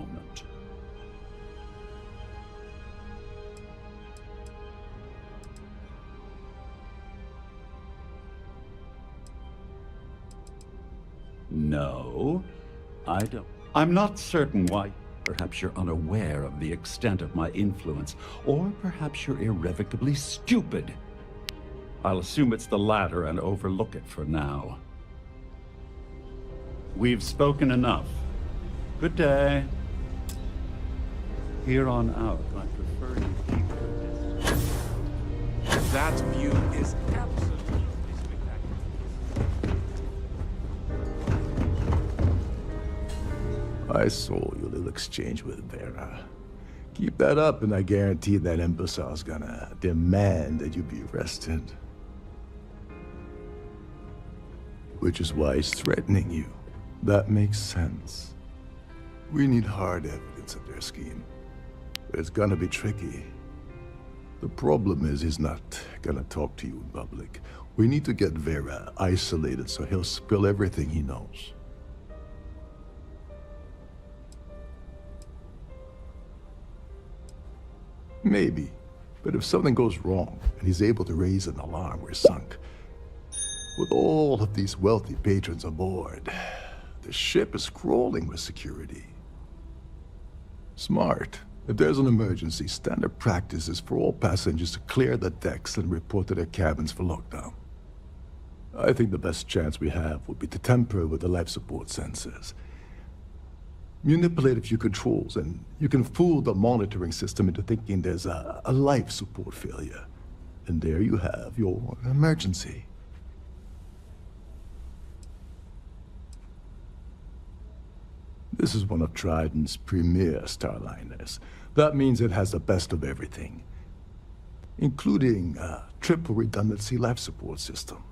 moment. No, I don't. I'm not certain why. Perhaps you're unaware of the extent of my influence, or perhaps you're irrevocably stupid. I'll assume it's the latter and overlook it for now. We've spoken enough. Good day. Here on out, I prefer you keep your distance. That view is absolutely spectacular. I saw your little exchange with Vera. Keep that up and I guarantee that imbecile's gonna demand that you be arrested. Which is why he's threatening you. That makes sense. We need hard evidence of their scheme. But it's gonna be tricky. The problem is he's not gonna talk to you in public. We need to get Vera isolated so he'll spill everything he knows. Maybe. But if something goes wrong and he's able to raise an alarm, we're sunk. With all of these wealthy patrons aboard, the ship is crawling with security. Smart. If there's an emergency, standard practice is for all passengers to clear the decks and report to their cabins for lockdown. I think the best chance we have would be to tamper with the life support sensors. Manipulate a few controls, and you can fool the monitoring system into thinking there's a life support failure. And there you have your emergency. This is one of Trident's premier starliners. That means it has the best of everything, including a triple redundancy life support system.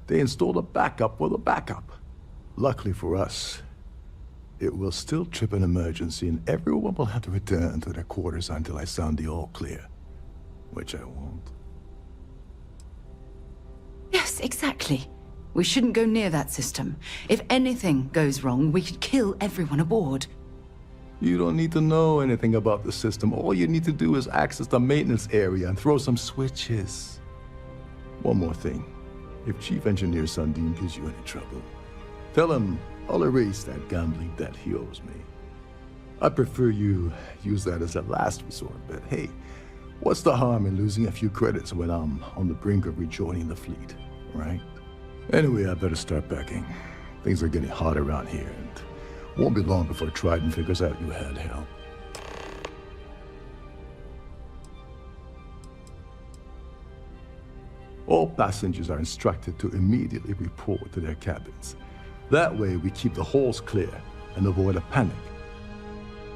They installed a backup for the backup. Luckily for us, it will still trip an emergency and everyone will have to return to their quarters until I sound the all clear, which I won't. Yes, exactly. We shouldn't go near that system. If anything goes wrong, we could kill everyone aboard. You don't need to know anything about the system. All you need to do is access the maintenance area and throw some switches. One more thing. If Chief Engineer Sundin gives you any trouble, tell him I'll erase that gambling debt he owes me. I prefer you use that as a last resort, but hey, what's the harm in losing a few credits when I'm on the brink of rejoining the fleet, right? Anyway, I better start packing. Things are getting hot around here, and won't be long before Trident figures out you had help. All passengers are instructed to immediately report to their cabins. That way, we keep the halls clear and avoid a panic.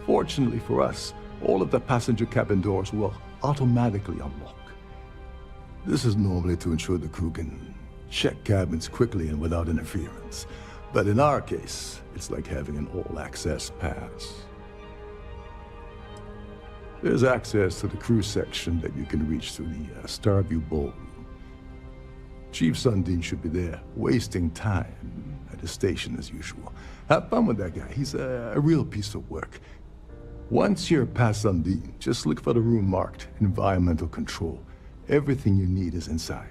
Fortunately for us, all of the passenger cabin doors will automatically unlock. This is normally to ensure the crew can check cabins quickly and without interference. But in our case, it's like having an all-access pass. There's access to the crew section that you can reach through the Starfield ballroom. Chief Sundin should be there, wasting time at the station as usual. Have fun with that guy. He's a real piece of work. Once you're past Sundin, just look for the room marked Environmental Control. Everything you need is inside.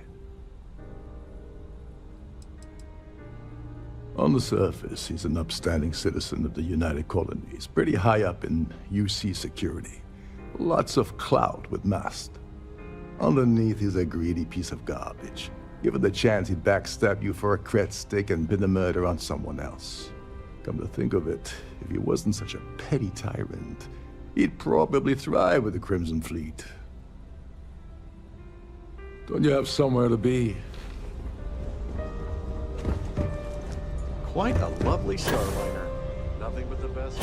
On the surface, he's an upstanding citizen of the United Colonies, pretty high up in UC security. Lots of clout with mast. Underneath, he's a greedy piece of garbage. Given the chance, he'd backstab you for a cred stick and pin the murder on someone else. Come to think of it, if he wasn't such a petty tyrant, he'd probably thrive with the Crimson Fleet. Don't you have somewhere to be? Quite a lovely starliner. Nothing but the best.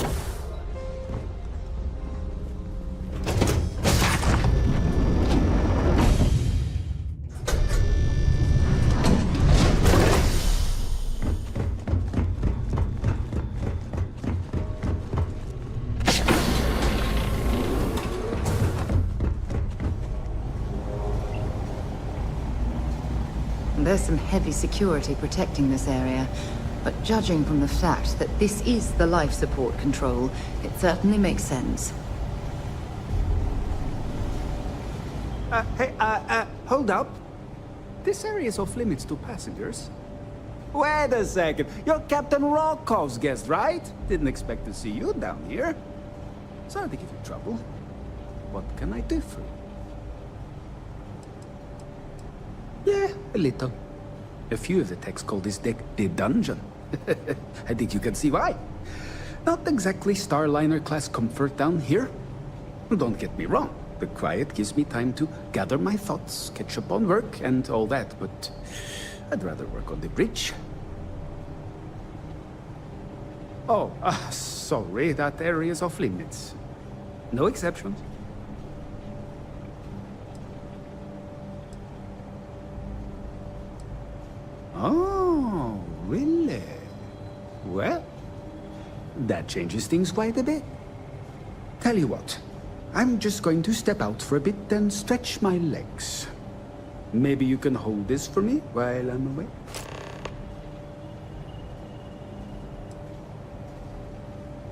There's some heavy security protecting this area. But judging from the fact that this is the life support control, it certainly makes sense. Hey, hold up. This area is off limits to passengers. Wait a second. You're Captain Rocko's guest, right? Didn't expect to see you down here. Sorry to give you trouble. What can I do for you? Yeah, a little. A few of the techs call this deck the dungeon. I think you can see why. Not exactly Starliner-class comfort down here. Don't get me wrong. The quiet gives me time to gather my thoughts, catch up on work, and all that, but I'd rather work on the bridge. Oh, sorry, that area's off limits. No exceptions. Oh, really? Well, that changes things quite a bit. Tell you what, I'm just going to step out for a bit and stretch my legs. Maybe you can hold this for me while I'm away?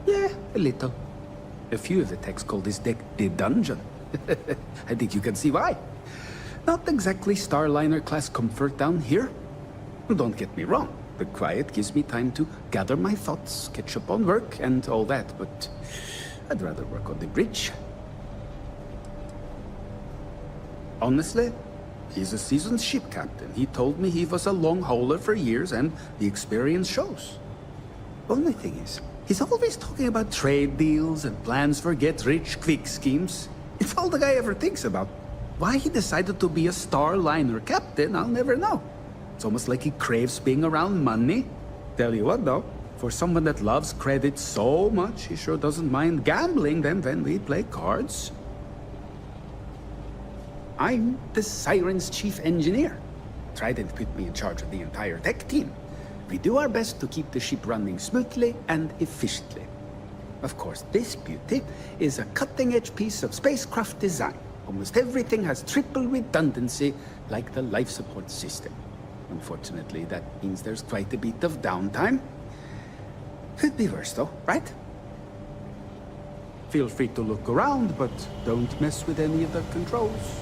Yeah, a little. A few of the techs call this deck the dungeon. I think you can see why. Not exactly Starliner-class comfort down here. Don't get me wrong. The quiet gives me time to gather my thoughts, catch up on work, and all that, but I'd rather work on the bridge. Honestly, he's a seasoned ship captain. He told me he was a long hauler for years, and the experience shows. Only thing is, he's always talking about trade deals and plans for get-rich-quick schemes. It's all the guy ever thinks about. Why he decided to be a Starliner captain, I'll never know. It's almost like he craves being around money. Tell you what, though, for someone that loves credit so much, he sure doesn't mind gambling them when we play cards. I'm the Siren's chief engineer. Trident put me in charge of the entire tech team. We do our best to keep the ship running smoothly and efficiently. Of course, this beauty is a cutting-edge piece of spacecraft design. Almost everything has triple redundancy, like the life support system. Unfortunately, that means there's quite a bit of downtime. Could be worse, though, right? Feel free to look around, but don't mess with any of the controls.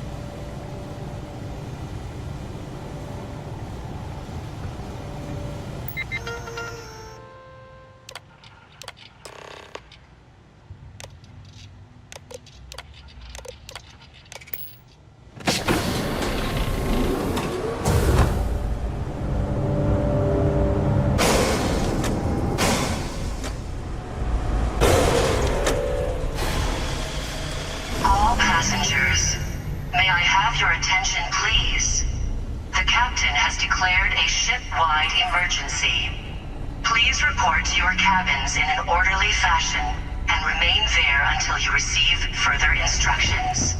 Passengers, may I have your attention, please? The captain has declared a ship-wide emergency. Please report to your cabins in an orderly fashion and remain there until you receive further instructions.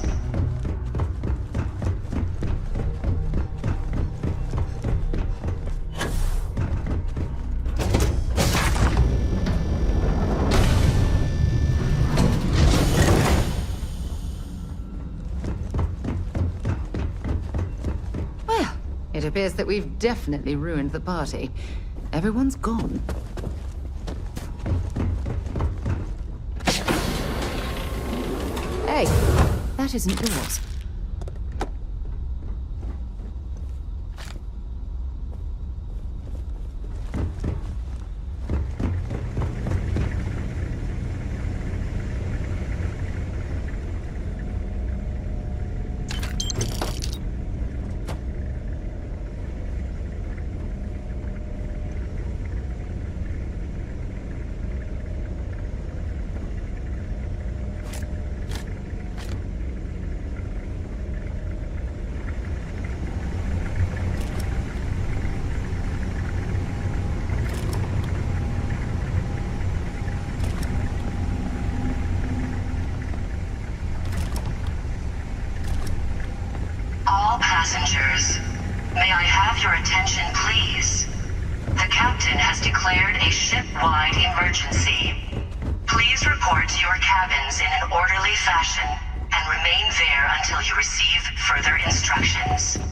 It appears that we've definitely ruined the party. Everyone's gone. Hey, that isn't yours. Passengers, may I have your attention, please? The captain has declared a ship-wide emergency. Please report to your cabins in an orderly fashion and remain there until you receive further instructions.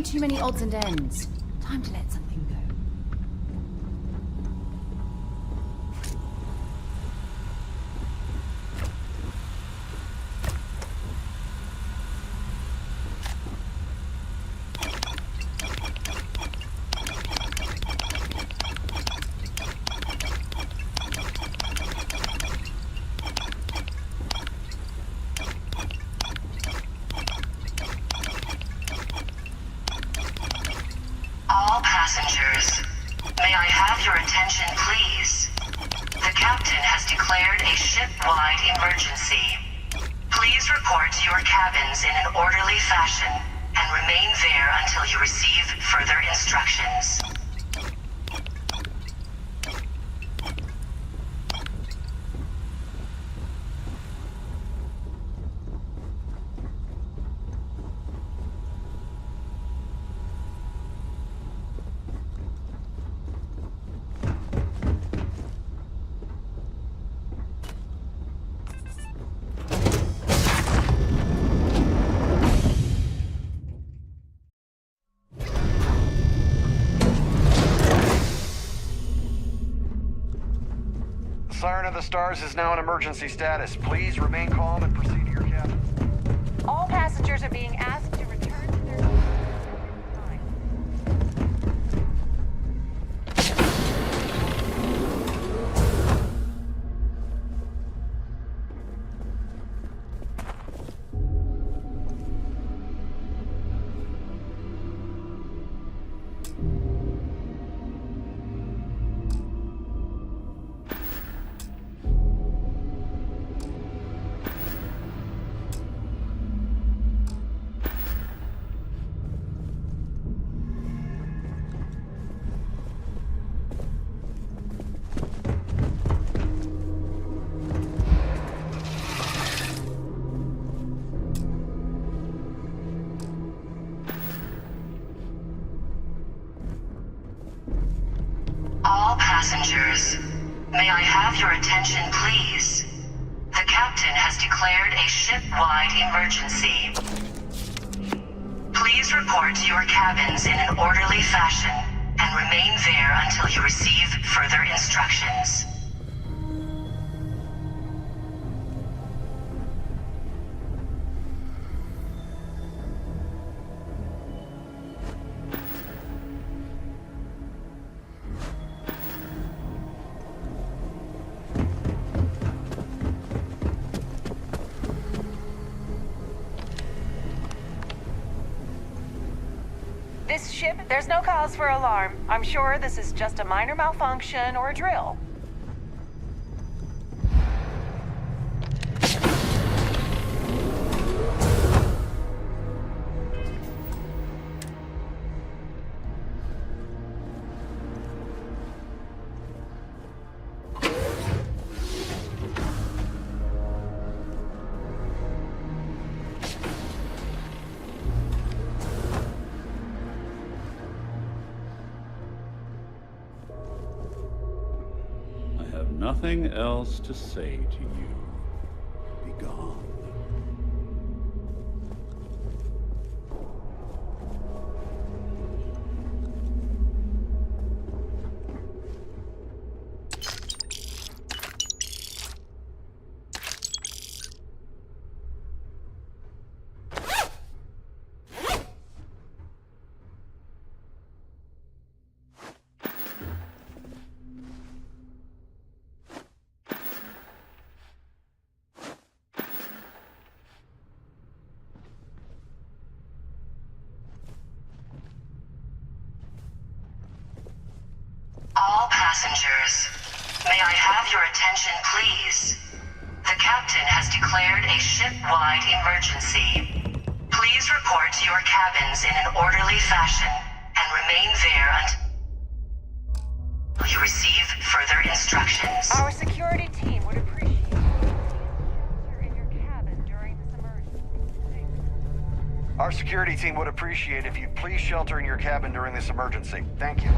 too many odds and ends. Time to let something go. All passengers, may I have your attention, please? The captain has declared a ship-wide emergency. Please report to your cabins in an orderly fashion and remain there until you receive further instructions. Siren of the Stars is now in emergency status. Please remain calm and proceed to your cabin. All passengers are being asked to return to their time. All passengers, may I have your attention, please? The captain has declared a ship-wide emergency. Please report to your cabins in an orderly fashion and remain there until you receive further instructions. This ship, there's no cause for alarm. I'm sure this is just a minor malfunction or a drill. Nothing else to say to you. Be gone. All passengers, may I have your attention, please? The captain has declared a ship-wide emergency. Please report to your cabins in an orderly fashion and remain there until you receive further instructions. Our security team would appreciate it if you shelter in your cabin during this emergency. Our security team would appreciate if you'd please shelter in your cabin during this emergency. Thank you.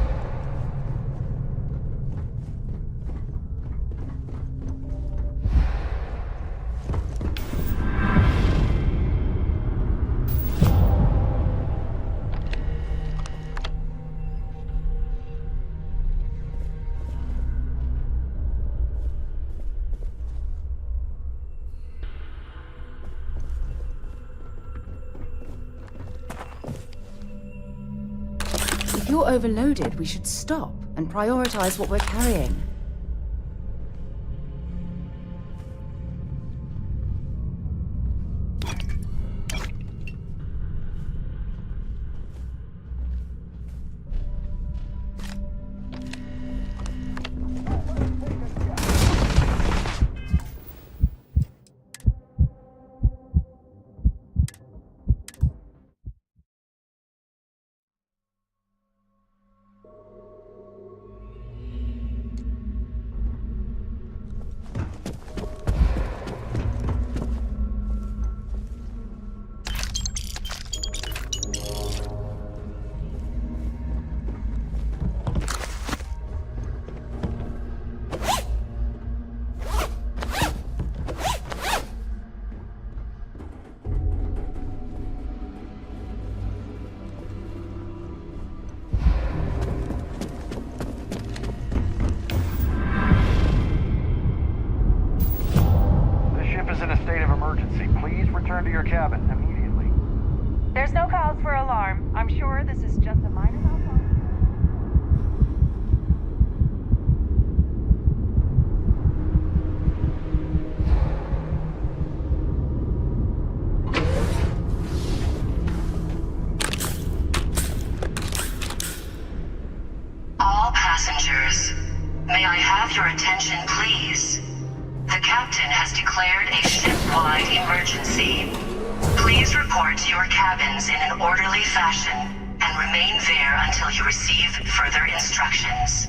If you're overloaded, we should stop and prioritize what we're carrying. Return to your cabin immediately. There's no cause for alarm. I'm sure this is just a minor malfunction. All passengers, may I have your attention, please? The captain has declared a ship-wide emergency. Please report to your cabins in an orderly fashion and remain there until you receive further instructions.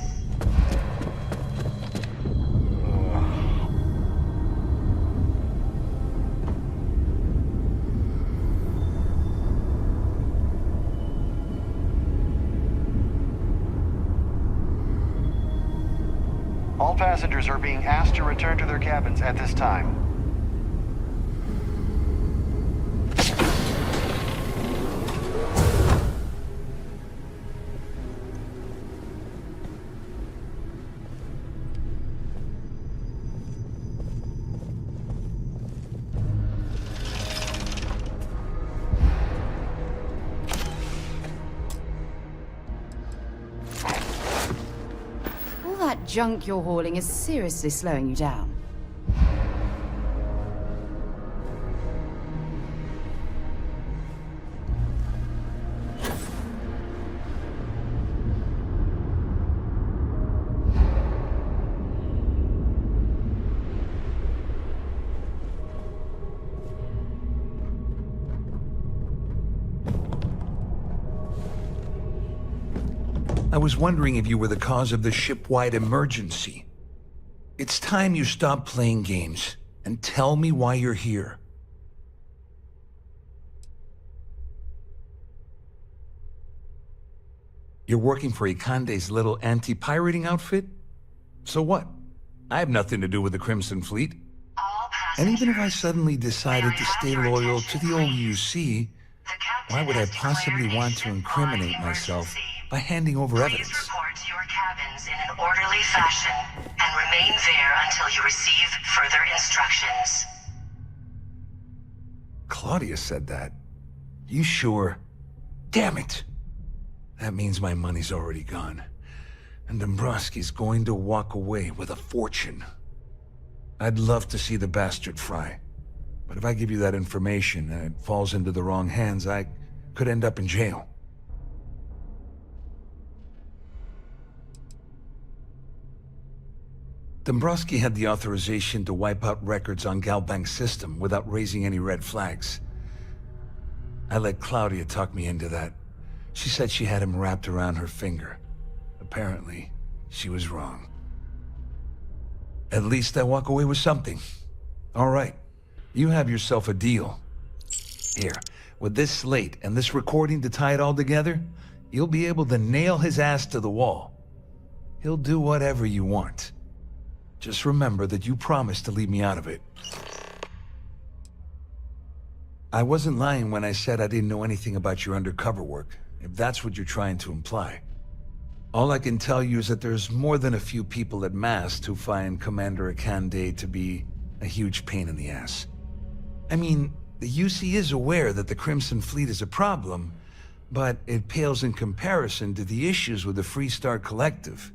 All passengers are being asked to return to their cabins at this time. That junk you're hauling is seriously slowing you down. I was wondering if you were the cause of the ship-wide emergency. It's time you stop playing games and tell me why you're here. You're working for Ikande's little anti-pirating outfit? So what? I have nothing to do with the Crimson Fleet. And even if I suddenly decided to stay loyal to the old UC, why would I possibly want to incriminate myself by handing over evidence? Please report to your cabins in an orderly fashion and remain there until you receive further instructions. Claudia said that. You sure? Damn it! That means my money's already gone. And Dombrowski's going to walk away with a fortune. I'd love to see the bastard fry. But if I give you that information and it falls into the wrong hands, I could end up in jail. Dombrowski had the authorization to wipe out records on Galbank's system without raising any red flags. I let Claudia talk me into that. She said she had him wrapped around her finger. Apparently, she was wrong. At least I walk away with something. All right, you have yourself a deal. Here, with this slate and this recording to tie it all together, you'll be able to nail his ass to the wall. He'll do whatever you want. Just remember that you promised to leave me out of it. I wasn't lying when I said I didn't know anything about your undercover work, if that's what you're trying to imply. All I can tell you is that there's more than a few people at Mast who find Commander Ikande to be a huge pain in the ass. I mean, the UC is aware that the Crimson Fleet is a problem, but it pales in comparison to the issues with the Freestar Collective.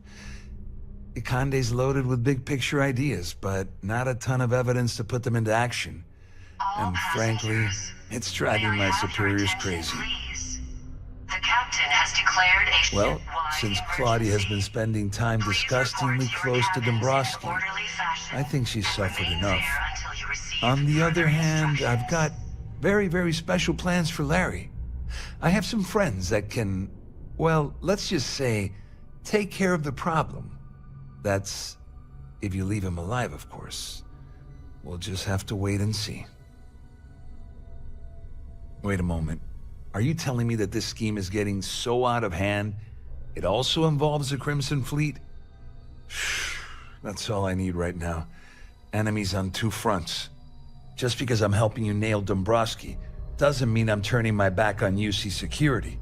Ikande's loaded with big-picture ideas, but not a ton of evidence to put them into action. And frankly, it's driving my superiors crazy. Please. The captain has declared a Well, ship-wide since Claudia has been emergency. spending time Please disgustingly report to close your to cabins in an Dombrowski, orderly fashion I think she's and suffered remain enough. there until you receive On the other further hand, I've got instructions. very, very special plans for Larry. I have some friends that can, well, let's just say, take care of the problem. That's if you leave him alive, of course. We'll just have to wait and see. Wait a moment. Are you telling me that this scheme is getting so out of hand, it also involves the Crimson Fleet? That's all I need right now. Enemies on two fronts. Just because I'm helping you nail Dombrowski doesn't mean I'm turning my back on UC security.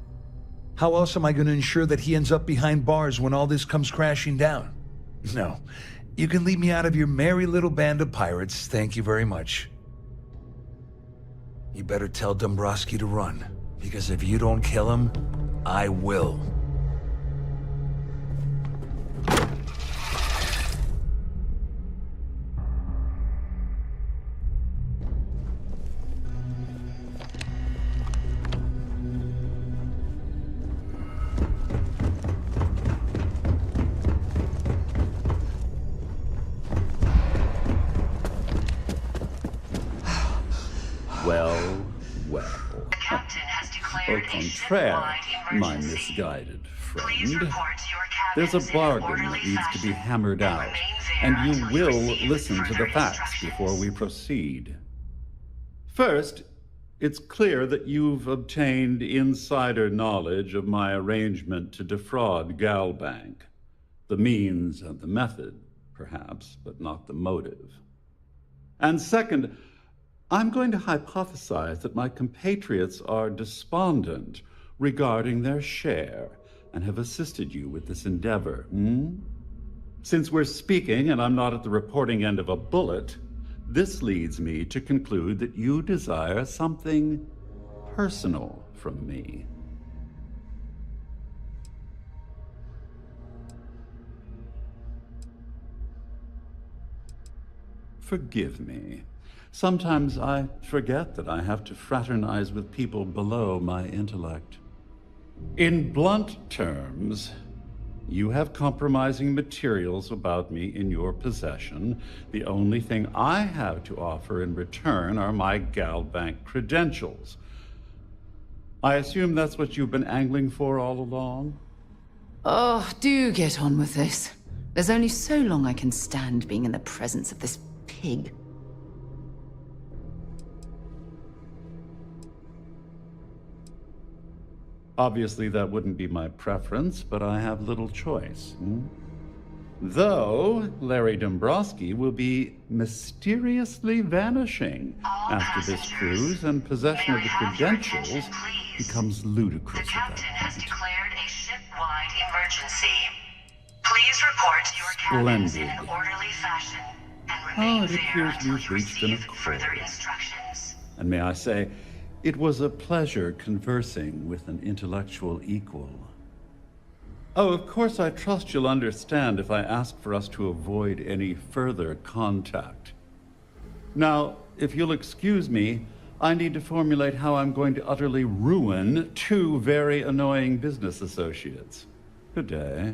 How else am I going to ensure that he ends up behind bars when all this comes crashing down? No. You can leave me out of your merry little band of pirates, thank you very much. You better tell Dombrowski to run, because if you don't kill him, I will. Well, well. The captain has Au declared a contraire, ship-wide my emergency. misguided Please friend. report to your There's cabins a in an bargain orderly that needs to be fashion hammered and out, remain there and you until will receive listen to the further facts instructions. before we proceed. First, it's clear that you've obtained insider knowledge of my arrangement to defraud Galbank. The means and the method, perhaps, but not the motive. And second, I'm going to hypothesize that my compatriots are despondent regarding their share and have assisted you with this endeavor. Since we're speaking and I'm not at the reporting end of a bullet, this leads me to conclude that you desire something personal from me. Forgive me. Sometimes I forget that I have to fraternize with people below my intellect. In blunt terms, you have compromising materials about me in your possession. The only thing I have to offer in return are my Galbank credentials. I assume that's what you've been angling for all along? Oh, do get on with this. There's only so long I can stand being in the presence of this pig. Obviously, that wouldn't be my preference, but I have little choice. Though Larry Dombrowski will be mysteriously vanishing after this cruise, and possession of the credentials becomes ludicrous The at captain that has point. declared a ship-wide emergency. Please report to your cabins in an Splendid. orderly fashion and Oh, remain it there appears until we've you reached an receive further accord. instructions. And may I say, it was a pleasure conversing with an intellectual equal. Oh, of course, I trust you'll understand if I ask for us to avoid any further contact. Now, if you'll excuse me, I need to formulate how I'm going to utterly ruin two very annoying business associates. Good day.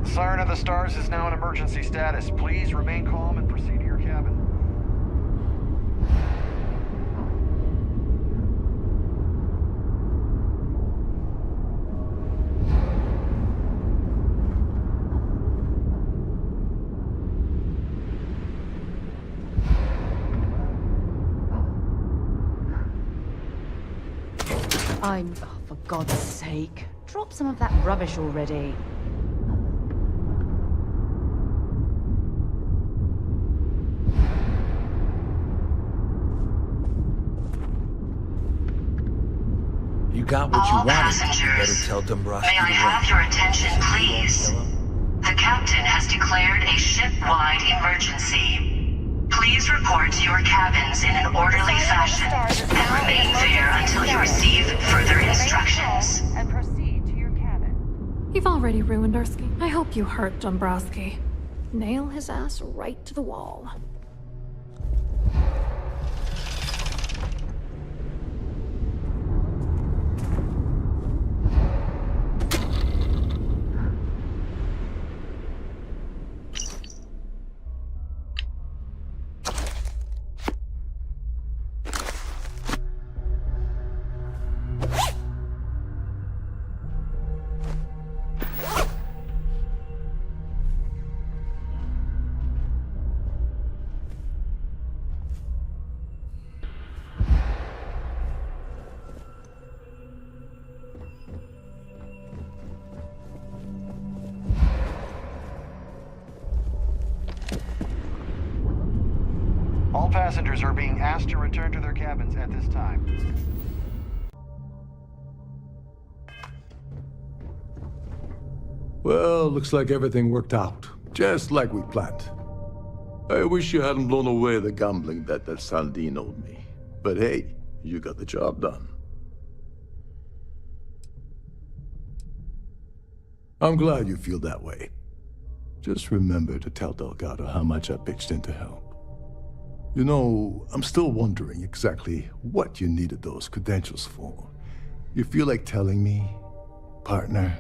Siren of the Stars is now in emergency status. Please remain calm and proceed to your cabin. Oh, for God's sake. drop some of that rubbish already. You got what you All wanted. You passengers, better tell Dombrowski may I to have run. your attention, please? The captain has declared a ship-wide emergency. Please report to your cabins in an orderly fashion and remain there until you receive further instructions. And proceed to your cabin. You've already ruined our scheme. I hope you hurt Dombrowski. Nail his ass right to the wall. All passengers are being asked to return to their cabins at this time. Well, looks like everything worked out, just like we planned. I wish you hadn't blown away the gambling debt that Sandine owed me. But hey, you got the job done. I'm glad you feel that way. Just remember to tell Delgado how much I pitched in to help. You know, I'm still wondering exactly what you needed those credentials for. You feel like telling me, partner?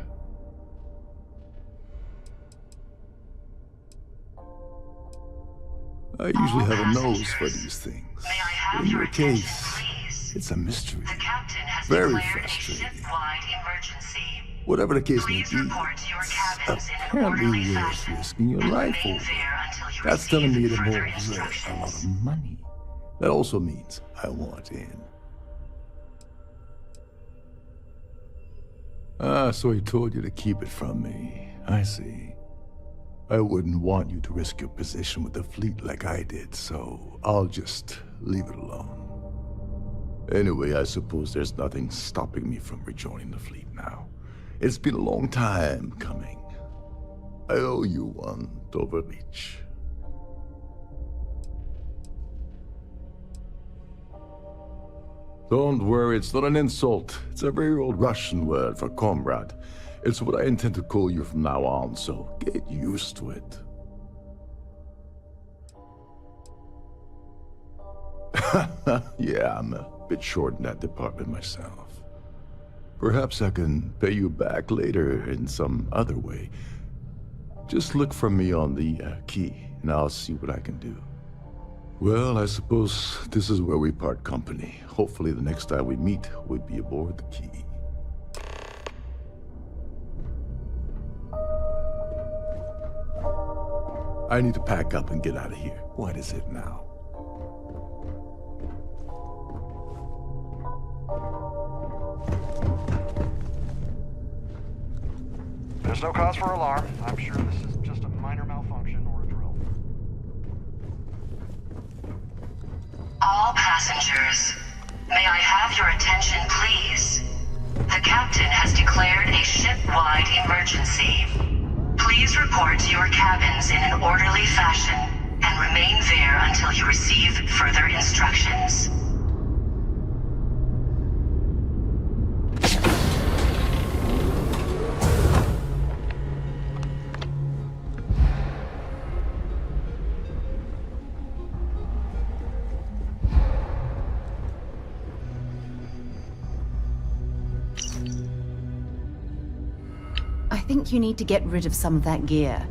I usually have a nose for these things. May I have In your your attention, case, please? it's a mystery. The captain has Very declared a frustrating. ship-wide emergency. Whatever the case may Please be, report to your cabins in an apparently orderly worth fashion risking your and life remain over. there until you That's telling me receive it further involves a lot instructions. of money. That also means I want in. Ah, so he told you to keep it from me. I see. I wouldn't want you to risk your position with the fleet like I did, so I'll just leave it alone. Anyway, I suppose there's nothing stopping me from rejoining the fleet now. It's been a long time coming. I owe you one, Doverich. Don't worry, it's not an insult. It's a very old Russian word for comrade. It's what I intend to call you from now on, so get used to it. Yeah, I'm a bit short in that department myself. Perhaps I can pay you back later in some other way. Just look for me on the key, and I'll see what I can do. Well, I suppose this is where we part company. Hopefully the next time we meet, we'll be aboard the key. I need to pack up and get out of here. What is it now? There's no cause for alarm. I'm sure this is just a minor malfunction or a drill. All passengers, may I have your attention, please? The captain has declared a ship-wide emergency. Please report to your cabins in an orderly fashion and remain there until you receive further instructions. I think you need to get rid of some of that gear.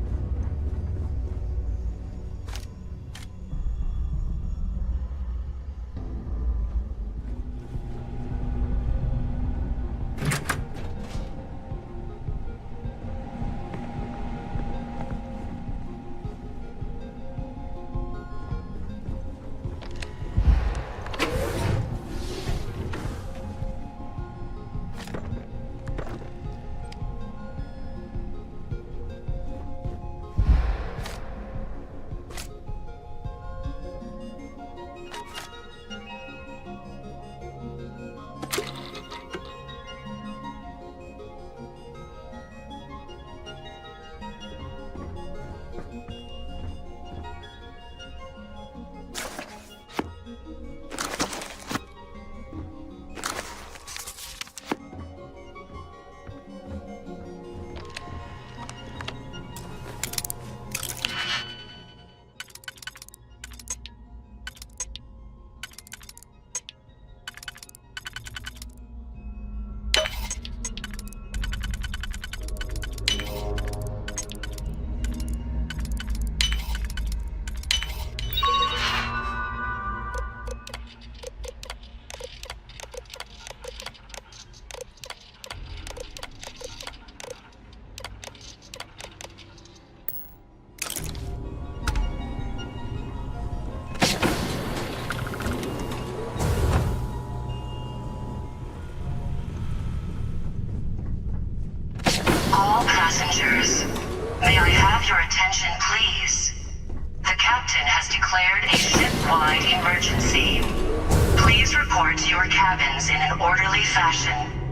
report to your cabins in an orderly fashion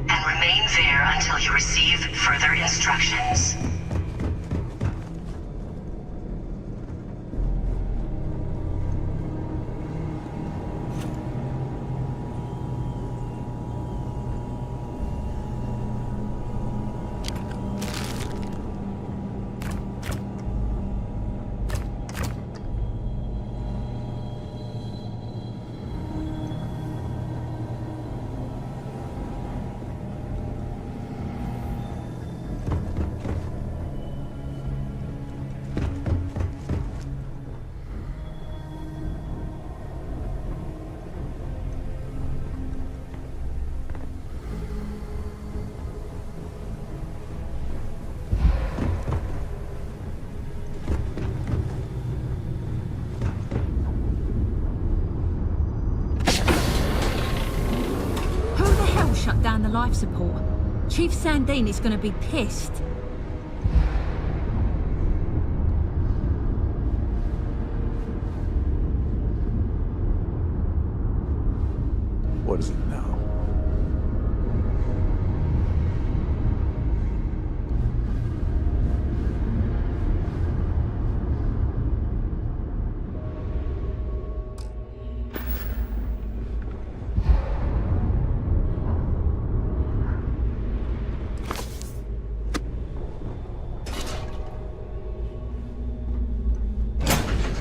and remain there until you receive further instructions. Shut down the life support. Chief Sandine is gonna be pissed. What is it now?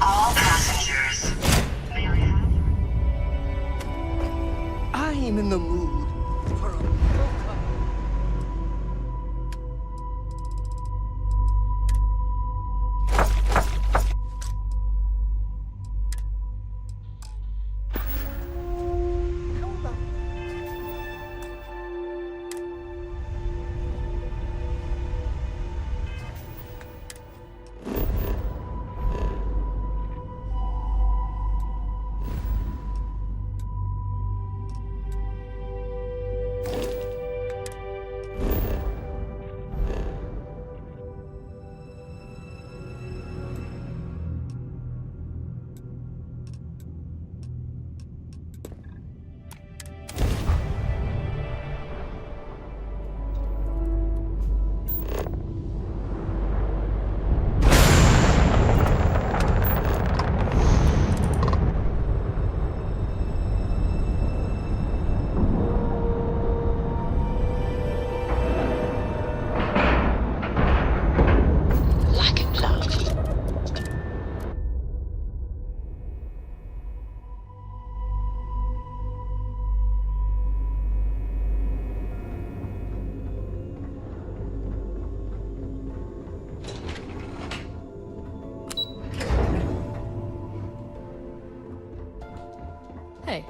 All passengers, may I have I am in the mood for a mocha. Hey.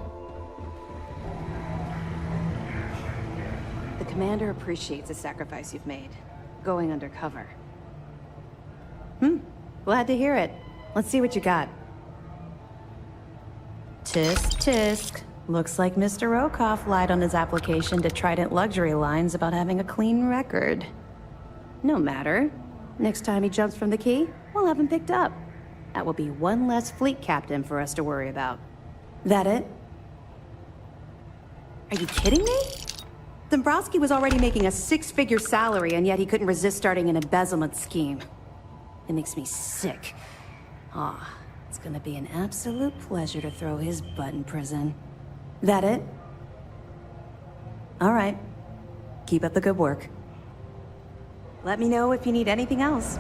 The commander appreciates the sacrifice you've made, going undercover. Glad to hear it. Let's see what you got. Tisk, tisk. Looks like Mr. Rokoff lied on his application to Trident Luxury Lines about having a clean record. No matter. Next time he jumps from the key, we'll have him picked up. That will be one less fleet captain for us to worry about. That it? Are you kidding me? Dombrowski was already making a six-figure salary, and yet he couldn't resist starting an embezzlement scheme. It makes me sick. It's gonna be an absolute pleasure to throw his butt in prison. That it? All right. Keep up the good work. Let me know if you need anything else.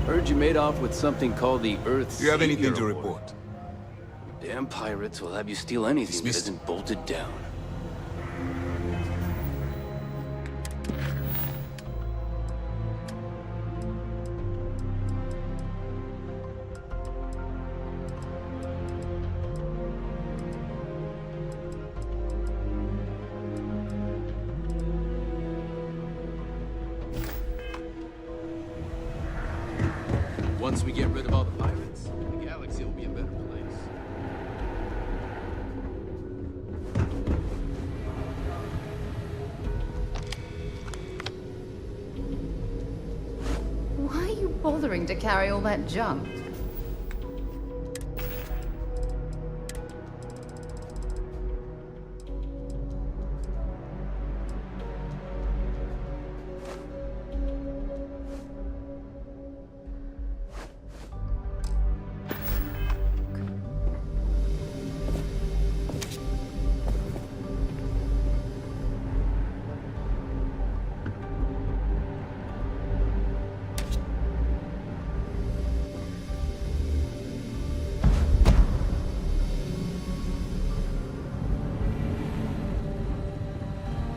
Heard you made off with something called the Earth. Do you have anything to Savior report? Damn pirates will have you steal anything that isn't bolted down. Once we get rid of all the pirates, the galaxy will be a better place. Why are you bothering to carry all that junk?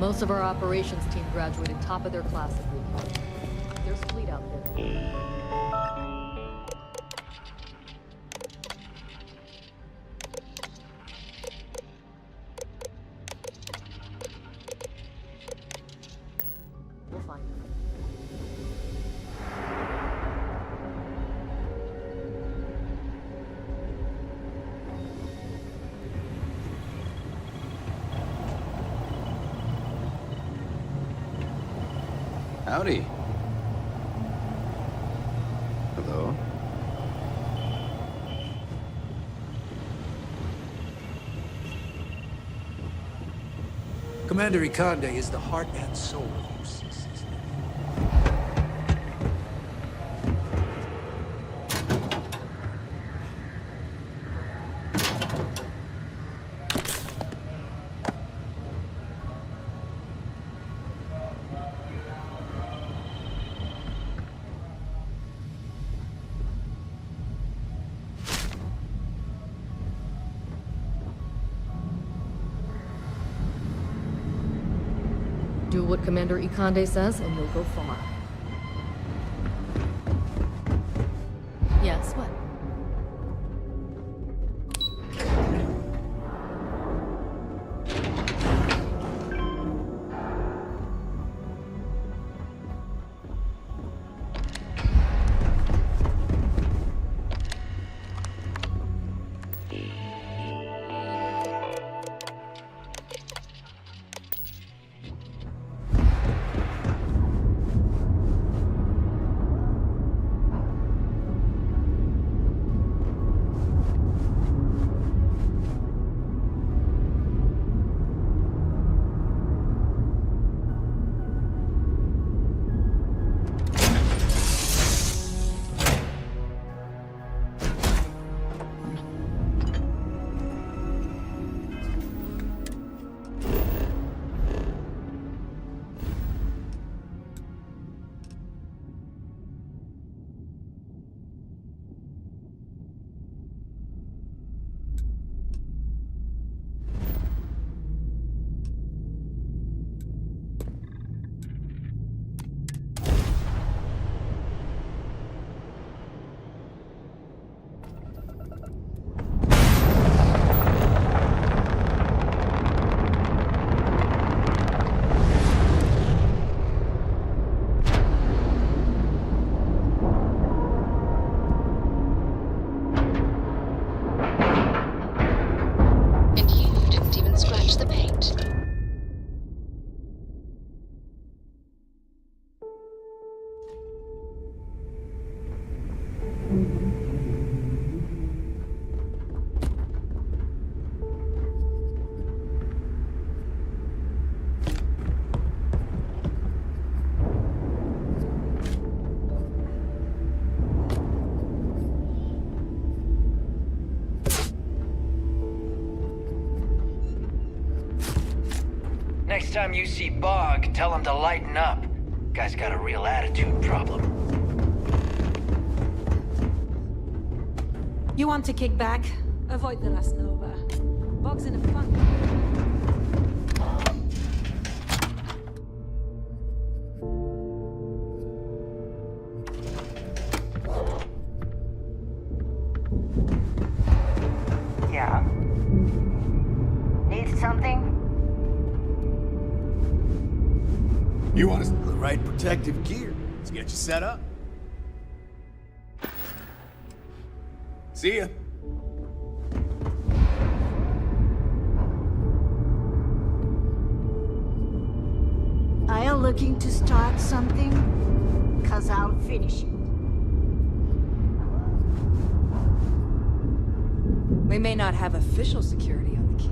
Most of our operations team graduated top of their class at recon. There's fleet out there. We'll find them. Howdy. Hello. Commander Ikande is the heart and soul of UCC. Do what Commander Ikande says, and you'll go far. Yes, what? Next time you see Bog, tell him to lighten up. Guy's got a real attitude problem. You want to kick back? Avoid the last Nova. Bog's in a funk. Yeah. Need something? You want us the right protective gear. Let's get you set up. See ya. Are you looking to start something? 'Cause I'll finish it. We may not have official security on the key.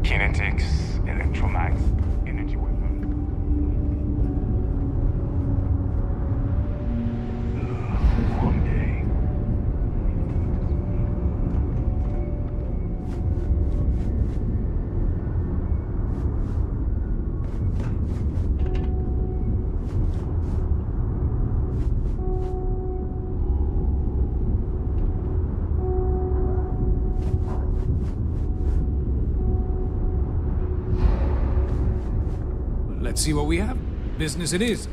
Kinetics, electromagnetic energy weapon. Let's see what we have. Business it is.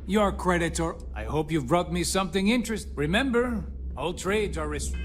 Your creditor. I hope you've brought me something interesting. Remember, all trades are restricted.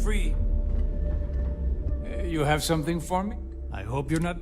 Free. You have something for me? I hope you're not...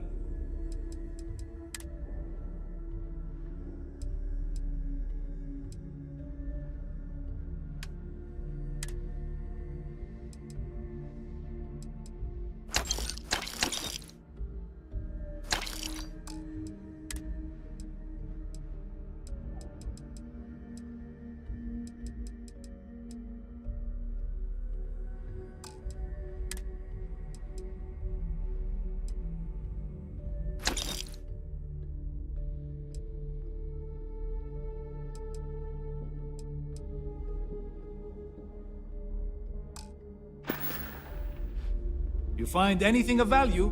You find anything of value?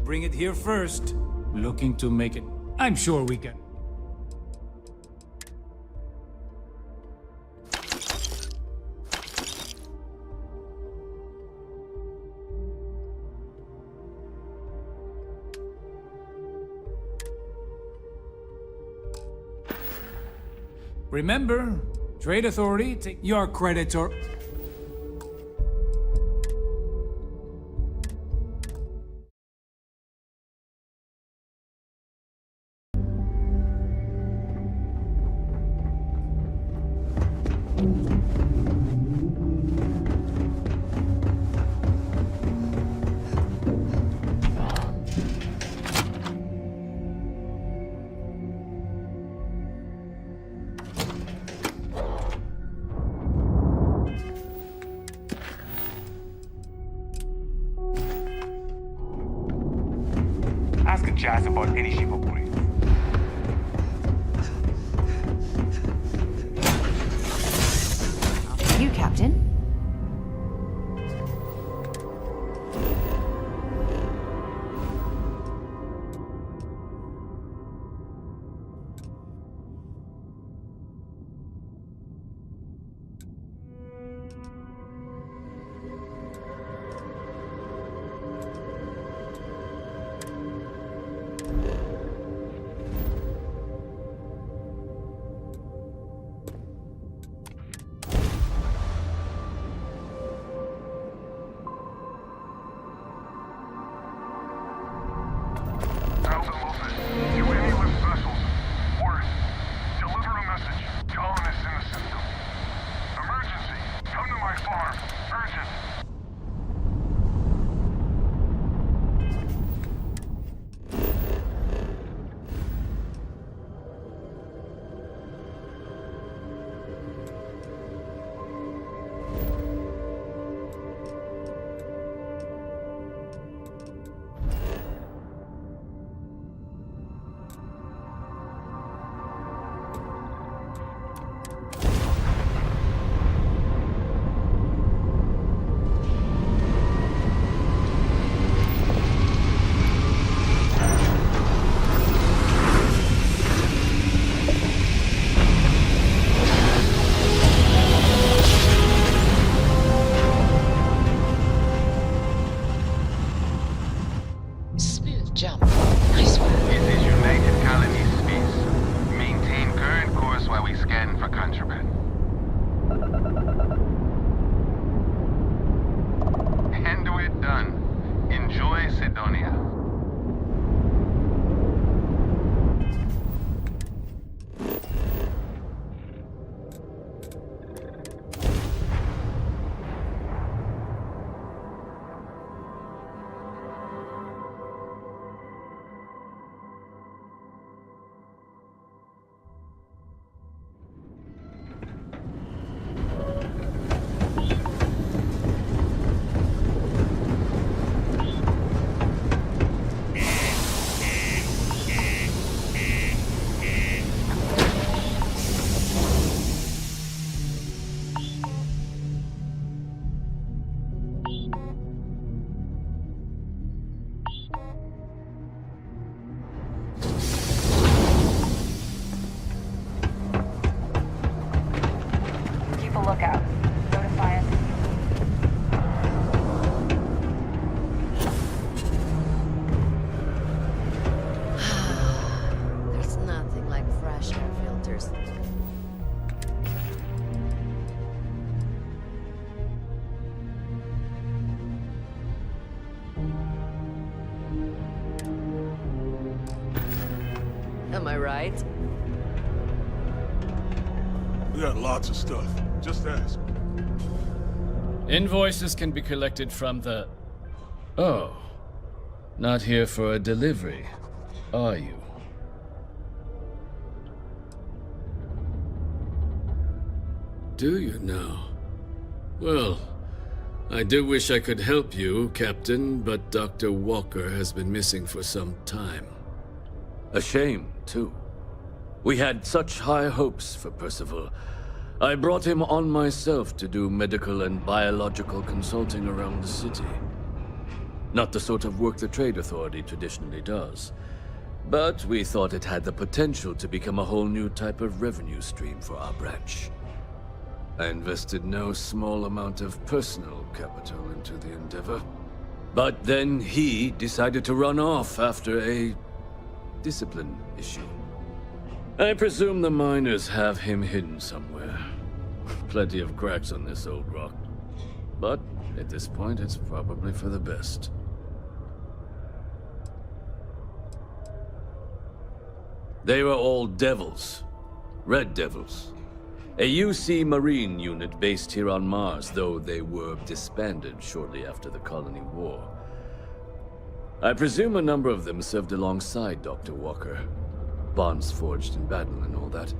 Bring it here first. Looking to make it. I'm sure we can. Remember, trade authority, take your creditor. Ask Jazz about any ship upgrades. You, Captain. the lookout. Notify us. There's nothing like fresh air filters. Am I right? We got lots of stuff. Just ask. Invoices can be collected from the... Oh. Not here for a delivery, are you? Do you now? Well, I do wish I could help you, Captain, but Dr. Walker has been missing for some time. A shame, too. We had such high hopes for Percival. I brought him on myself to do medical and biological consulting around the city. Not the sort of work the Trade Authority traditionally does. But we thought it had the potential to become a whole new type of revenue stream for our branch. I invested no small amount of personal capital into the endeavor. But then he decided to run off after a discipline issue. I presume the miners have him hidden somewhere. Plenty of cracks on this old rock. But at this point, it's probably for the best. They were all devils. Red Devils. A UC Marine unit based here on Mars, though they were disbanded shortly after the Colony War. I presume a number of them served alongside Dr. Walker. Bonds forged in battle and all that.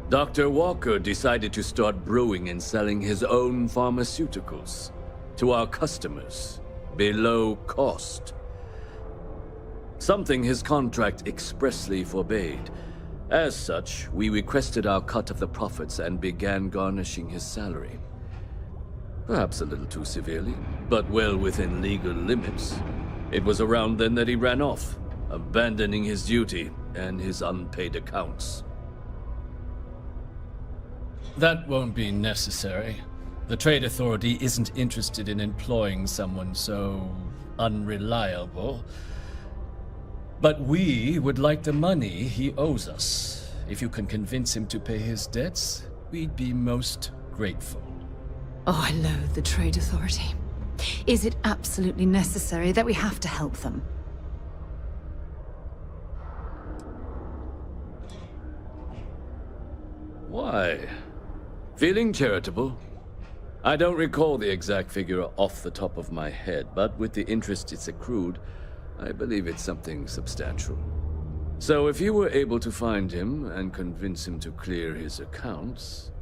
Dr. Walker decided to start brewing and selling his own pharmaceuticals to our customers below cost. Something his contract expressly forbade. As such, we requested our cut of the profits and began garnishing his salary. Perhaps a little too severely, but well within legal limits. It was around then that he ran off, abandoning his duty and his unpaid accounts. That won't be necessary. The Trade Authority isn't interested in employing someone so unreliable. But we would like the money he owes us. If you can convince him to pay his debts, we'd be most grateful. Oh, I loathe the Trade Authority. Is it absolutely necessary that we have to help them? Why? Feeling charitable? I don't recall the exact figure off the top of my head, but with the interest it's accrued, I believe it's something substantial. So if you were able to find him and convince him to clear his accounts,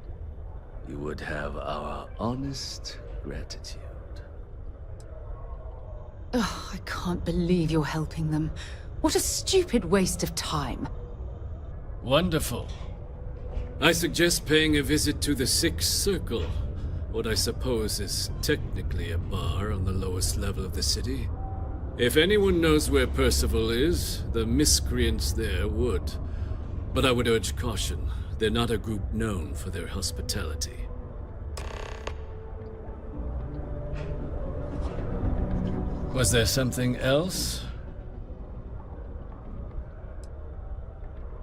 you would have our honest gratitude. Oh, I can't believe you're helping them. What a stupid waste of time. Wonderful. I suggest paying a visit to the Sixth Circle, what I suppose is technically a bar on the lowest level of the city. If anyone knows where Percival is, the miscreants there would. But I would urge caution. They're not a group known for their hospitality. Was there something else?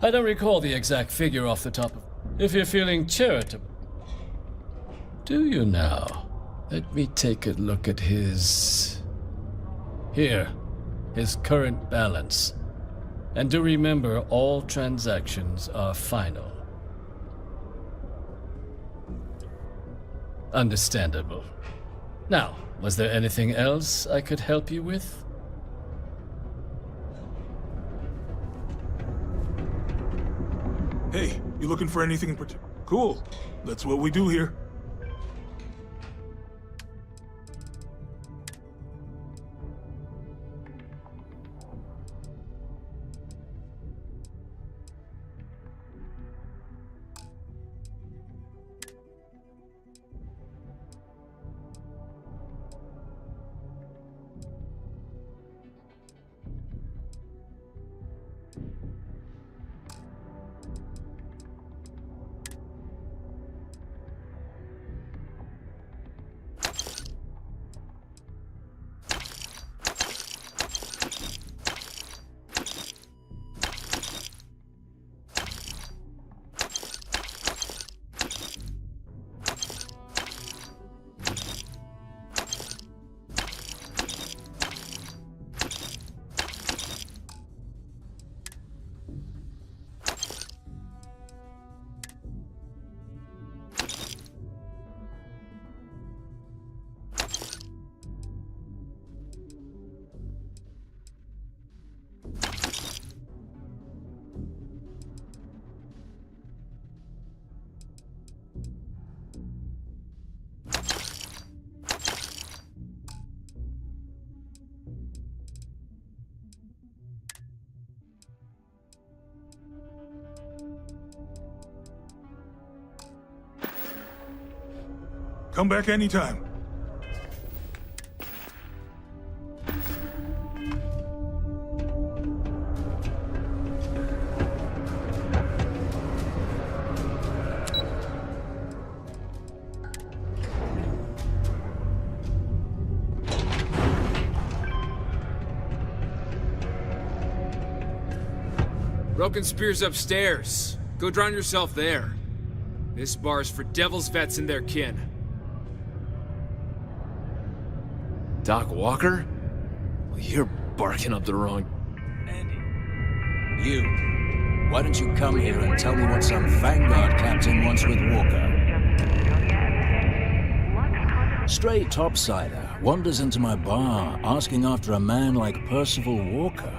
I don't recall the exact figure off the top of... If you're feeling charitable... Do you now? Let me take a look at his... Here, his current balance. And do remember, all transactions are final. Understandable. Now, was there anything else I could help you with? Hey, you looking for anything in particular? Cool. That's what we do here. Come back anytime. Broken Spear's upstairs. Go drown yourself there. This bar's for Devil's vets and their kin. Doc Walker? Well, you're barking up the wrong... You. Why don't you come here and tell me what some Vanguard captain wants with Walker? Stray topsider wanders into my bar asking after a man like Percival Walker.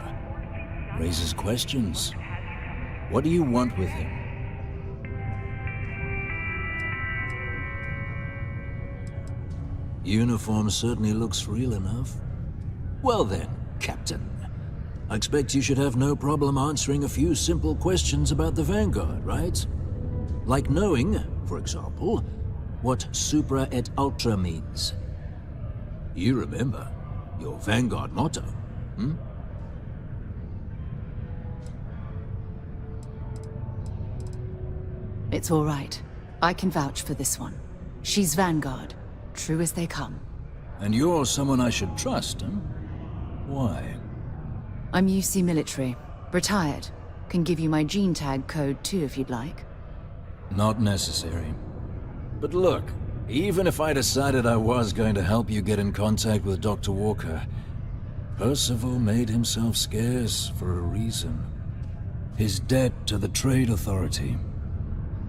Raises questions. What do you want with him? Uniform certainly looks real enough. Well then, Captain. I expect you should have no problem answering a few simple questions about the Vanguard, right? Like knowing, for example, what Supra et Ultra means. You remember your Vanguard motto, hmm? It's all right. I can vouch for this one. She's Vanguard. True as they come. And you're someone I should trust, huh? Why? I'm UC military. Retired. Can give you my gene tag code too if you'd like. Not necessary. But look, even if I decided I was going to help you get in contact with Dr. Walker, Percival made himself scarce for a reason. His debt to the Trade Authority.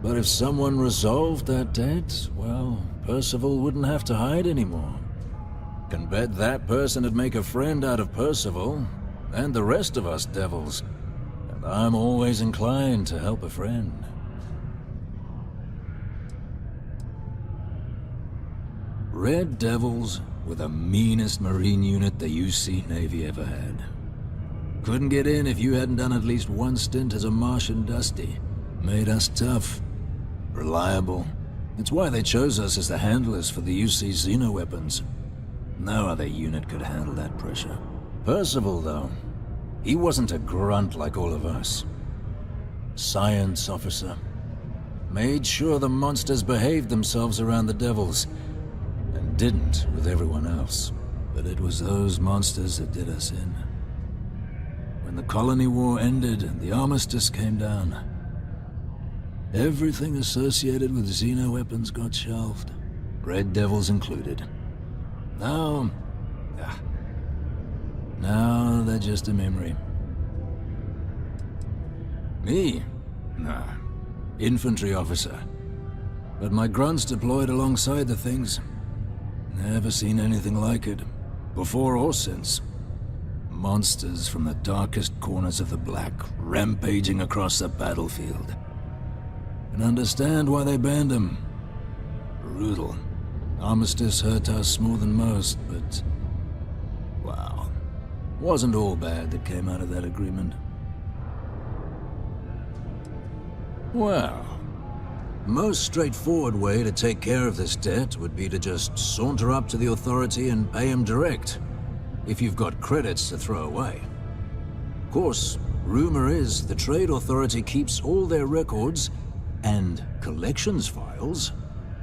But if someone resolved that debt, well, Percival wouldn't have to hide anymore. Can bet that person would make a friend out of Percival, and the rest of us devils. And I'm always inclined to help a friend. Red Devils were the meanest Marine unit the UC Navy ever had. Couldn't get in if you hadn't done at least one stint as a Martian Dusty. Made us tough. Reliable. It's why they chose us as the handlers for the UC Xenoweapons. No other unit could handle that pressure. Percival, though, he wasn't a grunt like all of us. Science officer. Made sure the monsters behaved themselves around the Devils, and didn't with everyone else. But it was those monsters that did us in. When the colony war ended and the armistice came down, everything associated with Xenoweapons got shelved. Red Devils included. Now they're just a memory. Me? Nah. Infantry officer. But my grunts deployed alongside the things. Never seen anything like it. Before or since. Monsters from the darkest corners of the Black, rampaging across the battlefield. And understand why they banned them. Brutal. Armistice hurt us more than most, but... wow. Wasn't all bad that came out of that agreement. Well... most straightforward way to take care of this debt would be to just saunter up to the Authority and pay him direct. If you've got credits to throw away. Of course, rumor is the Trade Authority keeps all their records and collections files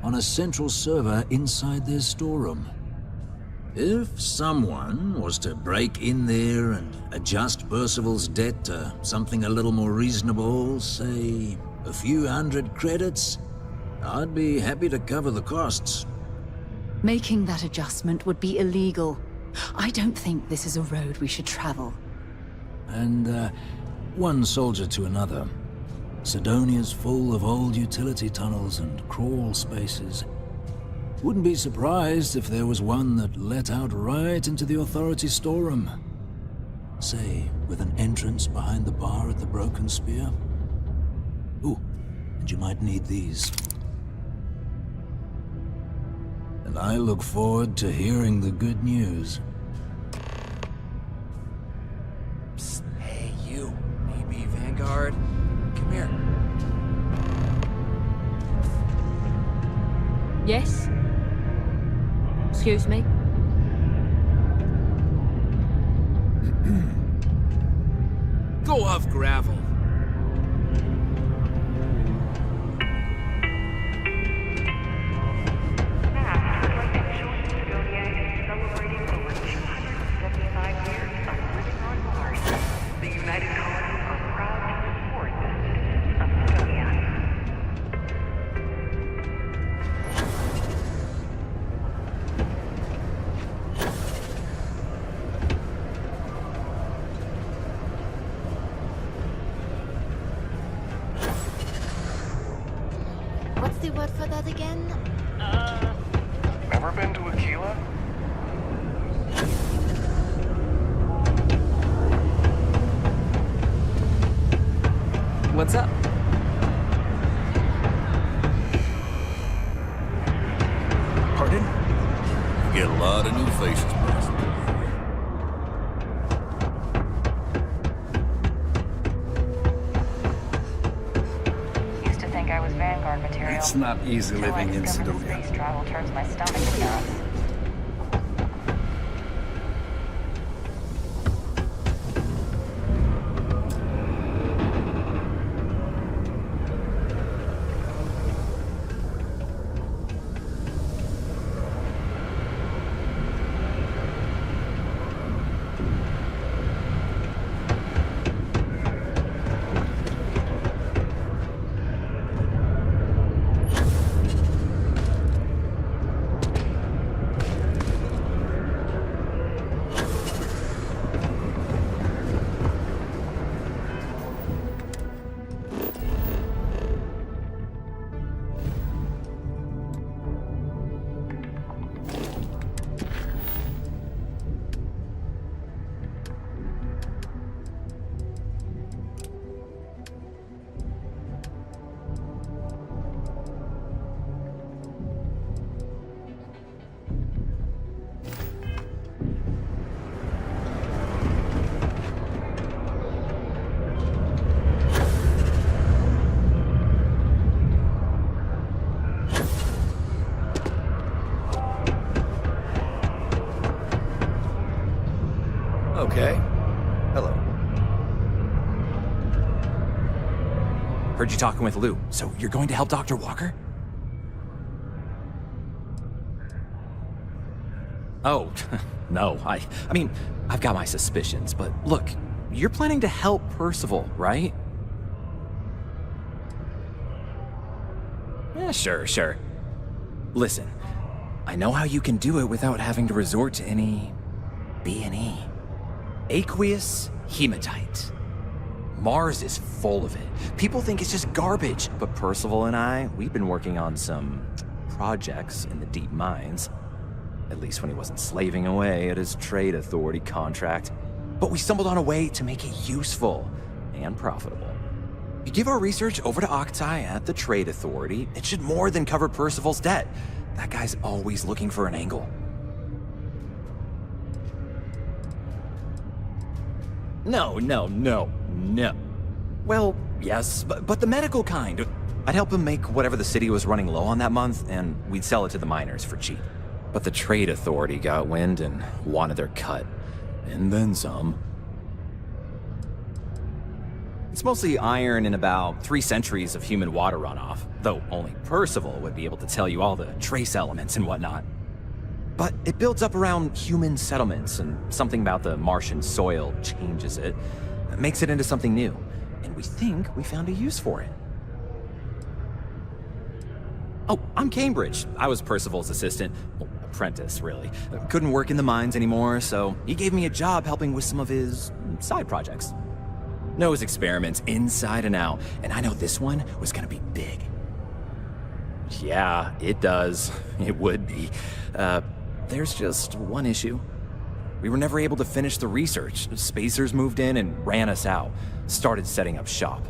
on a central server inside their storeroom. If someone was to break in there and adjust Percival's debt to something a little more reasonable, say a few hundred credits, I'd be happy to cover the costs. Making that adjustment would be illegal. I don't think this is a road we should travel. And, one soldier to another. Sidonia's full of old utility tunnels and crawl spaces. Wouldn't be surprised if there was one that let out right into the Authority storeroom. Say, with an entrance behind the bar at the Broken Spear. Ooh, and you might need these. And I look forward to hearing the good news. Psst, hey, you. Maybe Vanguard? Come here. Yes? Excuse me? Go off gravel. What's the word for that again? Ever been to Aquila? What's up? Pardon? You get a lot of new faces, boss. Used to think I was Vanguard material. It's not easy Till I living in discovered Sidonia. the space travel turns my stomach to knots. Okay. Hello. Heard you talking with Lou, so you're going to help Dr. Walker? Oh, no, I mean, I've got my suspicions, but look, you're planning to help Percival, right? Yeah, sure. Listen, I know how you can do it without having to resort to any B&E. Aqueous hematite. Mars is full of it. People think it's just garbage, but Percival and I, we've been working on some projects in the deep mines. At least when he wasn't slaving away at his trade authority contract. But we stumbled on a way to make it useful and profitable. You give our research over to Octai at the trade authority, it should more than cover Percival's debt. That guy's always looking for an angle. No. Well, yes, but the medical kind. I'd help him make whatever the city was running low on that month, and we'd sell it to the miners for cheap. But the trade authority got wind and wanted their cut. And then some. It's mostly iron and about 3 centuries of human water runoff, though only Percival would be able to tell you all the trace elements and whatnot. But it builds up around human settlements, and something about the Martian soil changes it, makes it into something new. And we think we found a use for it. Oh, I'm Cambridge. I was Percival's assistant. Well, apprentice, really. Couldn't work in the mines anymore, so he gave me a job helping with some of his side projects. Knows experiments inside and out, and I know this one was gonna be big. Yeah, it does. It would be. There's just one issue. We were never able to finish the research. Spacers moved in and ran us out. Started setting up shop.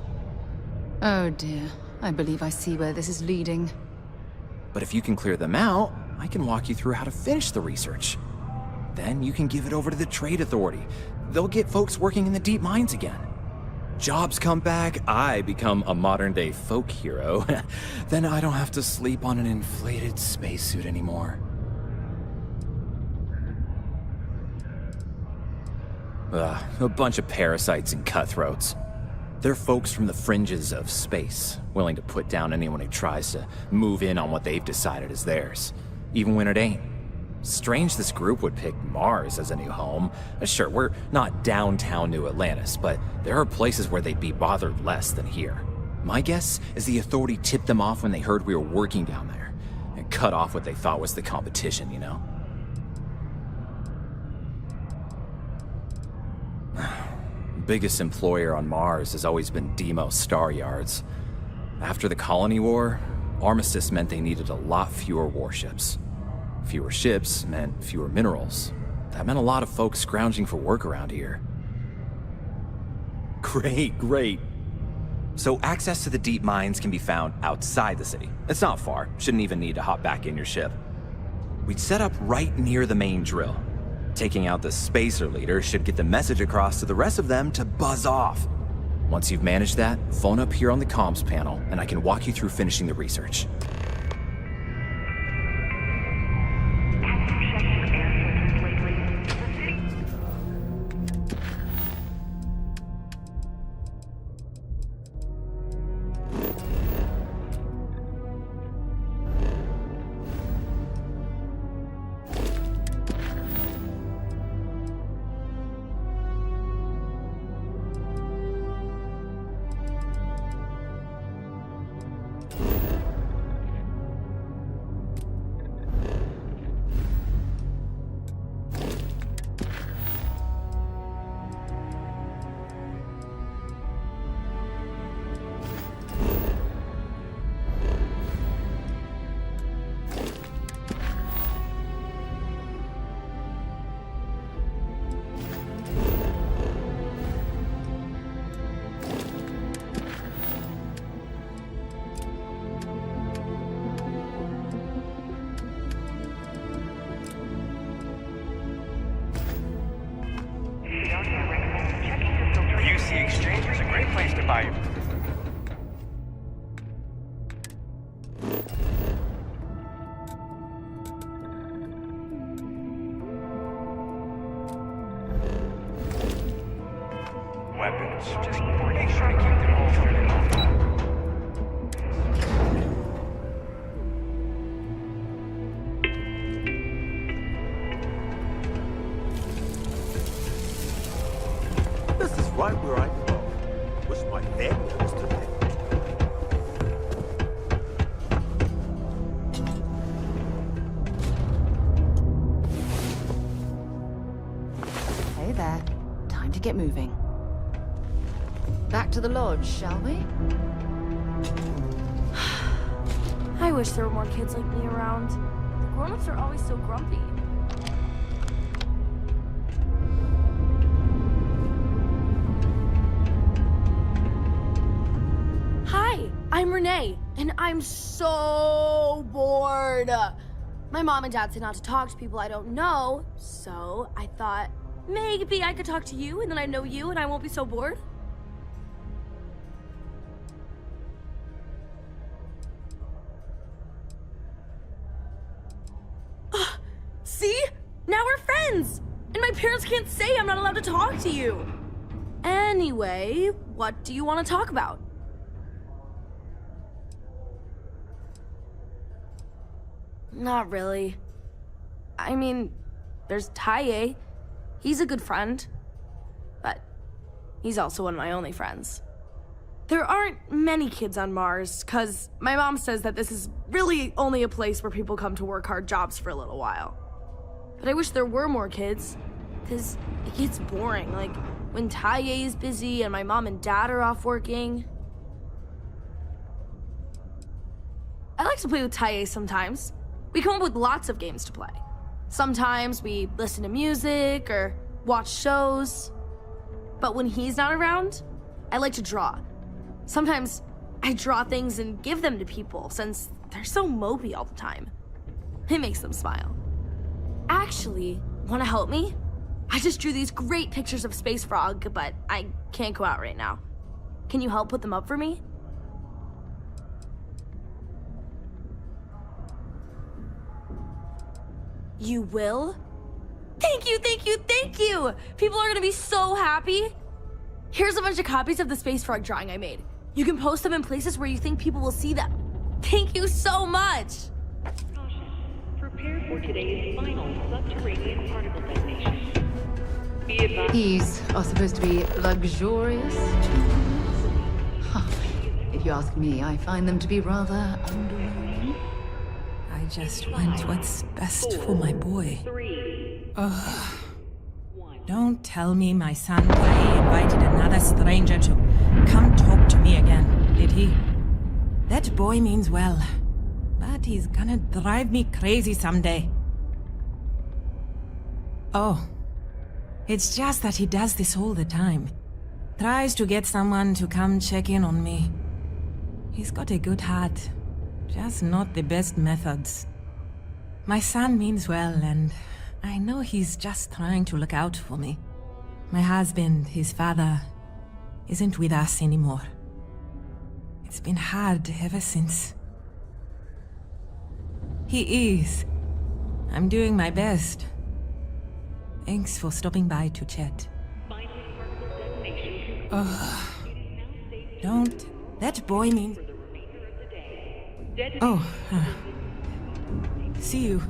Oh dear. I believe I see where this is leading. But if you can clear them out, I can walk you through how to finish the research. Then you can give it over to the trade authority. They'll get folks working in the deep mines again. Jobs come back, I become a modern-day folk hero. Then I don't have to sleep on an inflated spacesuit anymore. A bunch of parasites and cutthroats. They're folks from the fringes of space, willing to put down anyone who tries to move in on what they've decided is theirs, even when it ain't. Strange this group would pick Mars as a new home. Sure, we're not downtown New Atlantis, but there are places where they'd be bothered less than here. My guess is the authority tipped them off when they heard we were working down there, and cut off what they thought was the competition, you know? Biggest employer on Mars has always been Deimos Star Yards. After the Colony War, Armistice meant they needed a lot fewer warships. Fewer ships meant fewer minerals. That meant a lot of folks scrounging for work around here. Great. So access to the deep mines can be found outside the city. It's not far, shouldn't even need to hop back in your ship. We'd set up right near the main drill. Taking out the spacer leader should get the message across to the rest of them to buzz off. Once you've managed that, phone up here on the comms panel, and I can walk you through finishing the research. Right where I belong. Wish my family was today. Hey there. Time to get moving. Back to the lodge, shall we? I wish there were more kids like me around. The grown-ups are always so grumpy. I'm Renee, and I'm so bored. My mom and dad said not to talk to people I don't know, so I thought maybe I could talk to you, and then I know you, and I won't be so bored. See? Now we're friends! And my parents can't say I'm not allowed to talk to you. Anyway, what do you want to talk about? Not really. I mean, there's Taye. He's a good friend. But he's also one of my only friends. There aren't many kids on Mars, 'cause my mom says that this is really only a place where people come to work hard jobs for a little while. But I wish there were more kids, 'cause it gets boring, like when Taye is busy and my mom and dad are off working. I like to play with Taye sometimes. We come up with lots of games to play. Sometimes we listen to music or watch shows. But when he's not around, I like to draw. Sometimes I draw things and give them to people since they're so mopey all the time. It makes them smile. Actually, want to help me? I just drew these great pictures of Space Frog, but I can't go out right now. Can you help put them up for me? You will? Thank you, thank you, thank you! People are gonna be so happy. Here's a bunch of copies of the space frog drawing I made. You can post them in places where you think people will see them. Thank you so much! Prepare for today's final subterranean particle detonation. Be advised. These are supposed to be luxurious. If you ask me, I find them to be rather underwhelming. I just want what's best for my boy. Ugh. Don't tell me my son Pai invited another stranger to come talk to me again, did he? That boy means well, but he's gonna drive me crazy someday. Oh, it's just that he does this all the time. Tries to get someone to come check in on me. He's got a good heart, just not the best methods. My son means well, and I know he's just trying to look out for me. My husband, his father, isn't with us anymore. It's been hard ever since. He is. I'm doing my best. Thanks for stopping by to chat. Ugh. Don't. That boy means... Oh. See you.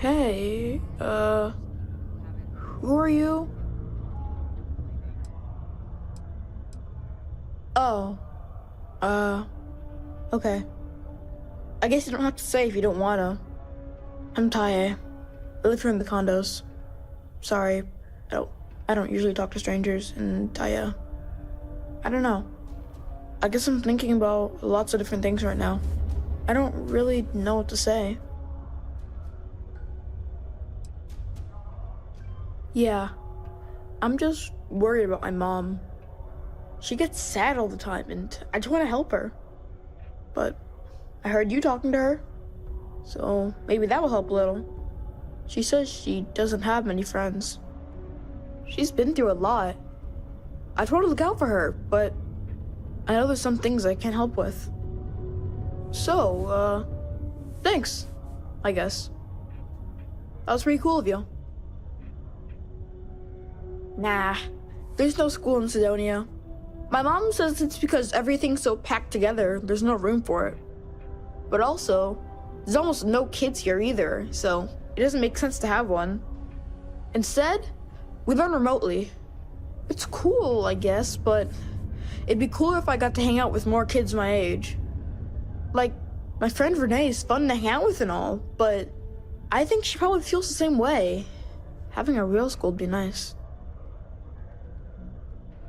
Hey, who are you? Oh, okay. I guess you don't have to say if you don't wanna. I'm Tae. I live here in the condos. Sorry, I don't usually talk to strangers, and I don't know. I guess I'm thinking about lots of different things right now. I don't really know what to say. Yeah, I'm just worried about my mom. She gets sad all the time, and I just want to help her. But I heard you talking to her, so maybe that will help a little. She says she doesn't have many friends. She's been through a lot. I told her to look out for her, but I know there's some things I can't help with. So, thanks, I guess. That was pretty cool of you. Nah, there's no school in Sidonia. My mom says it's because everything's so packed together, there's no room for it. But also, there's almost no kids here either, so it doesn't make sense to have one. Instead, we learn remotely. It's cool, I guess, but it'd be cooler if I got to hang out with more kids my age. Like, my friend Renee is fun to hang out with and all, but I think she probably feels the same way. Having a real school would be nice.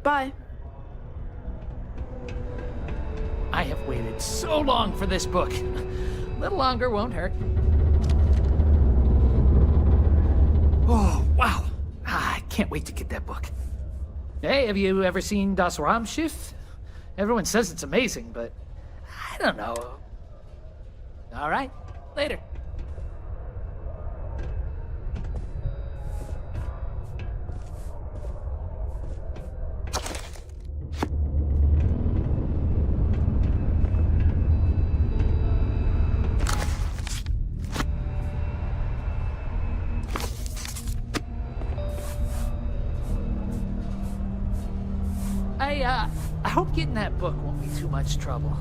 Bye. I have waited so long for this book. A little longer won't hurt. Oh, wow. I can't wait to get that book. Hey, have you ever seen Das Raumschiff? Everyone says it's amazing, but I don't know. All right, later. I hope getting that book won't be too much trouble.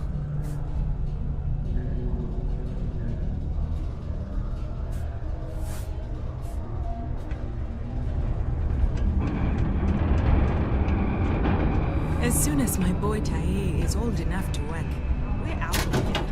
As soon as my boy Tae is old enough to work, we're out of here.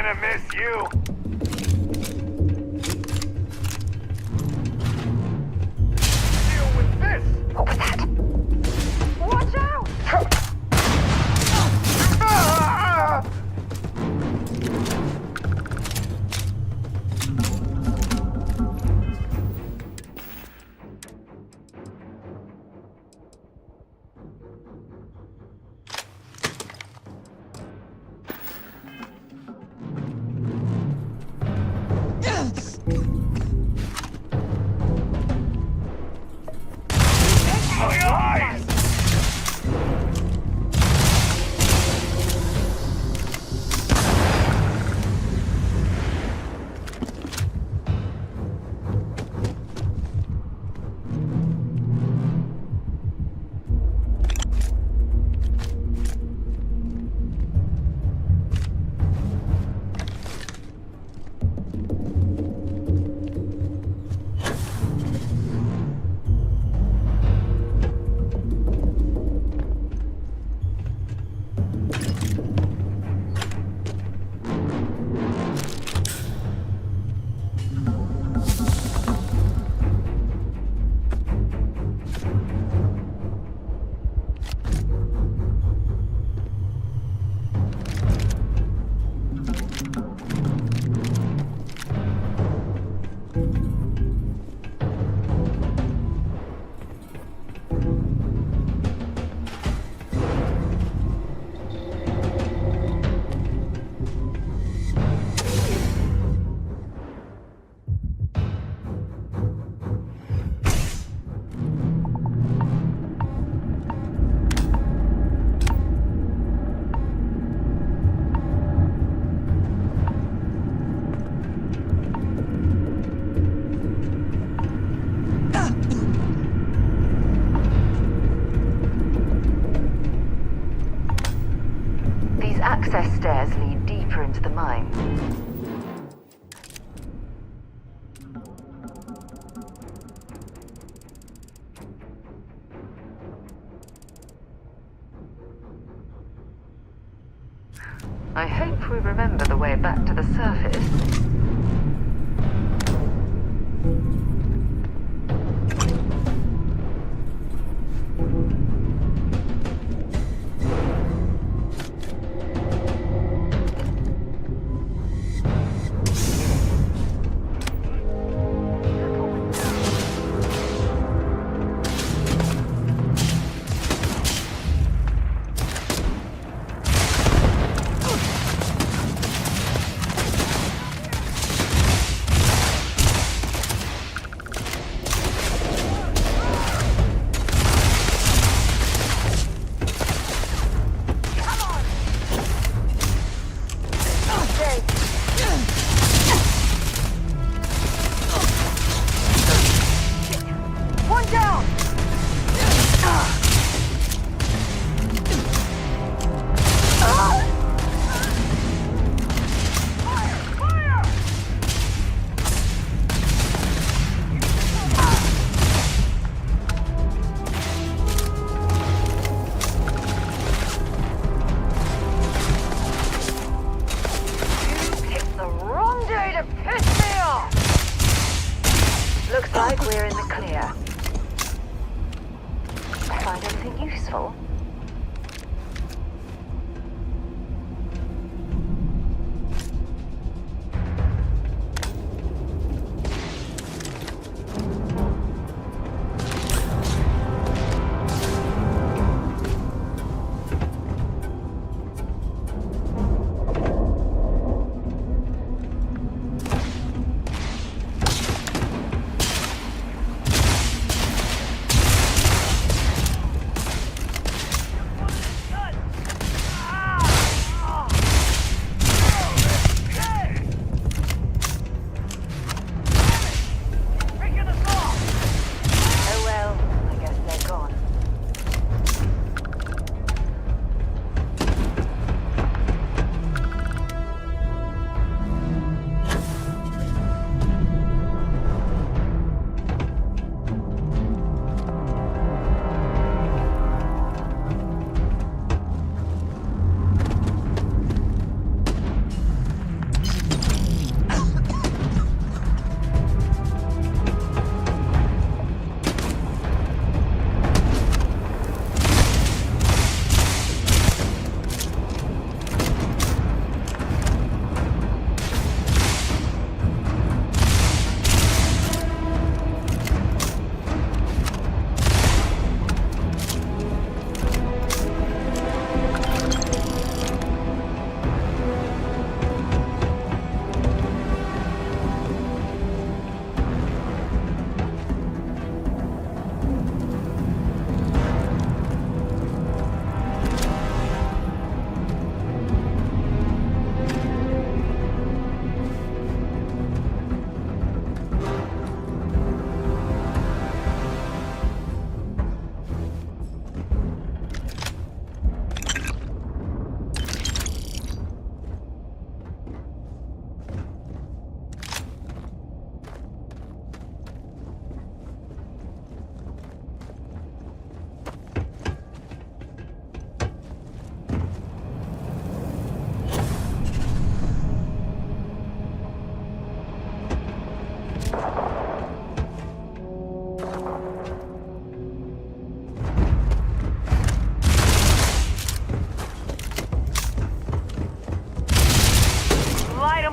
gonna miss you. Deal with this. What was that? Watch out! Access stairs lead deeper into the mine. I hope we remember the way back to the surface.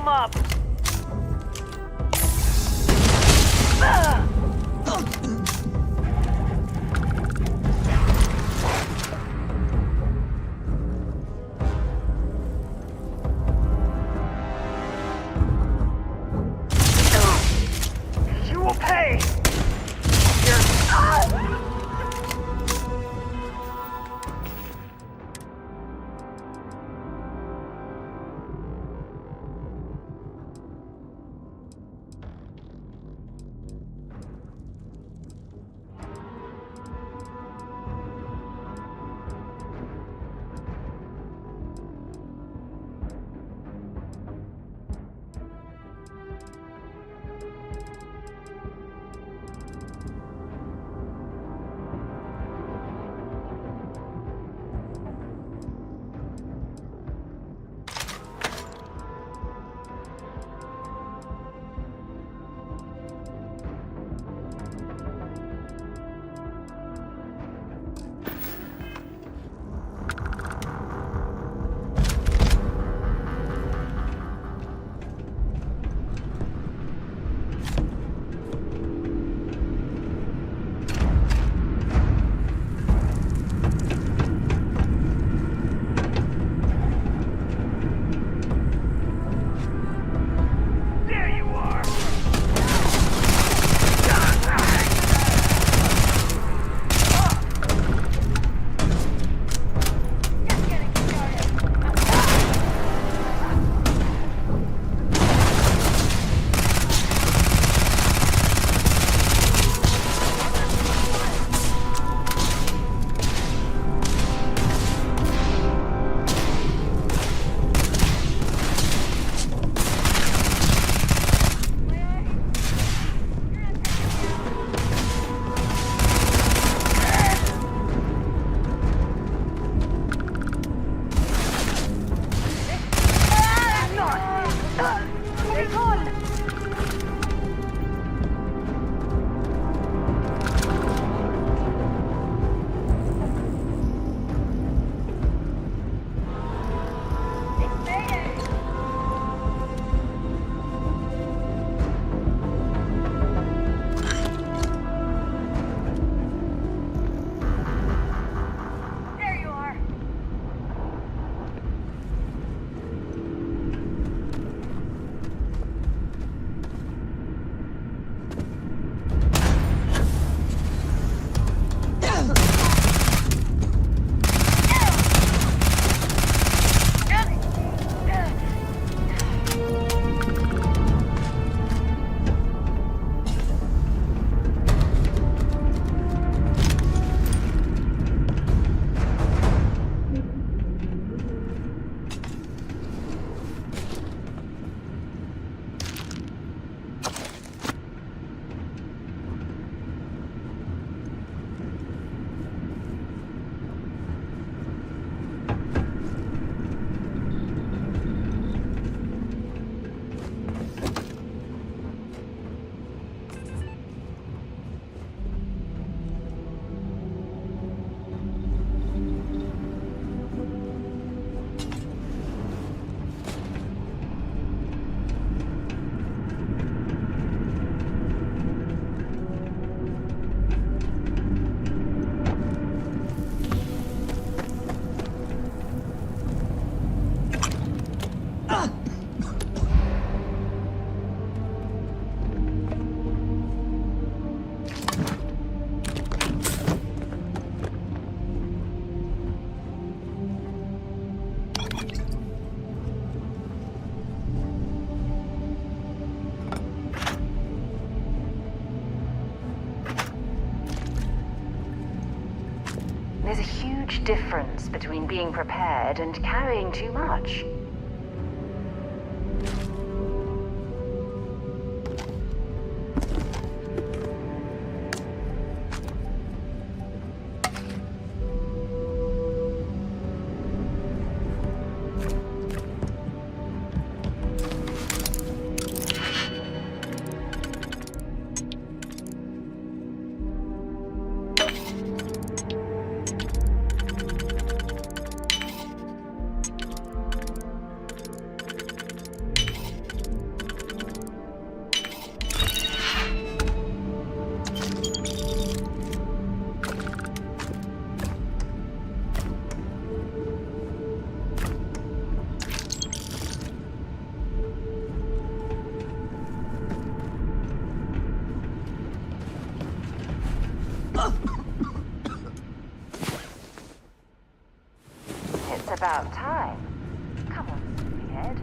him up! You will pay! There's a huge difference between being prepared and carrying too much. about time. Come on, sleepyhead.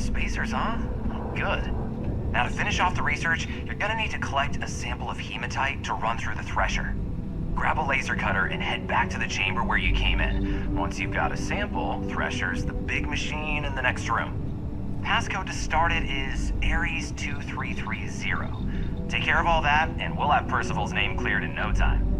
Spacers, huh? Good. Now to finish off the research, you're gonna need to collect a sample of hematite to run through the thresher. Grab a laser cutter and head back to the chamber where you came in. Once you've got a sample, Thresher's the big machine in the next room. Passcode to start it is Ares 2330. Take care of all that, and we'll have Percival's name cleared in no time.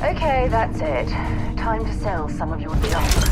Okay, that's it. Time to sell some of your junk.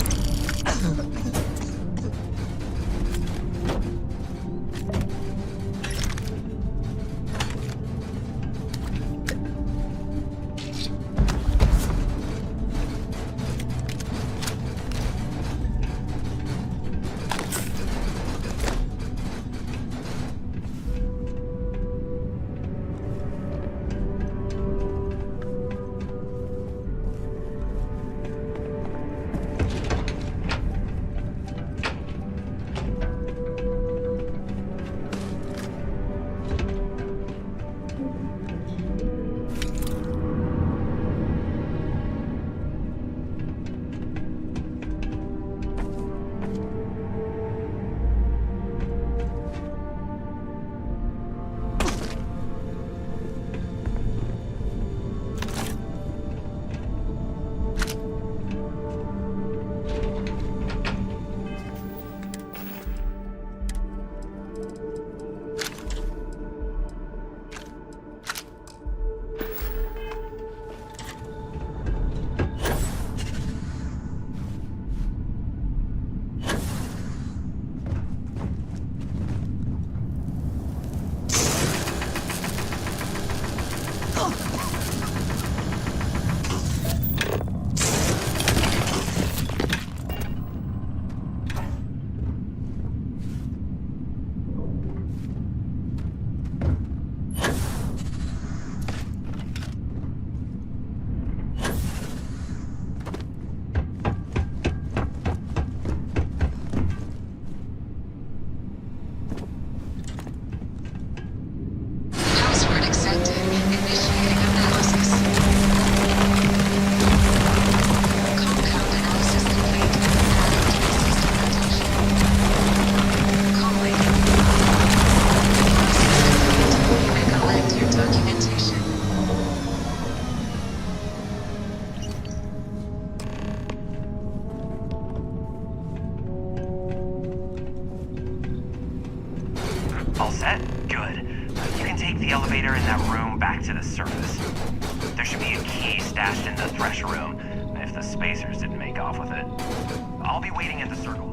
take the elevator in that room back to the surface. There should be a key stashed in the Thresher room, if the spacers didn't make off with it. I'll be waiting at the circle.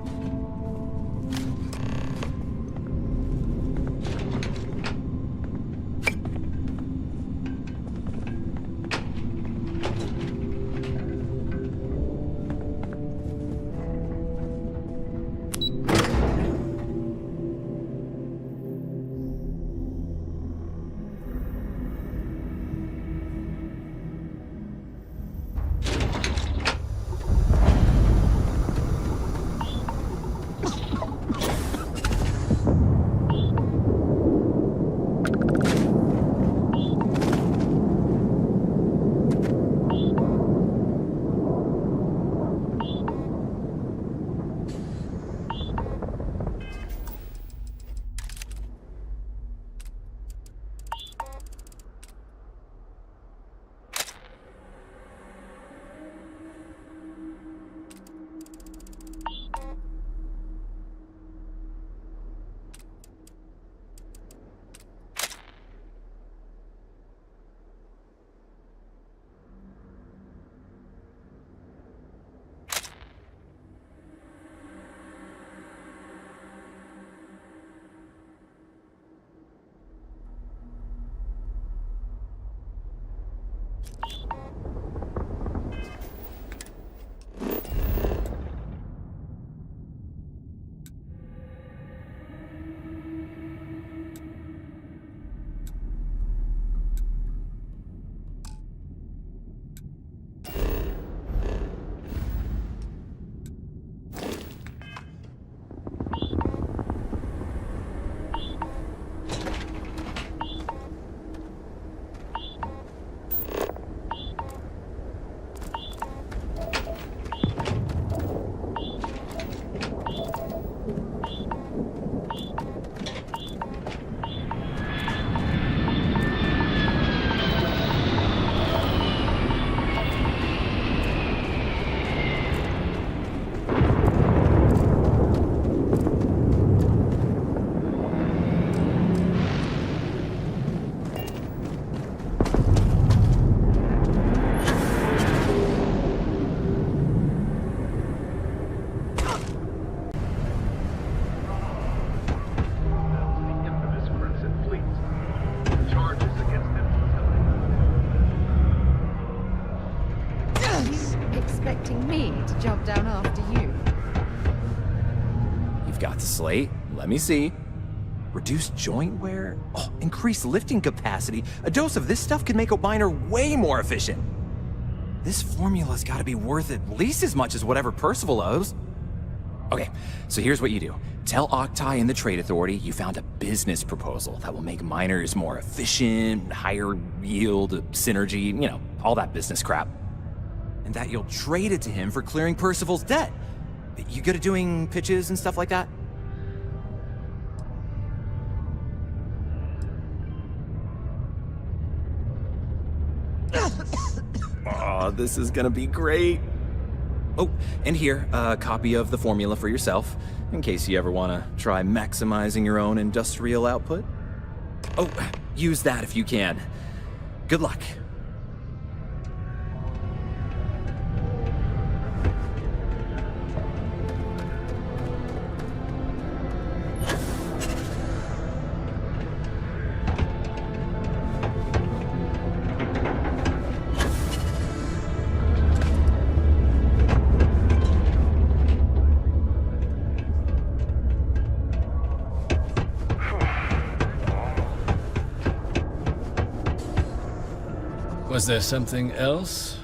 Expecting me to jump down after you. You've got the slate. Let me see. Reduced joint wear? Oh, increased lifting capacity. A dose of this stuff could make a miner way more efficient. This formula's gotta be worth at least as much as whatever Percival owes. Okay, so here's what you do. Tell Octai and the Trade Authority you found a business proposal that will make miners more efficient, higher yield, synergy, you know, all that business crap. And that you'll trade it to him for clearing Percival's debt. You good at doing pitches and stuff like that? Oh, this is gonna be great. Oh, and here, a copy of the formula for yourself, in case you ever want to try maximizing your own industrial output. Oh, use that if you can. Good luck. Was there something else?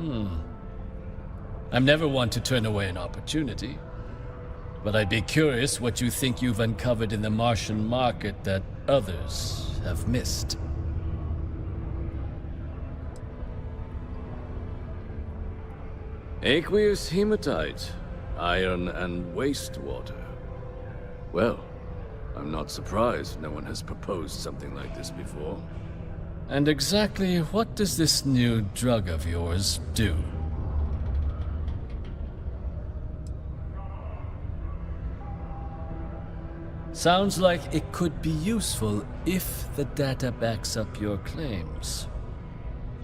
I'm never one to turn away an opportunity, but I'd be curious what you think you've uncovered in the Martian market that others have missed. Aqueous hematite, iron and wastewater. Well, I'm not surprised no one has proposed something like this before. And exactly what does this new drug of yours do? Sounds like it could be useful if the data backs up your claims.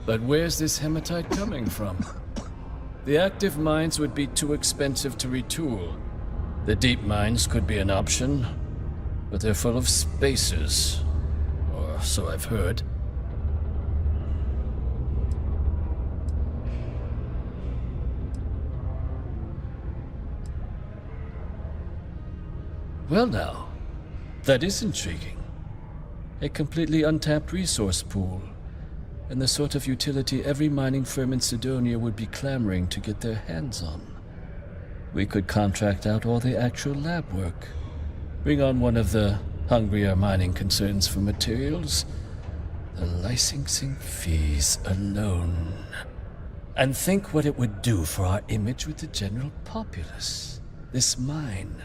But where's this hematite coming from? The active mines would be too expensive to retool. The deep mines could be an option, but they're full of spacers. Or so I've heard. Well now, that is intriguing. A completely untapped resource pool, and the sort of utility every mining firm in Sidonia would be clamoring to get their hands on. We could contract out all the actual lab work, bring on one of the hungrier mining concerns for materials, the licensing fees alone. And think what it would do for our image with the general populace. This mine,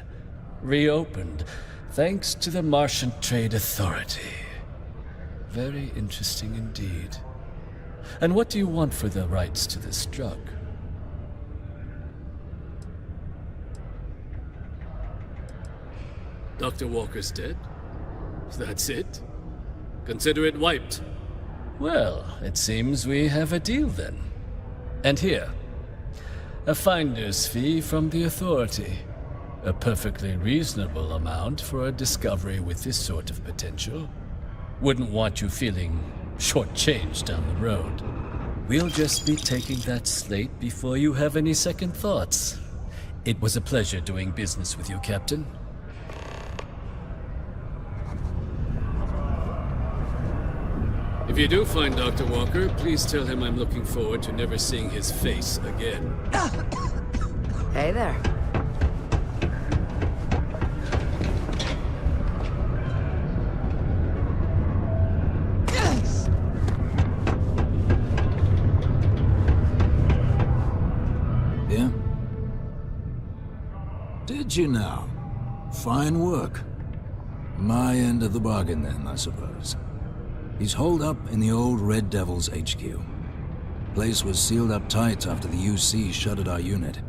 reopened thanks to the Martian Trade Authority. Very interesting indeed. And what do you want for the rights to this drug? Dr. Walker's dead? That's it? Consider it wiped. Well, it seems we have a deal then. And here, a finder's fee from the Authority. A perfectly reasonable amount for a discovery with this sort of potential. Wouldn't want you feeling shortchanged down the road. We'll just be taking that slate before you have any second thoughts. It was a pleasure doing business with you, Captain. If you do find Dr. Walker, please tell him I'm looking forward to never seeing his face again. Hey there. Yeah? Did you now? Fine work. My end of the bargain then, I suppose. He's holed up in the old Red Devil's HQ. Place was sealed up tight after the UC shuttered our unit,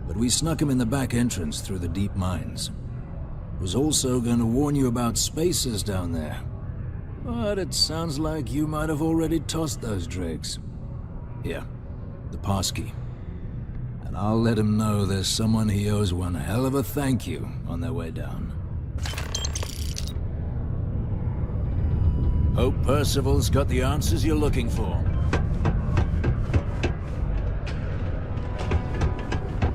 but we snuck him in the back entrance through the deep mines. Was also going to warn you about spacers down there, but it sounds like you might have already tossed those dregs. Here, the passkey. And I'll let him know there's someone he owes one hell of a thank you on their way down. Hope Percival's got the answers you're looking for.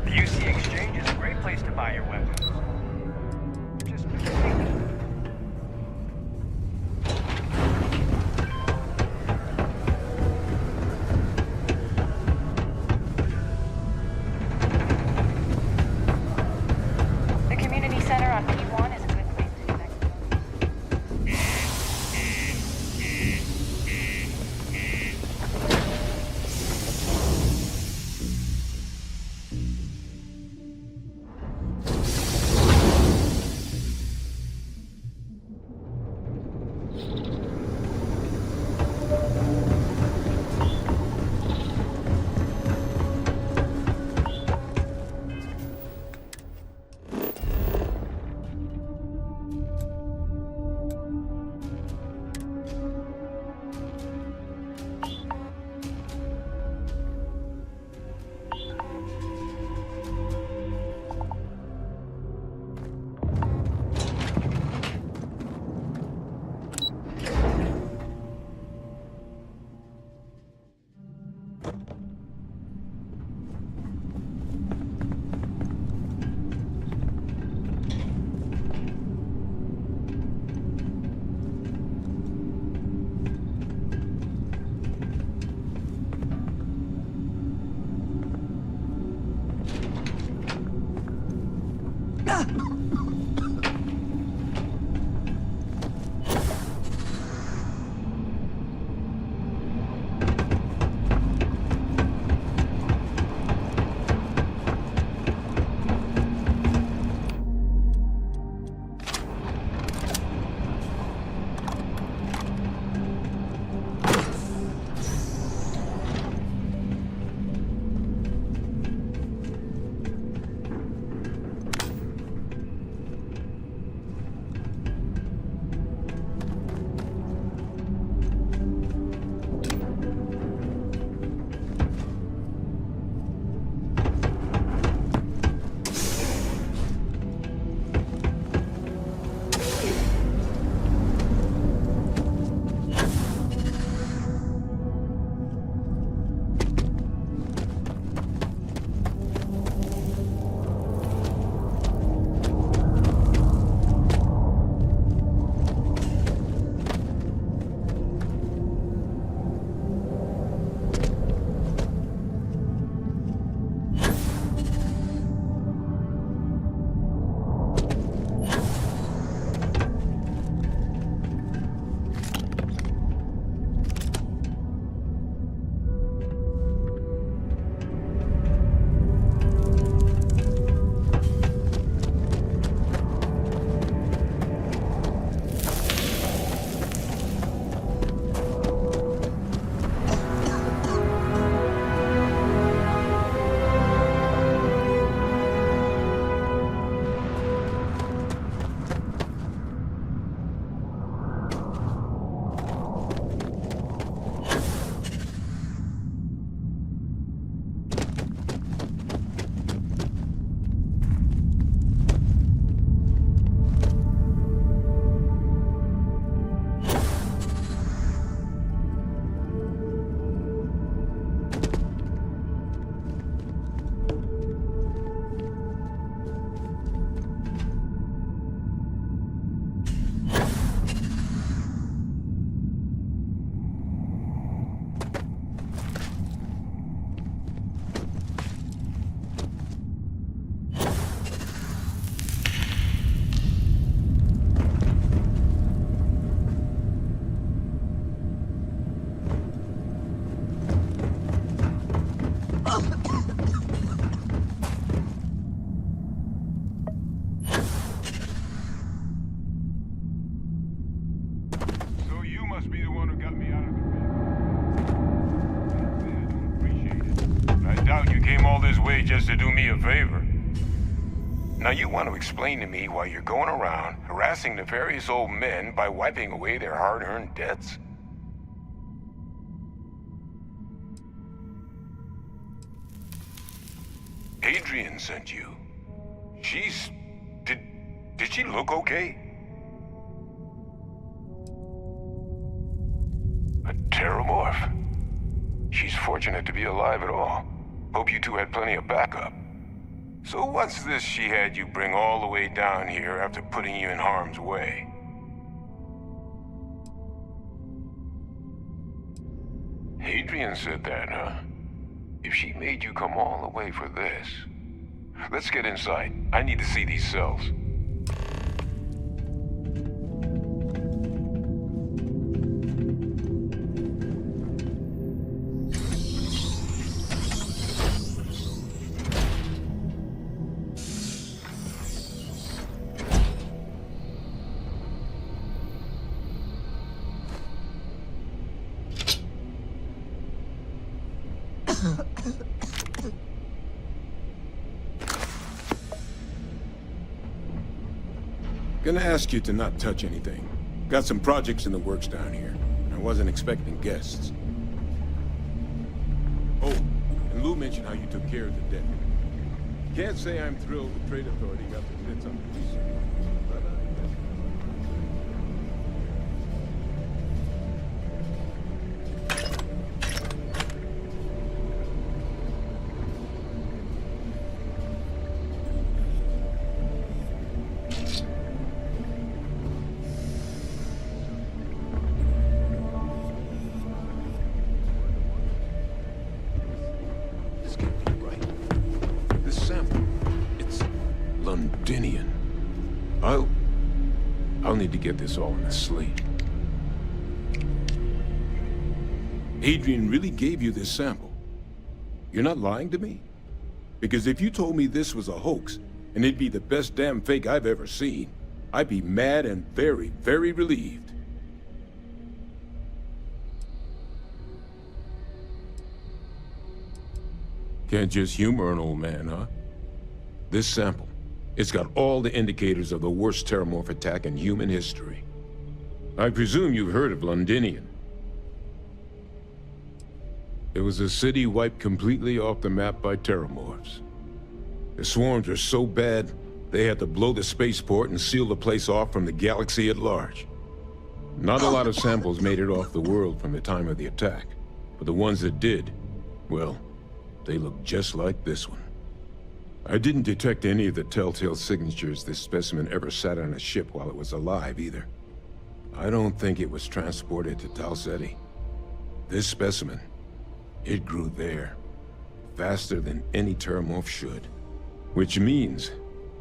The UC Exchange is a great place to buy your weapons. Just The community center on P1 is a good place to connect. must be the one who got me out of the ring. I don't appreciate it. I doubt you came all this way just to do me a favor. Now you want to explain to me why you're going around harassing nefarious old men by wiping away their hard-earned debts? Adrian sent you. Did she look okay? A terramorph. She's fortunate to be alive at all. Hope you two had plenty of backup. So what's this she had you bring all the way down here after putting you in harm's way? Adrian said that, huh? If she made you come all the way for this... Let's get inside. I need to see these cells. Gonna ask you to not touch anything. Got some projects in the works down here. I wasn't expecting guests. Oh, and Lou mentioned how you took care of the debt. Can't say I'm thrilled the Trade Authority got the bits on the research, but I'll need to get this all in a slate. Adrian really gave you this sample. You're not lying to me? Because if you told me this was a hoax, and it'd be the best damn fake I've ever seen, I'd be mad and very, very relieved. Can't just humor an old man, huh? This sample, it's got all the indicators of the worst terramorph attack in human history. I presume you've heard of Londinian. It was a city wiped completely off the map by terramorphs. The swarms were so bad, they had to blow the spaceport and seal the place off from the galaxy at large. Not a lot of samples made it off the world from the time of the attack, but the ones that did, well, they look just like this one. I didn't detect any of the telltale signatures this specimen ever sat on a ship while it was alive, either. I don't think it was transported to Tal Ceti. This specimen, it grew there, faster than any terramorph should. Which means,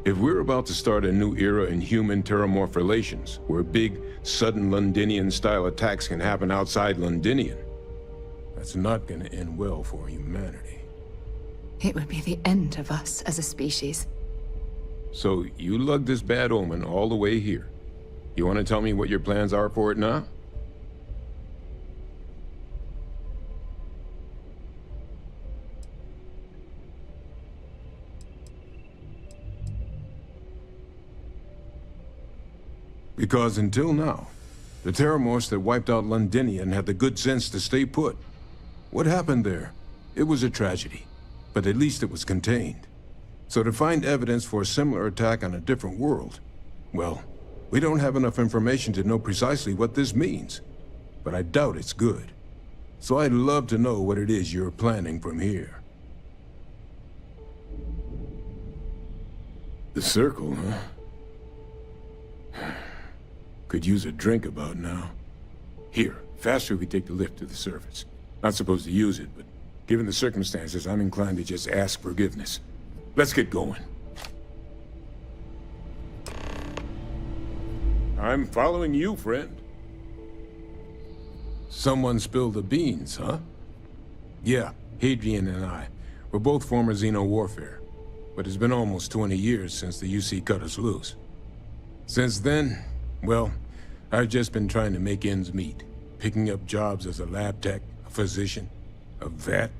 if we're about to start a new era in human-terramorph relations, where big, sudden Londinian-style attacks can happen outside Londinian, that's not gonna end well for humanity. It would be the end of us as a species. So, you lugged this bad omen all the way here. You want to tell me what your plans are for it now? Because until now, the terramorphs that wiped out Londinian had the good sense to stay put. What happened there? It was a tragedy. But at least it was contained. So to find evidence for a similar attack on a different world, well, we don't have enough information to know precisely what this means. But I doubt it's good. So I'd love to know what it is you're planning from here. The circle, huh? Could use a drink about now. Here, faster we take the lift to the surface. Not supposed to use it, but given the circumstances, I'm inclined to just ask forgiveness. Let's get going. I'm following you, friend. Someone spilled the beans, huh? Yeah, Hadrian and I. We're both former Xeno warfare. But it's been almost 20 years since the UC cut us loose. Since then, well, I've just been trying to make ends meet. picking up jobs as a lab tech, a physician, a vet.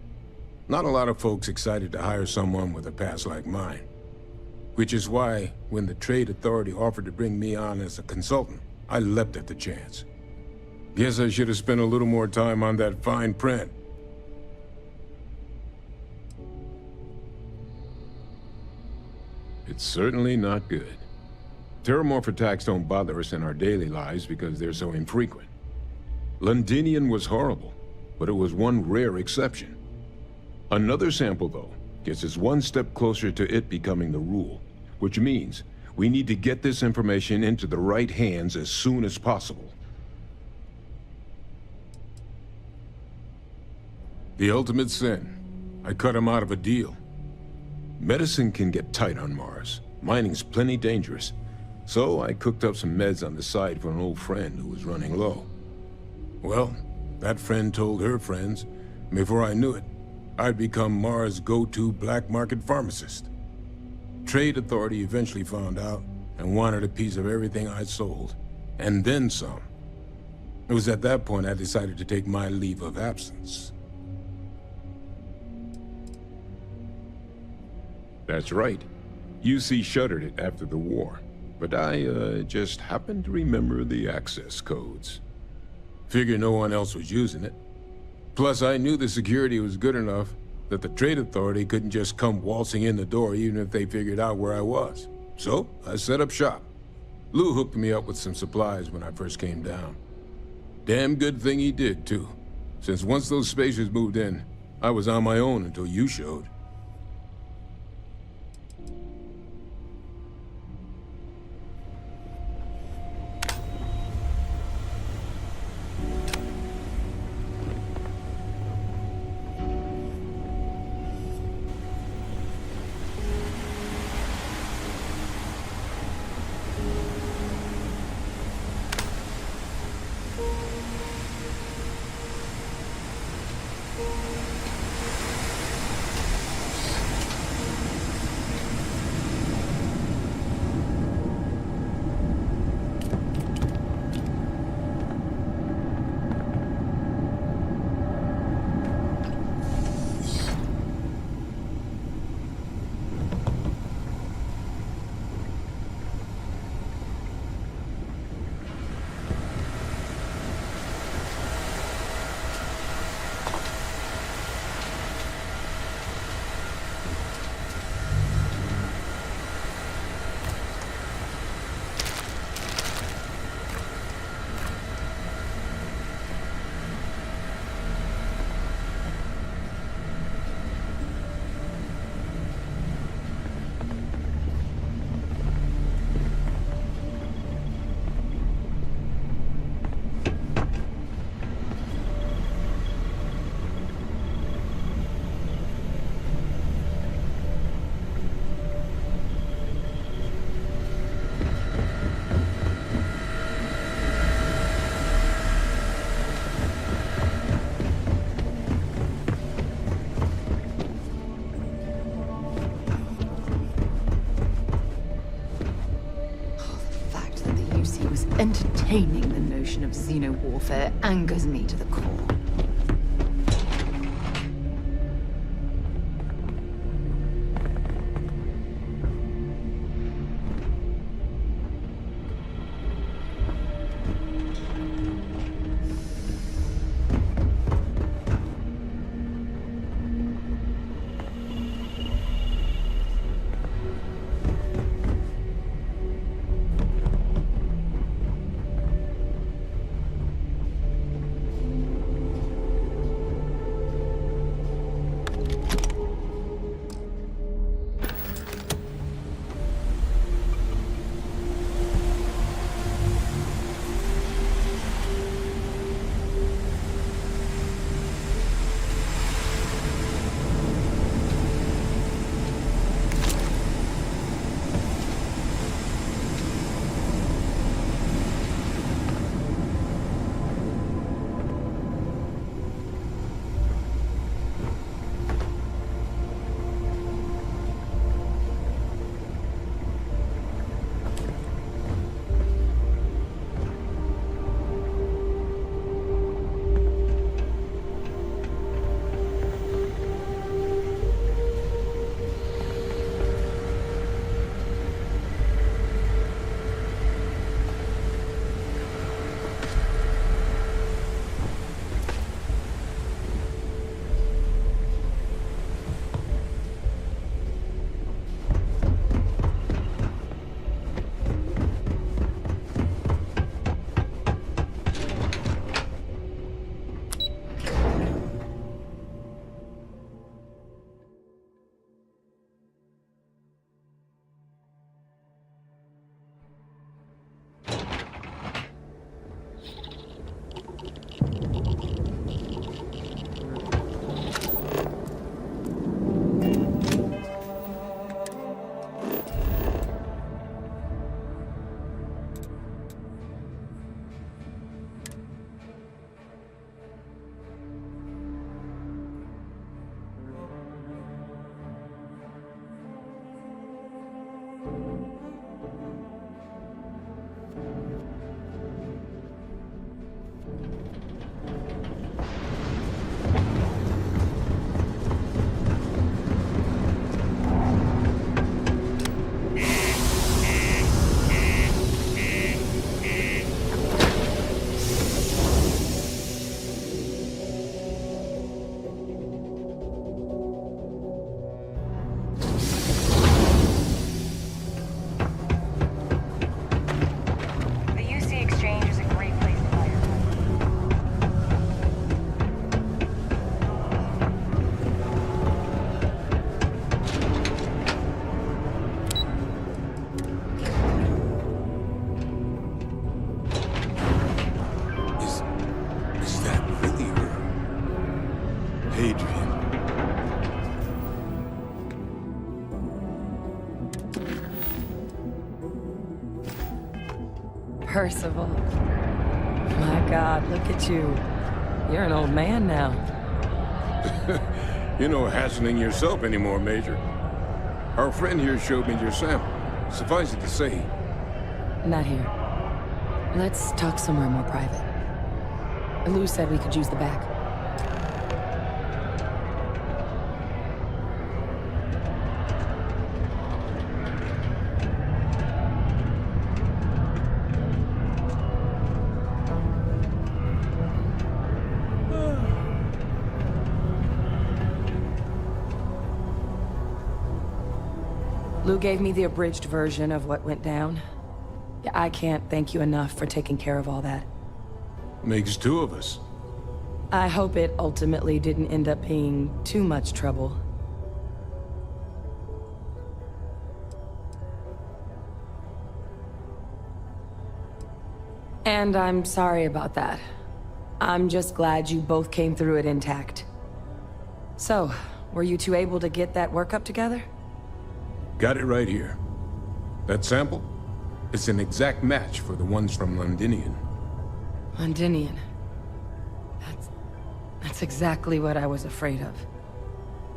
Not a lot of folks excited to hire someone with a past like mine. Which is why, when the Trade Authority offered to bring me on as a consultant, I leapt at the chance. Guess I should have spent a little more time on that fine print. It's certainly not good. Terramorph attacks don't bother us in our daily lives because they're so infrequent. Londinian was horrible, but it was one rare exception. Another sample, though, gets us one step closer to it becoming the rule, which means we need to get this information into the right hands as soon as possible. The ultimate sin. I cut him out of a deal. Medicine can get tight on Mars. Mining's plenty dangerous. So I cooked up some meds on the side for an old friend who was running low. Well, that friend told her friends. Before I knew it, I'd become Mars' go-to black market pharmacist. Trade Authority eventually found out and wanted a piece of everything I'd sold. And then some. It was at that point I decided to take my leave of absence. That's right. UC shuttered it after the war. But I just happened to remember the access codes. Figured no one else was using it. Plus, I knew the security was good enough that the Trade Authority couldn't just come waltzing in the door even if they figured out where I was. So, I set up shop. Lou hooked me up with some supplies when I first came down. Damn good thing he did, too. Since once those spacers moved in, I was on my own until you showed. Entertaining the notion of xeno-warfare angers me to the core. Percival. My God, look at you. You're an old man now. You're no hassling yourself anymore, Major. Our friend here showed me your sample. Suffice it to say... Not here. Let's talk somewhere more private. Lou said we could use the back. Lou gave me the abridged version of what went down. I can't thank you enough for taking care of all that. Makes two of us. I hope it ultimately didn't end up being too much trouble. And I'm sorry about that. I'm just glad you both came through it intact. So, were you two able to get that workup together? Got it right here. That sample? It's an exact match for the ones from Londinian. Londinian. That's exactly what I was afraid of.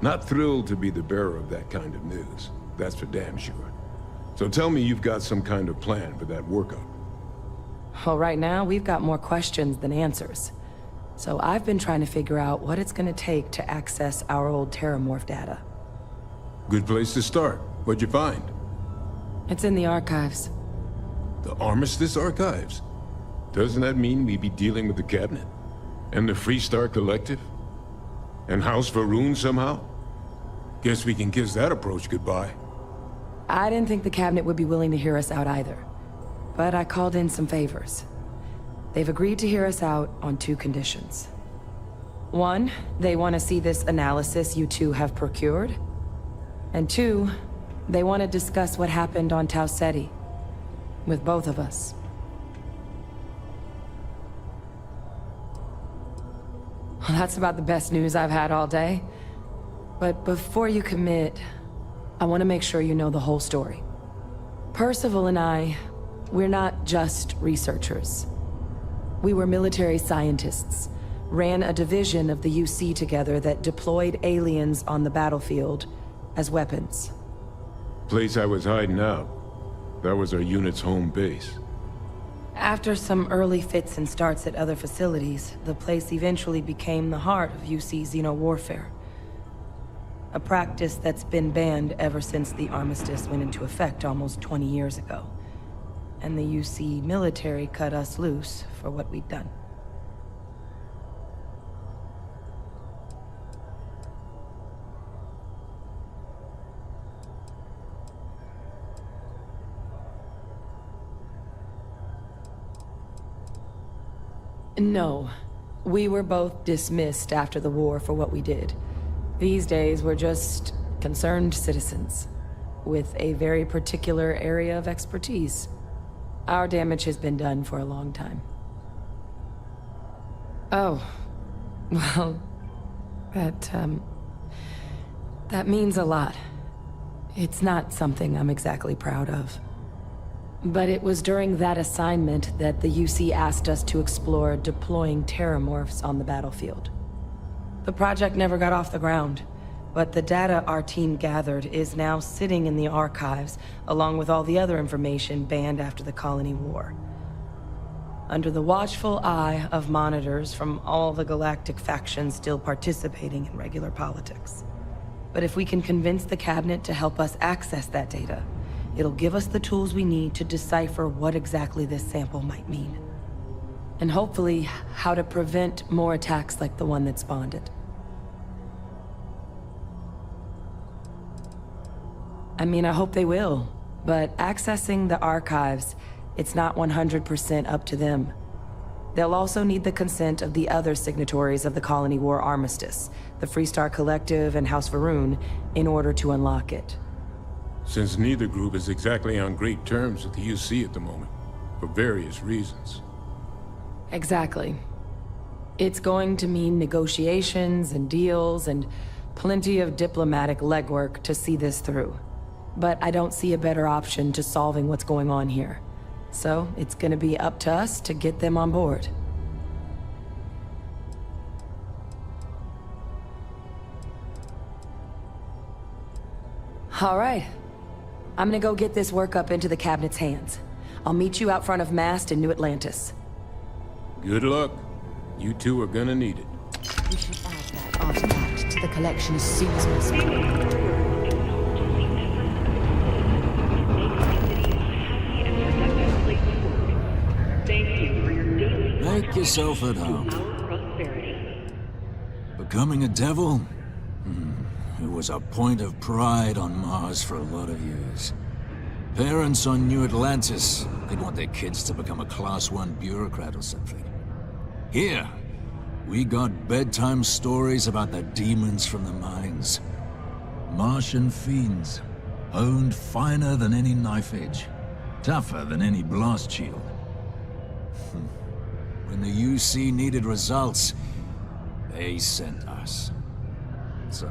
Not thrilled to be the bearer of that kind of news. That's for damn sure. So tell me you've got some kind of plan for that workup. Well, right now, we've got more questions than answers. So I've been trying to figure out what it's gonna take to access our old Terramorph data. Good place to start. What'd you find? It's in the archives. The Armistice Archives? Doesn't that mean we'd be dealing with the Cabinet? And the Freestar Collective? And House Varun somehow? Guess we can kiss that approach goodbye. I didn't think the Cabinet would be willing to hear us out either. But I called in some favors. They've agreed to hear us out on two conditions. One, they want to see this analysis you two have procured. And two, they want to discuss what happened on Tau Ceti. With both of us. Well, that's about the best news I've had all day. But before you commit, I want to make sure you know the whole story. Percival and I, we're not just researchers. We were military scientists, ran a division of the UC together that deployed aliens on the battlefield as weapons. Place I was hiding out. That was our unit's home base. After some early fits and starts at other facilities, the place eventually became the heart of UC xeno-warfare. A practice that's been banned ever since the armistice went into effect almost 20 years ago. And the UC military cut us loose for what we'd done. No. We were both dismissed after the war for what we did. These days, we're just concerned citizens with a very particular area of expertise. Our damage has been done for a long time. Oh. Well, that means a lot. It's not something I'm exactly proud of. But it was during that assignment that the UC asked us to explore deploying Terramorphs on the battlefield. The project never got off the ground, but the data our team gathered is now sitting in the archives, along with all the other information banned after the Colony War. Under the watchful eye of monitors from all the galactic factions still participating in regular politics. But if we can convince the Cabinet to help us access that data, it'll give us the tools we need to decipher what exactly this sample might mean. And hopefully, how to prevent more attacks like the one that spawned it. I mean, I hope they will, but accessing the archives, it's not 100% up to them. They'll also need the consent of the other signatories of the Colony War Armistice, the Freestar Collective and House Varun, in order to unlock it. Since neither group is exactly on great terms with the UC at the moment, for various reasons. Exactly. It's going to mean negotiations and deals and plenty of diplomatic legwork to see this through. But I don't see a better option to solving what's going on here. So it's gonna be up to us to get them on board. All right. I'm gonna go get this work up into the cabinet's hands. I'll meet you out front of Mast in New Atlantis. Good luck. You two are gonna need it. We should add that artifact to the collection as soon as possible. Make yourself at home. Becoming a devil? It was a point of pride on Mars for a lot of years. Parents on New Atlantis, they'd want their kids to become a Class 1 bureaucrat or something. Here, we got bedtime stories about the demons from the mines. Martian fiends, honed finer than any knife edge, tougher than any blast shield. When the UC needed results, they sent us. So,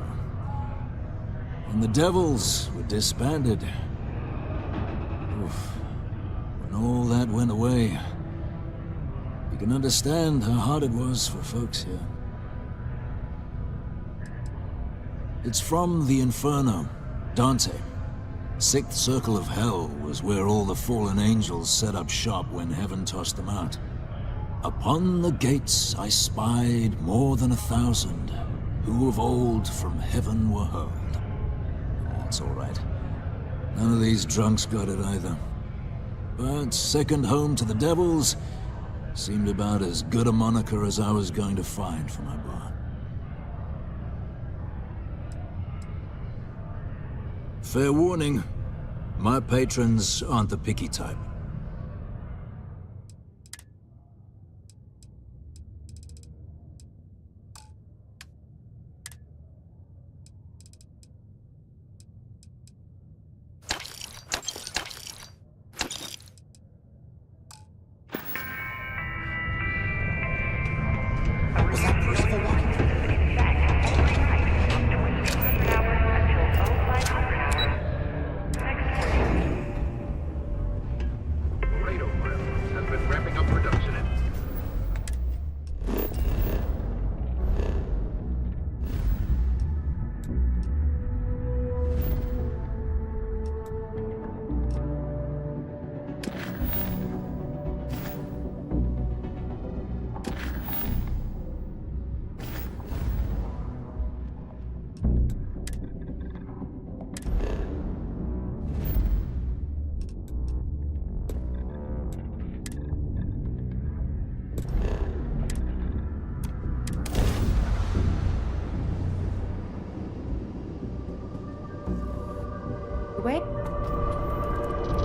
when the Devils were disbanded, when all that went away, you can understand how hard it was for folks here. It's from the Inferno, Dante. Sixth Circle of Hell was where all the fallen angels set up shop when heaven tossed them out. Upon the gates I spied more than 1,000, who of old from heaven were hurled. That's all right. None of these drunks got it either. But second home to the Devils seemed about as good a moniker as I was going to find for my bar. Fair warning, my patrons aren't the picky type.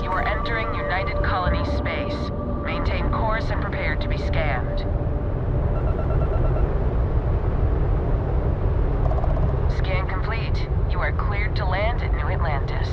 You are entering United Colony space. Maintain course and prepare to be scanned. Scan complete. You are cleared to land at New Atlantis.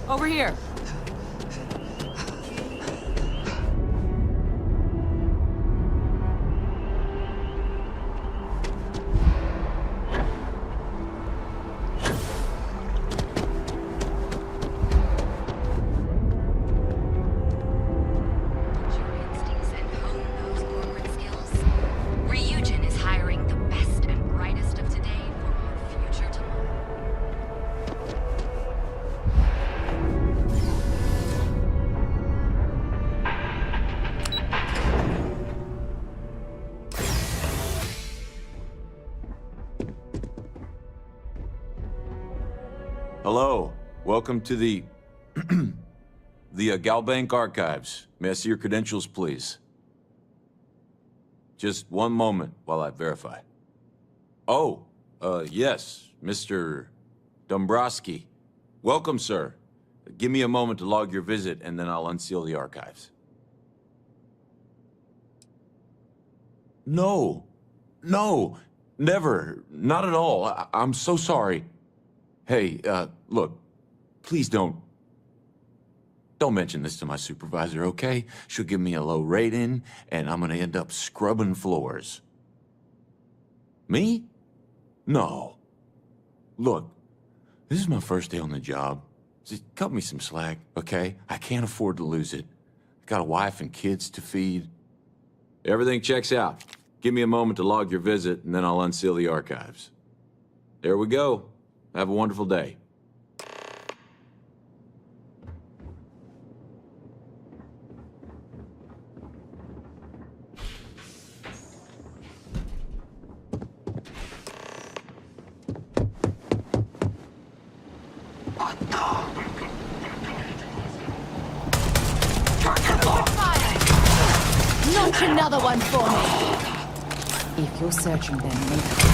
Over here. Hello. Welcome to the... the Galbank Archives. May I see your credentials, please? Just one moment while I verify. Oh, yes, Mr. Dombrowski. Welcome, sir. Give me a moment to log your visit, and then I'll unseal the archives. No. No. Never. Not at all. I'm so sorry. Hey, look. Please don't mention this to my supervisor, okay? She'll give me a low rating, and I'm gonna end up scrubbing floors. Me? No. Look, this is my first day on the job. Just cut me some slack, okay? I can't afford to lose it. I got a wife and kids to feed. Everything checks out. Give me a moment to log your visit, and then I'll unseal the archives. There we go. Have a wonderful day. Launch another one for me. If you're searching, then make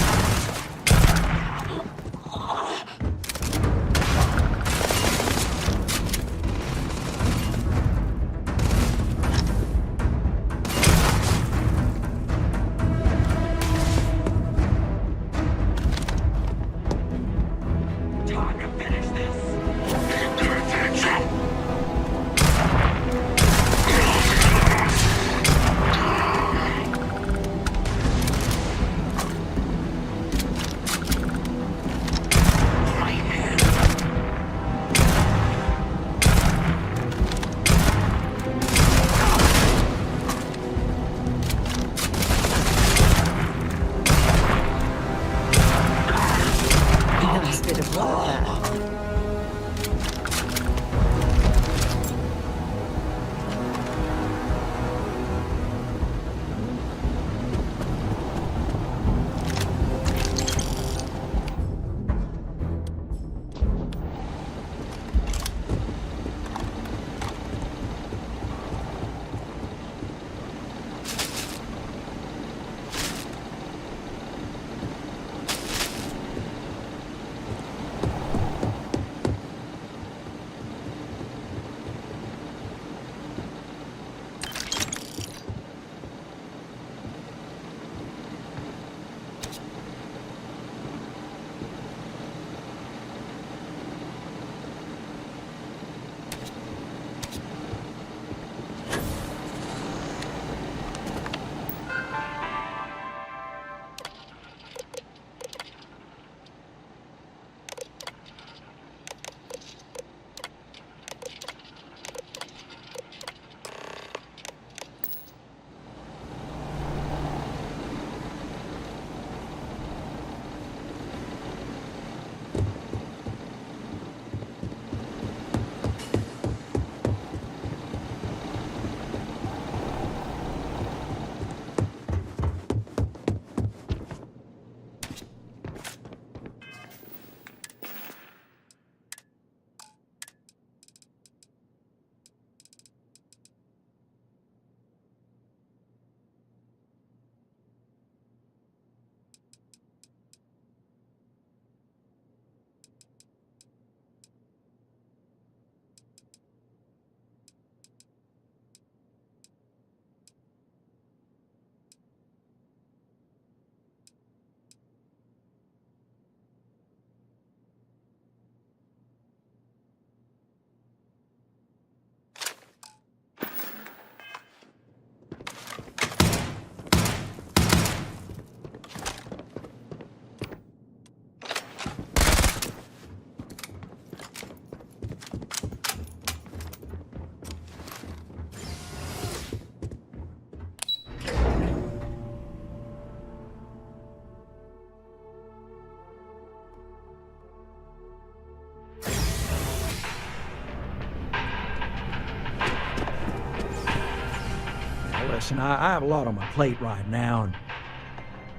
Listen, I have a lot on my plate right now,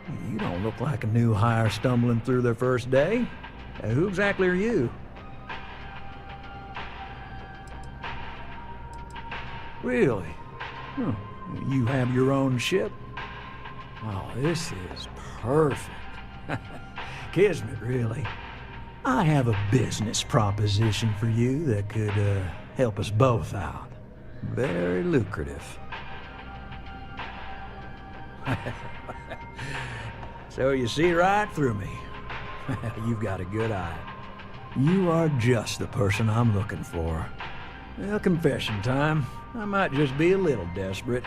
and you don't look like a new hire stumbling through their first day. Who exactly are you? Really? Huh. You have your own ship? Oh, this is perfect. Kismet, really. I have a business proposition for you that could help us both out. Very lucrative. So you see right through me. You've got a good eye. You are just the person I'm looking for. Well, confession time. I might just be a little desperate.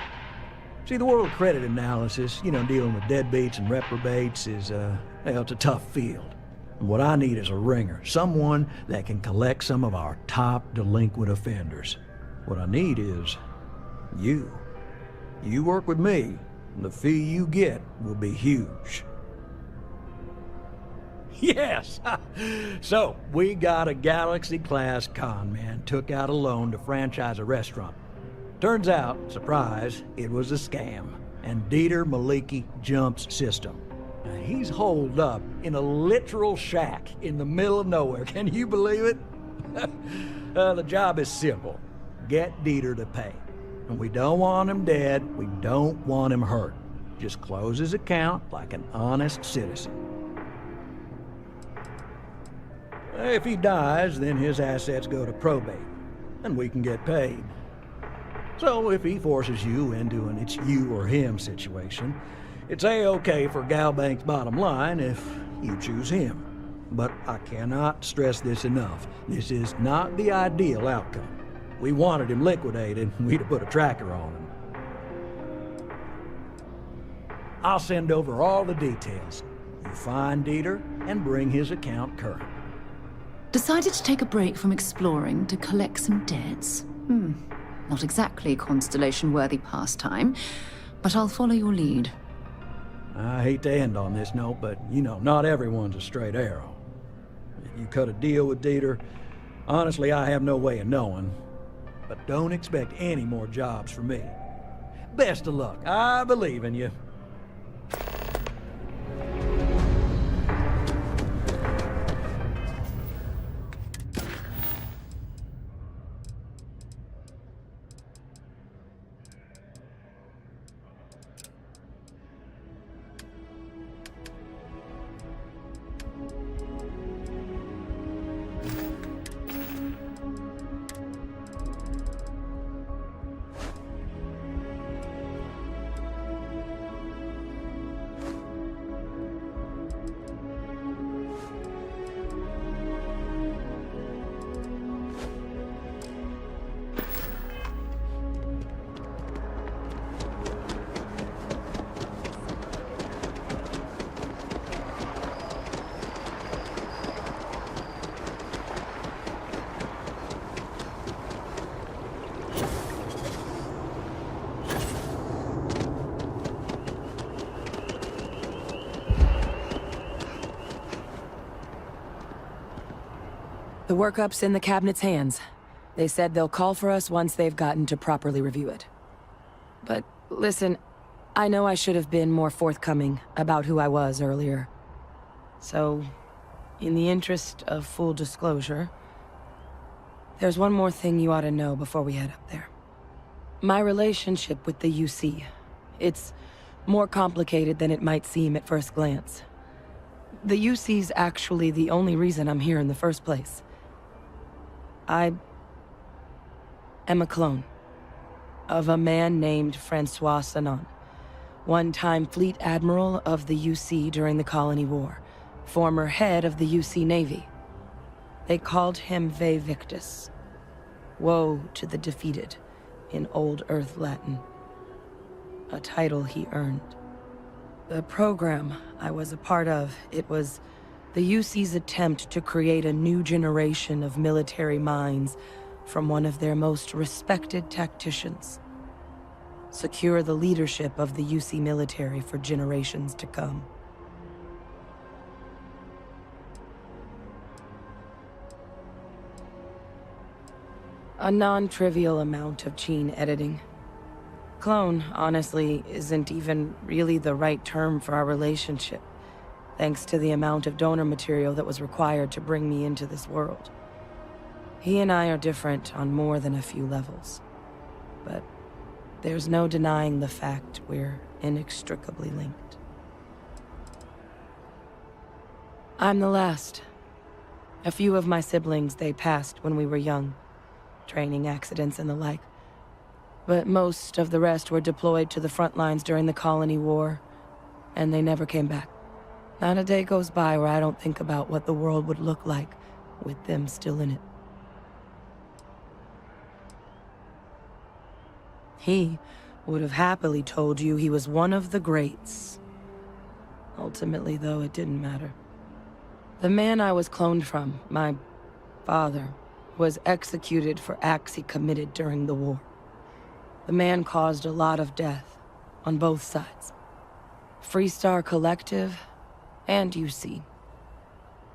See, the world of credit analysis, dealing with deadbeats and reprobates is, it's a tough field. And what I need is a ringer, someone that can collect some of our top delinquent offenders. What I need is you. You work with me, and the fee you get will be huge. Yes! So, we got a Galaxy-class con man took out a loan to franchise a restaurant. Turns out, surprise, it was a scam, and Dieter Maliki jumps system. Now, he's holed up in a literal shack in the middle of nowhere. Can you believe it? The job is simple. Get Dieter to pay. And we don't want him dead, we don't want him hurt. Just close his account like an honest citizen. If he dies, then his assets go to probate, and we can get paid. So if he forces you into an it's you or him situation, it's A-okay for Galbank's bottom line if you choose him. But I cannot stress this enough. This is not the ideal outcome. We wanted him liquidated, we'd have put a tracker on him. I'll send over all the details. You find Dieter and bring his account current. Decided to take a break from exploring to collect some debts? Not exactly Constellation-worthy pastime, but I'll follow your lead. I hate to end on this note, but, not everyone's a straight arrow. If you cut a deal with Dieter, honestly, I have no way of knowing. But don't expect any more jobs from me. Best of luck. I believe in you. The workup's in the cabinet's hands. They said they'll call for us once they've gotten to properly review it. But listen, I know I should have been more forthcoming about who I was earlier. So, in the interest of full disclosure, there's one more thing you ought to know before we head up there. My relationship with the UC. It's more complicated than it might seem at first glance. The UC's actually the only reason I'm here in the first place. I am a clone of a man named Francois Sanon, one-time fleet admiral of the UC during the Colony War, former head of the UC Navy. They called him Ve Victus, woe to the defeated, in Old Earth Latin, a title he earned. The program I was a part of, it was the UC's attempt to create a new generation of military minds from one of their most respected tacticians. Secure the leadership of the UC military for generations to come. A non-trivial amount of gene editing. Clone, honestly, isn't even really the right term for our relationship, thanks to the amount of donor material that was required to bring me into this world. He and I are different on more than a few levels. but there's no denying the fact we're inextricably linked. I'm the last. A few of my siblings, they passed when we were young. Training accidents and the like. But most of the rest were deployed to the front lines during the Colony War, and they never came back. Not a day goes by where I don't think about what the world would look like with them still in it. He would have happily told you he was one of the greats. Ultimately, though, it didn't matter. The man I was cloned from, my father, was executed for acts he committed during the war. The man caused a lot of death, on both sides. Freestar Collective, and UC.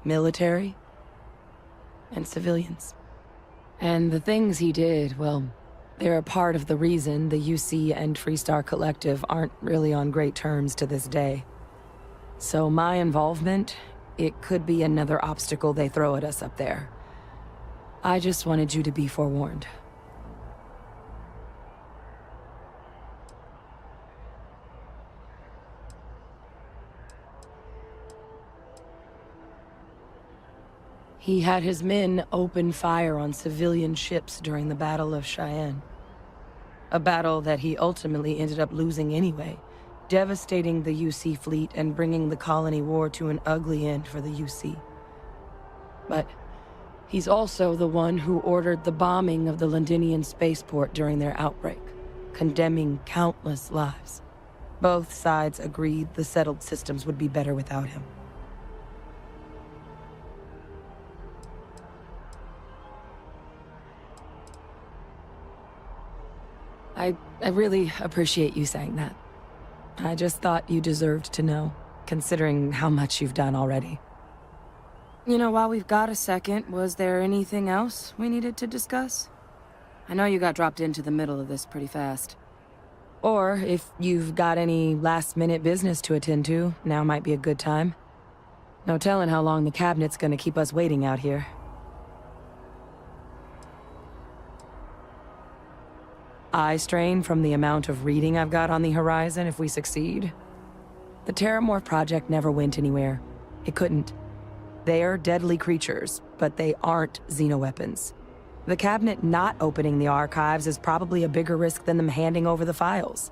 Military, and civilians. And the things he did, well, they're a part of the reason the UC and Freestar Collective aren't really on great terms to this day. So my involvement, it could be another obstacle they throw at us up there. I just wanted you to be forewarned. He had his men open fire on civilian ships during the Battle of Cheyenne. A battle that he ultimately ended up losing anyway, devastating the UC fleet and bringing the Colony War to an ugly end for the UC. But he's also the one who ordered the bombing of the Londinian spaceport during their outbreak, condemning countless lives. Both sides agreed the settled systems would be better without him. I really appreciate you saying that. I just thought you deserved to know, considering how much you've done already. You know, while we've got a second, was there anything else we needed to discuss? I know you got dropped into the middle of this pretty fast. Or, if you've got any last-minute business to attend to, now might be a good time. No telling how long the cabinet's gonna keep us waiting out here. Eye strain from the amount of reading I've got on the horizon if we succeed. The Terramorph project never went anywhere. It couldn't. They're deadly creatures, but they aren't xenoweapons. The cabinet not opening the archives is probably a bigger risk than them handing over the files.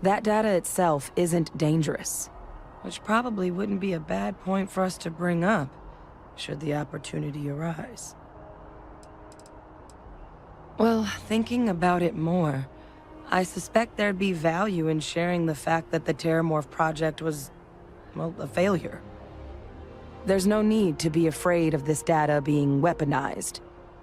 That data itself isn't dangerous, which probably wouldn't be a bad point for us to bring up, should the opportunity arise. Well, thinking about it more, I suspect there'd be value in sharing the fact that the Terramorph project was, well, a failure. There's no need to be afraid of this data being weaponized.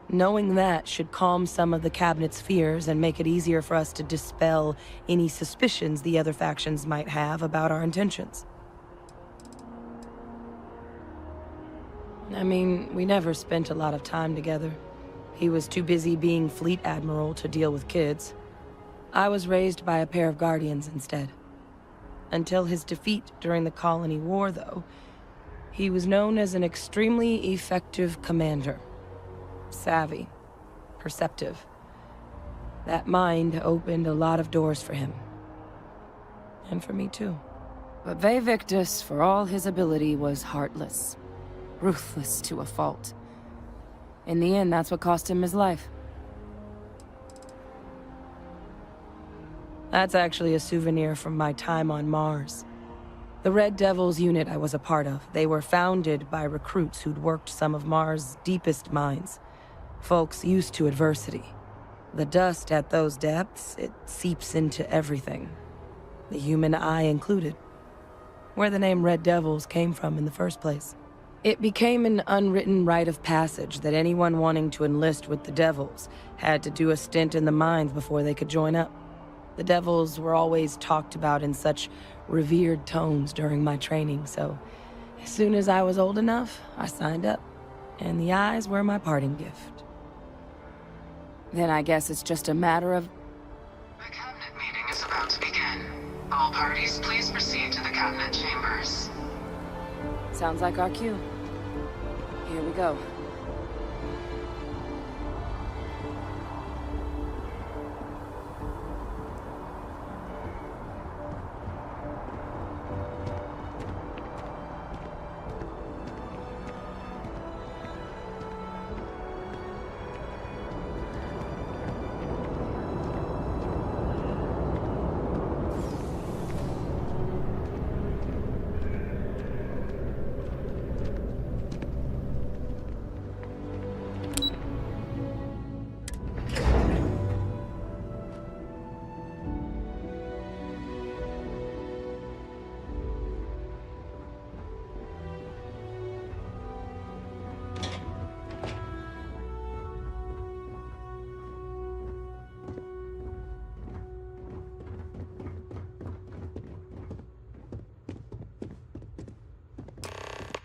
Knowing that should calm some of the cabinet's fears and make it easier for us to dispel any suspicions the other factions might have about our intentions. I mean, we never spent a lot of time together. He was too busy being Fleet Admiral to deal with kids. I was raised by a pair of Guardians instead. Until his defeat during the Colony War, though, he was known as an extremely effective commander. Savvy. Perceptive. That mind opened a lot of doors for him. And for me, too. But Ve Victus, for all his ability, was heartless. Ruthless to a fault. In the end, that's what cost him his life. That's actually a souvenir from my time on Mars. The Red Devils unit I was a part of, they were founded by recruits who'd worked some of Mars' deepest mines. Folks used to adversity. The dust at those depths, it seeps into everything. The human eye included. Where the name Red Devils came from in the first place. It became an unwritten rite of passage that anyone wanting to enlist with the Devils had to do a stint in the mines before they could join up. The Devils were always talked about in such revered tones during my training, so as soon as I was old enough, I signed up. And the eyes were my parting gift. Then I guess it's just a matter of... The cabinet meeting is about to begin. All parties, please proceed to the cabinet chambers. Sounds like our cue. Here we go.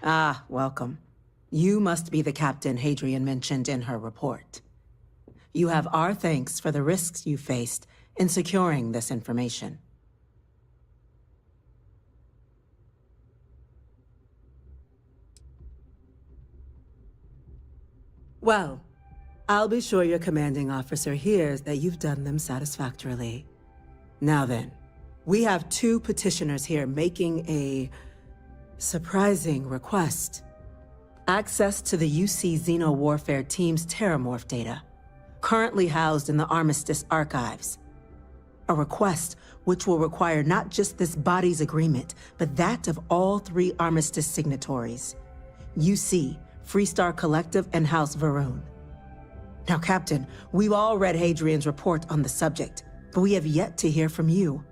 Ah, welcome. You must be the captain Hadrian mentioned in her report. You have our thanks for the risks you faced in securing this information. Well, I'll be sure your commanding officer hears that you've done them satisfactorily. Now then, we have 2 petitioners here making a surprising request. Access to the UC Xeno Warfare Team's Terramorph data, currently housed in the Armistice archives. A request which will require not just this body's agreement, but that of all 3 Armistice signatories. UC, Freestar Collective, and House Varun. Now, Captain, we've all read Hadrian's report on the subject, but we have yet to hear from you.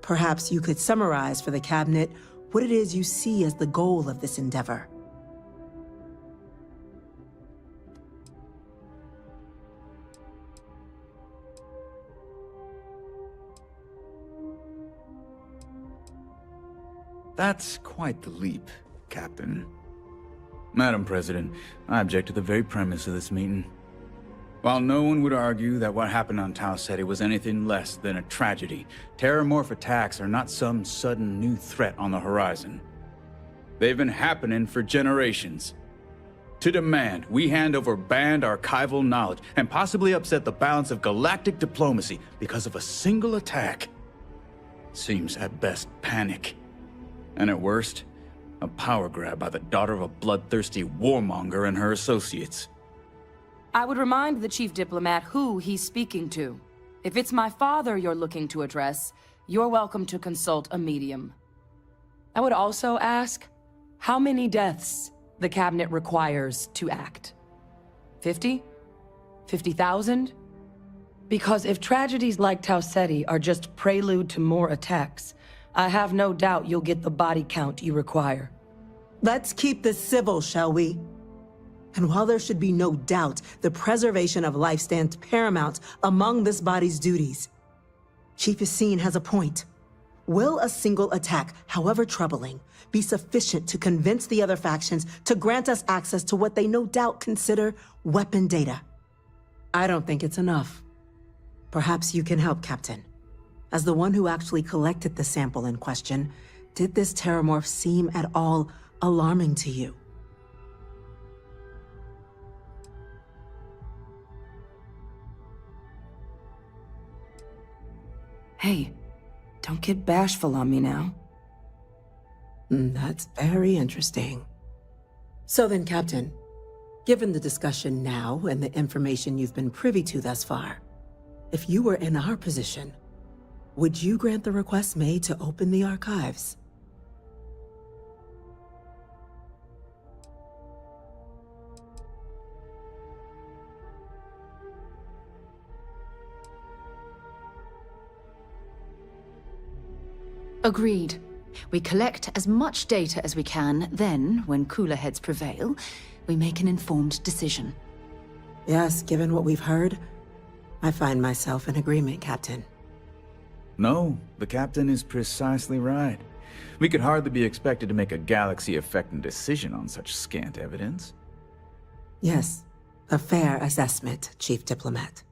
Perhaps you could summarize for the Cabinet what it is you see as the goal of this endeavor. That's quite the leap, Captain. Madam President, I object to the very premise of this meeting. While no one would argue that what happened on Tau Ceti was anything less than a tragedy, Terramorph attacks are not some sudden new threat on the horizon. They've been happening for generations. To demand we hand over banned archival knowledge and possibly upset the balance of galactic diplomacy because of a single attack seems at best panic. And at worst, a power grab by the daughter of a bloodthirsty warmonger and her associates. I would remind the chief diplomat who he's speaking to. If it's my father you're looking to address, you're welcome to consult a medium. I would also ask how many deaths the Cabinet requires to act. 50? 50,000? Because if tragedies like Tau Ceti are just prelude to more attacks, I have no doubt you'll get the body count you require. Let's keep this civil, shall we? And while there should be no doubt the preservation of life stands paramount among this body's duties, Chief Yassine has a point. Will a single attack, however troubling, be sufficient to convince the other factions to grant us access to what they no doubt consider weapon data? I don't think it's enough. Perhaps you can help, Captain. As the one who actually collected the sample in question, did this Terramorph seem at all alarming to you? Hey, don't get bashful on me now. That's very interesting. So then, Captain, given the discussion now and the information you've been privy to thus far, if you were in our position, would you grant the request made to open the archives? Agreed. We collect as much data as we can, then, when cooler heads prevail, we make an informed decision. Yes, given what we've heard, I find myself in agreement, Captain. No, the Captain is precisely right. We could hardly be expected to make a galaxy-affecting decision on such scant evidence. Yes, a fair assessment, Chief Diplomat.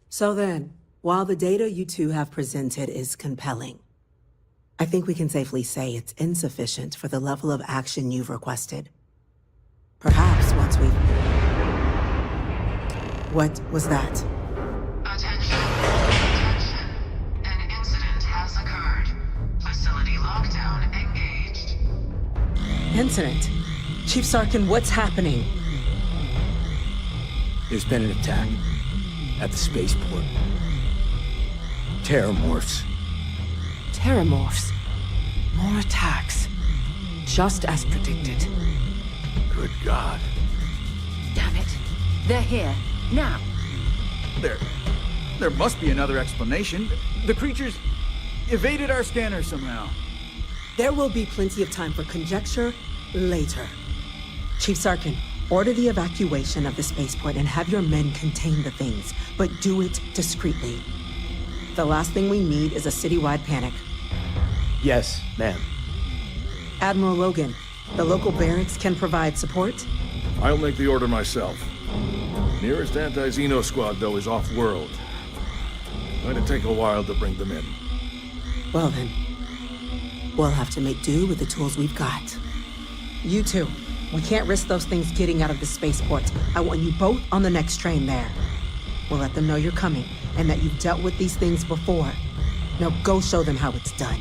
So then, while the data you two have presented is compelling, I think we can safely say it's insufficient for the level of action you've requested. Perhaps once we've... What was that? Attention. Attention. An incident has occurred. Facility lockdown engaged. Incident? Chief Sarkin, what's happening? There's been an attack at the spaceport. Terramorphs. Terramorphs. More attacks. Just as predicted. Good God. Damn it. They're here. Now. There must be another explanation. The creatures evaded our scanner somehow. There will be plenty of time for conjecture later. Chief Sarkin, order the evacuation of the spaceport and have your men contain the things, but do it discreetly. The last thing we need is a citywide panic. Yes, ma'am. Admiral Logan, The local barracks can provide support? I'll make the order myself. Nearest anti-Xeno squad, though, is off-world. Going to take a while to bring them in. Well then, we'll have to make do with the tools we've got. You two, we can't risk those things getting out of the spaceport. I want you both on the next train there. We'll let them know you're coming, and that you've dealt with these things before. Now go show them how it's done.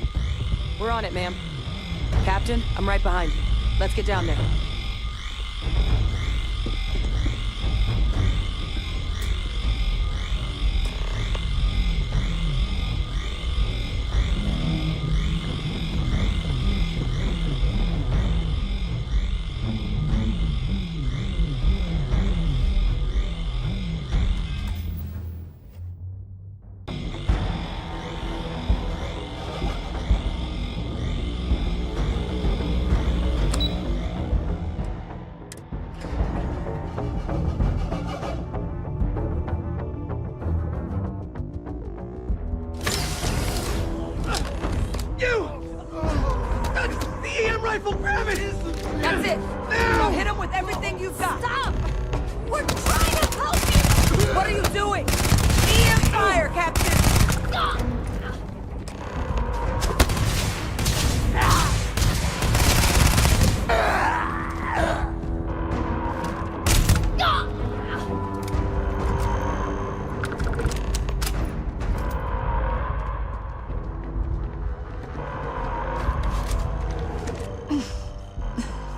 We're on it, ma'am. Captain, I'm right behind you. Let's get down there. That's it. Now hit him with everything you've got. Stop! We're trying to help you! What are you doing? EM fire, Captain!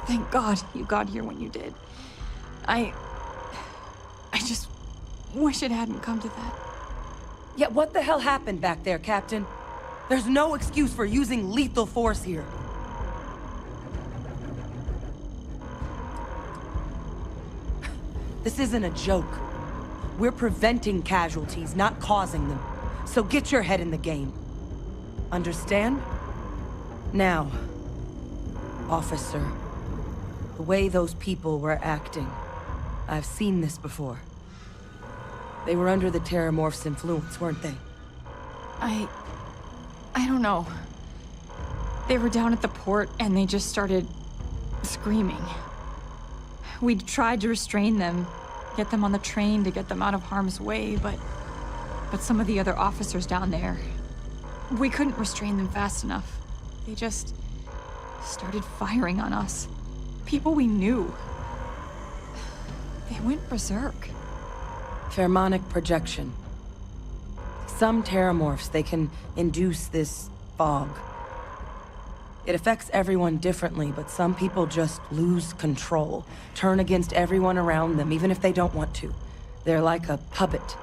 Thank God you got here when you did. I just wish it hadn't come to that. Yeah, what the hell happened back there, Captain? There's no excuse for using lethal force here. This isn't a joke. We're preventing casualties, not causing them. So get your head in the game. Understand? Now, officer, the way those people were acting, I've seen this before. They were under the Terramorph's influence, weren't they? I don't know. They were down at the port and they just started screaming. We tried to restrain them, get them on the train to get them out of harm's way, but some of the other officers down there, we couldn't restrain them fast enough. They just started firing on us. People we knew. They went berserk. Pheromonic projection. Some Terramorphs, they can induce this fog. It affects everyone differently, but some people just lose control, turn against everyone around them, even if they don't want to. They're like a puppet.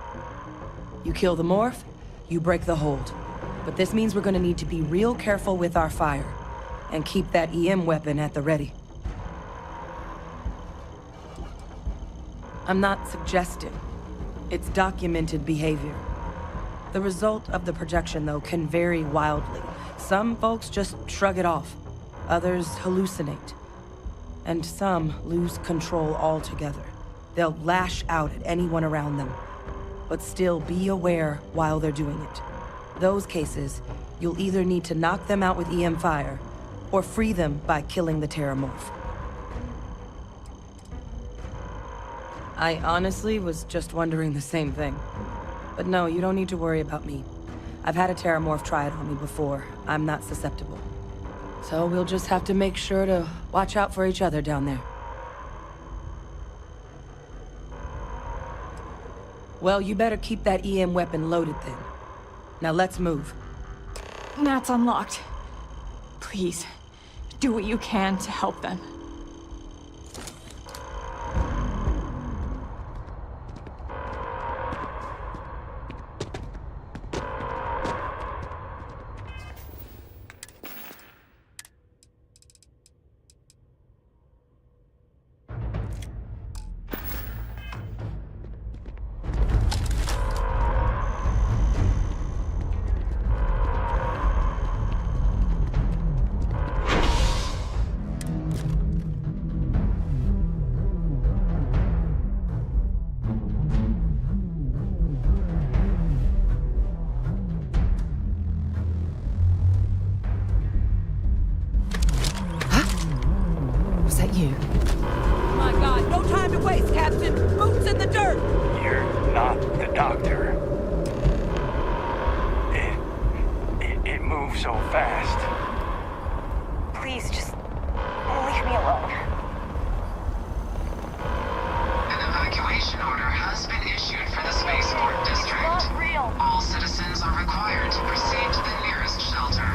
You kill the morph, you break the hold. But this means we're gonna need to be real careful with our fire, and keep that EM weapon at the ready. I'm not suggesting. It's documented behavior. The result of the projection, though, can vary wildly. Some folks just shrug it off. Others hallucinate. And some lose control altogether. They'll lash out at anyone around them, but still be aware while they're doing it. Those cases, you'll either need to knock them out with EM fire, or free them by killing the Terramorph. I honestly was just wondering the same thing. But no, you don't need to worry about me. I've had a Terramorph try it on me before. I'm not susceptible. So we'll just have to make sure to watch out for each other down there. Well, you better keep that EM weapon loaded then. Now let's move. That's unlocked. Please, do what you can to help them. you. My God, no time to waste, Captain! Boots in the dirt! You're not the doctor. It moves so fast. Please, just leave me alone. An evacuation order has been issued for the spaceport district. It's not real. All citizens are required to proceed to the nearest shelter.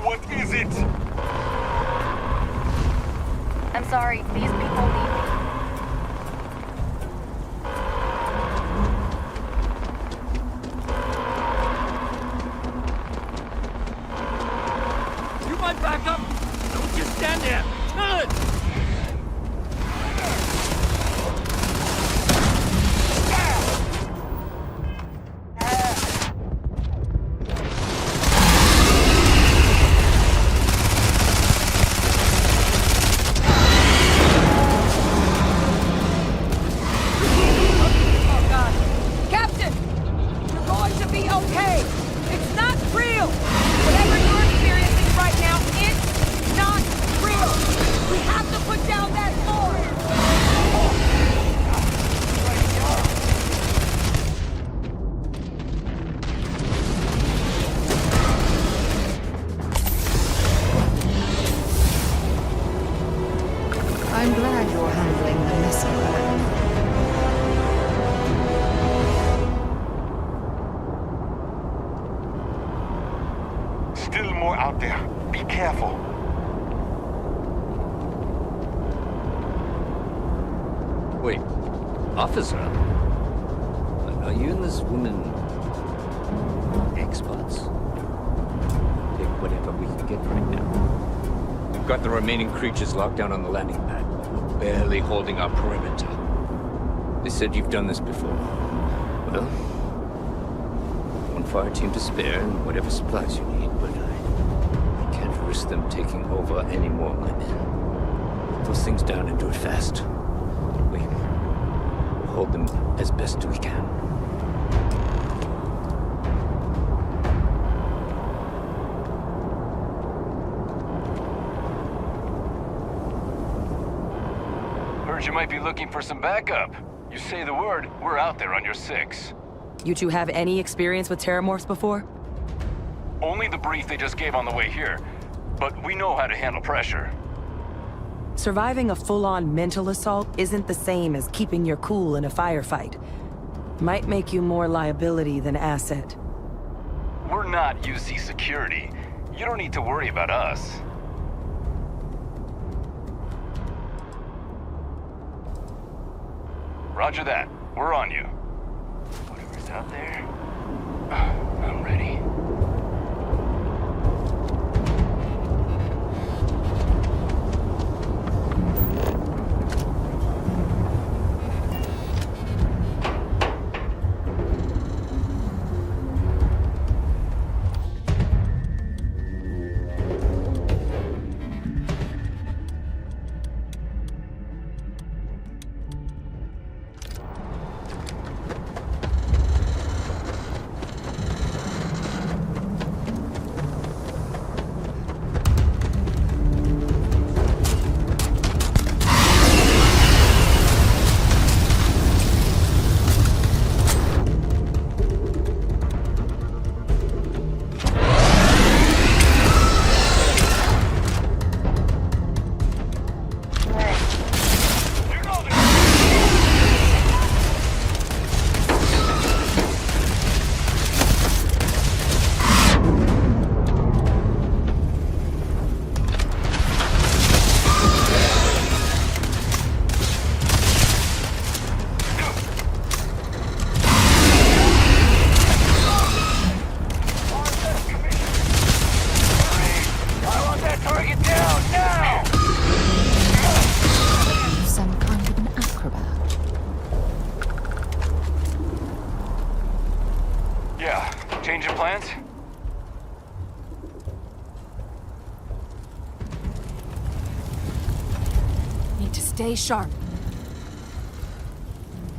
What is it? I'm sorry, these people need me. You might back up. Don't just stand there. Kill it! Oh, God. Captain! You're going to be okay! It's not real! Whatever you're experiencing right now, it's not real! We have to put down that board! I'm glad you're handling the lesser well. Still more out there. Be careful. Wait, officer? Are you and this woman experts? Take whatever we can get right now. We've got the remaining creatures locked down on the landing pad. We're barely holding our perimeter. They said you've done this before. Well, one fire team to spare and whatever supplies you need, but I can't risk them taking over any more of my men. Put those things down and do it fast. We'll hold them as best we can. Heard you might be looking for some backup. You say the word, we're out there on your 6. You two have any experience with terramorphs before? Only the brief they just gave on the way here. But we know how to handle pressure. Surviving a full-on mental assault isn't the same as keeping your cool in a firefight. Might make you more liability than asset. We're not UC security. You don't need to worry about us. Roger that. We're on you. Whatever's out there, I'm ready. Change of plans? Need to stay sharp.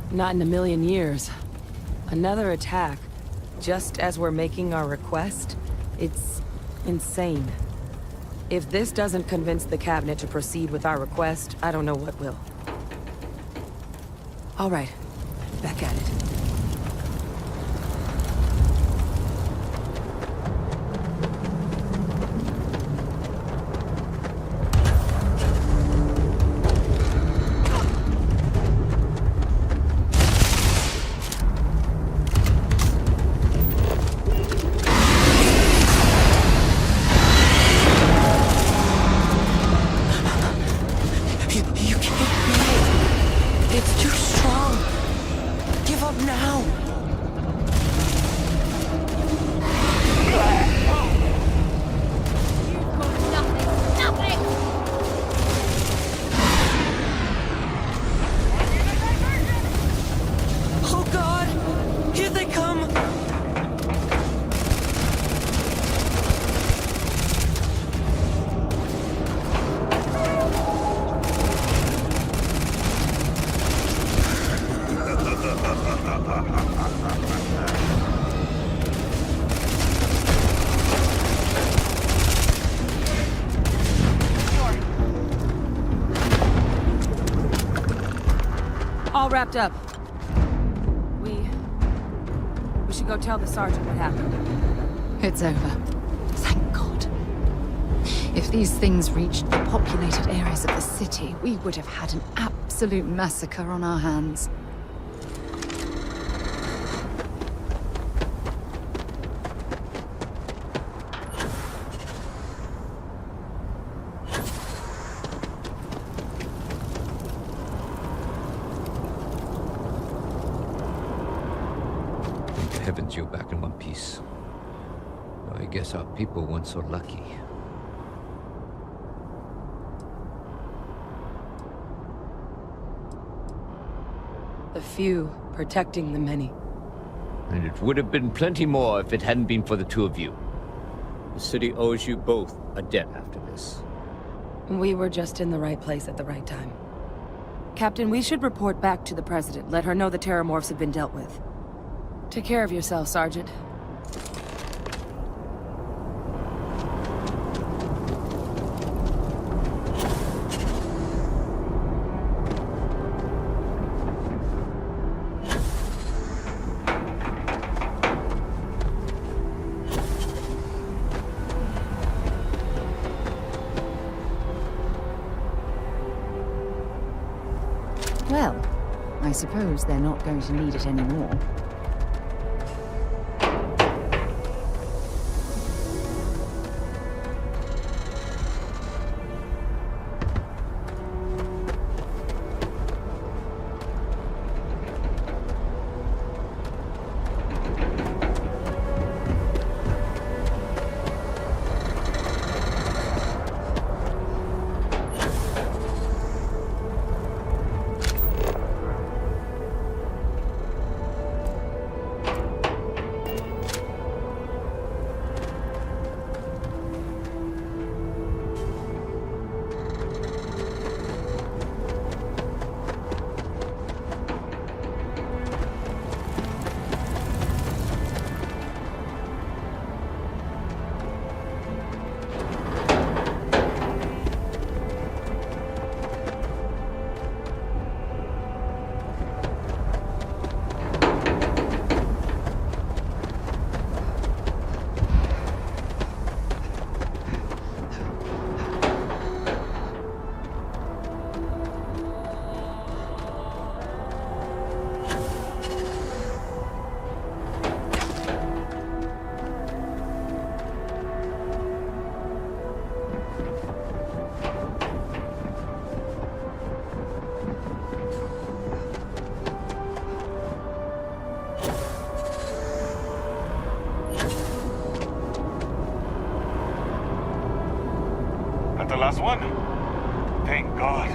Not in a million years. Another attack, just as we're making our request? It's insane. If this doesn't convince the cabinet to proceed with our request, I don't know what will. All right, back at it. You can't beat it. It's too strong. Give up now. Oh God! Here they come! All wrapped up. We should go tell the sergeant what happened. It's over. Thank God. If these things reached the populated areas of the city, we would have had an absolute massacre on our hands. Thank heavens you're back in one piece. I guess our people weren't so lucky. The few protecting the many. And it would have been plenty more if it hadn't been for the two of you. The city owes you both a debt after this. We were just in the right place at the right time. Captain, we should report back to the President. Let her know the Terramorphs have been dealt with. Take care of yourself, Sergeant. Well, I suppose they're not going to need it anymore. The last one? Thank God.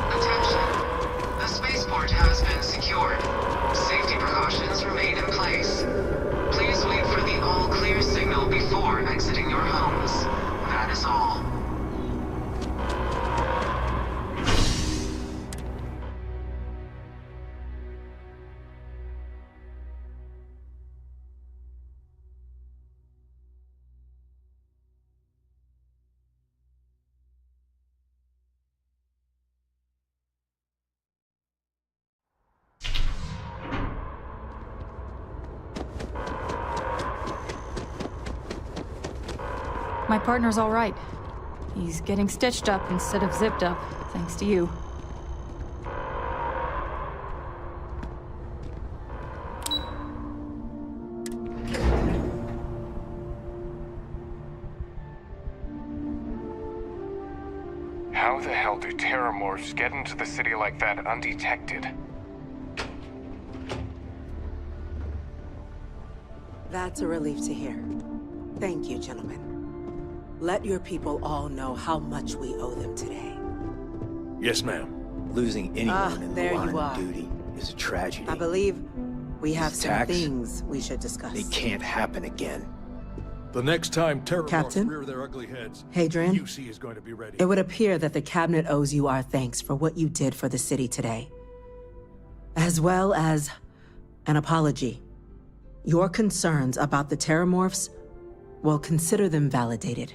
Attention. The spaceport has been secured. Safety precautions remain in place. Please wait for the all-clear signal before exiting your homes. That is all. My partner's all right. He's getting stitched up instead of zipped up, thanks to you. How the hell do terramorphs get into the city like that undetected? That's a relief to hear. Thank you, gentlemen. Let your people all know how much we owe them today. Yes, ma'am. Losing anyone in the there line you of are. duty is a tragedy. I believe we have These some attacks, things we should discuss. They can't happen again. The next time terrormorphs Captain? rear their ugly heads, Hadrian? the UC is going to be ready. It would appear that the Cabinet owes you our thanks for what you did for the city today, as well as an apology. Your concerns about the terramorphs, well, consider them validated.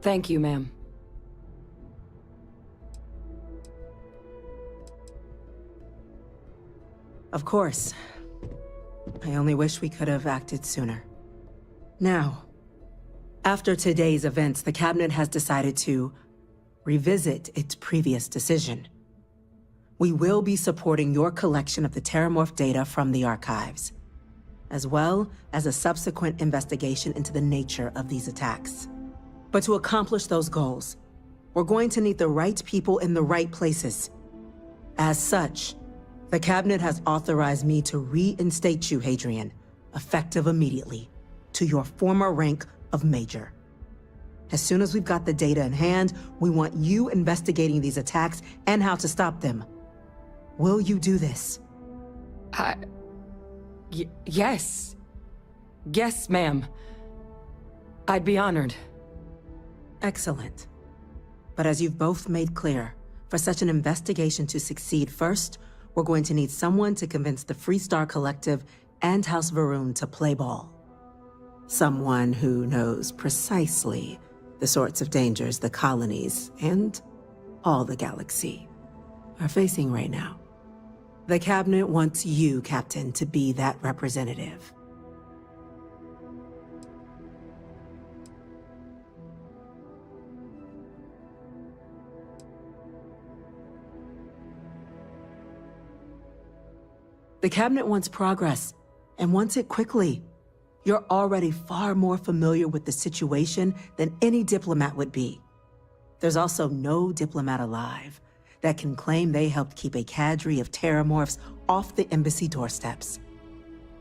Thank you, ma'am. Of course. I only wish we could have acted sooner. Now, after today's events, the Cabinet has decided to revisit its previous decision. We will be supporting your collection of the terramorph data from the archives, as well as a subsequent investigation into the nature of these attacks. But to accomplish those goals, we're going to need the right people in the right places. As such, the Cabinet has authorized me to reinstate you, Hadrian, effective immediately, to your former rank of Major. As soon as we've got the data in hand, we want you investigating these attacks and how to stop them. Will you do this? Yes. Yes, ma'am. I'd be honored. Excellent. But as you've both made clear, for such an investigation to succeed, first, we're going to need someone to convince the Freestar Collective and House Varun to play ball. Someone who knows precisely the sorts of dangers the colonies and all the galaxy are facing right now. The Cabinet wants you, Captain, to be that representative. The Cabinet wants progress, and wants it quickly. You're already far more familiar with the situation than any diplomat would be. There's also no diplomat alive that can claim they helped keep a cadre of terramorphs off the embassy doorsteps.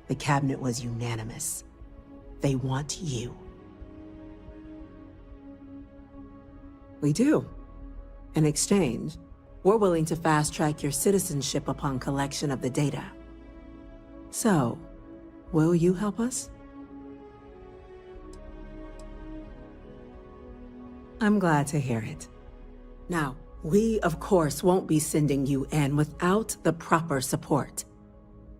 The Cabinet was unanimous. They want you. We do. In exchange, we're willing to fast-track your citizenship upon collection of the data. So, will you help us? I'm glad to hear it. Now, we, of course, won't be sending you in without the proper support.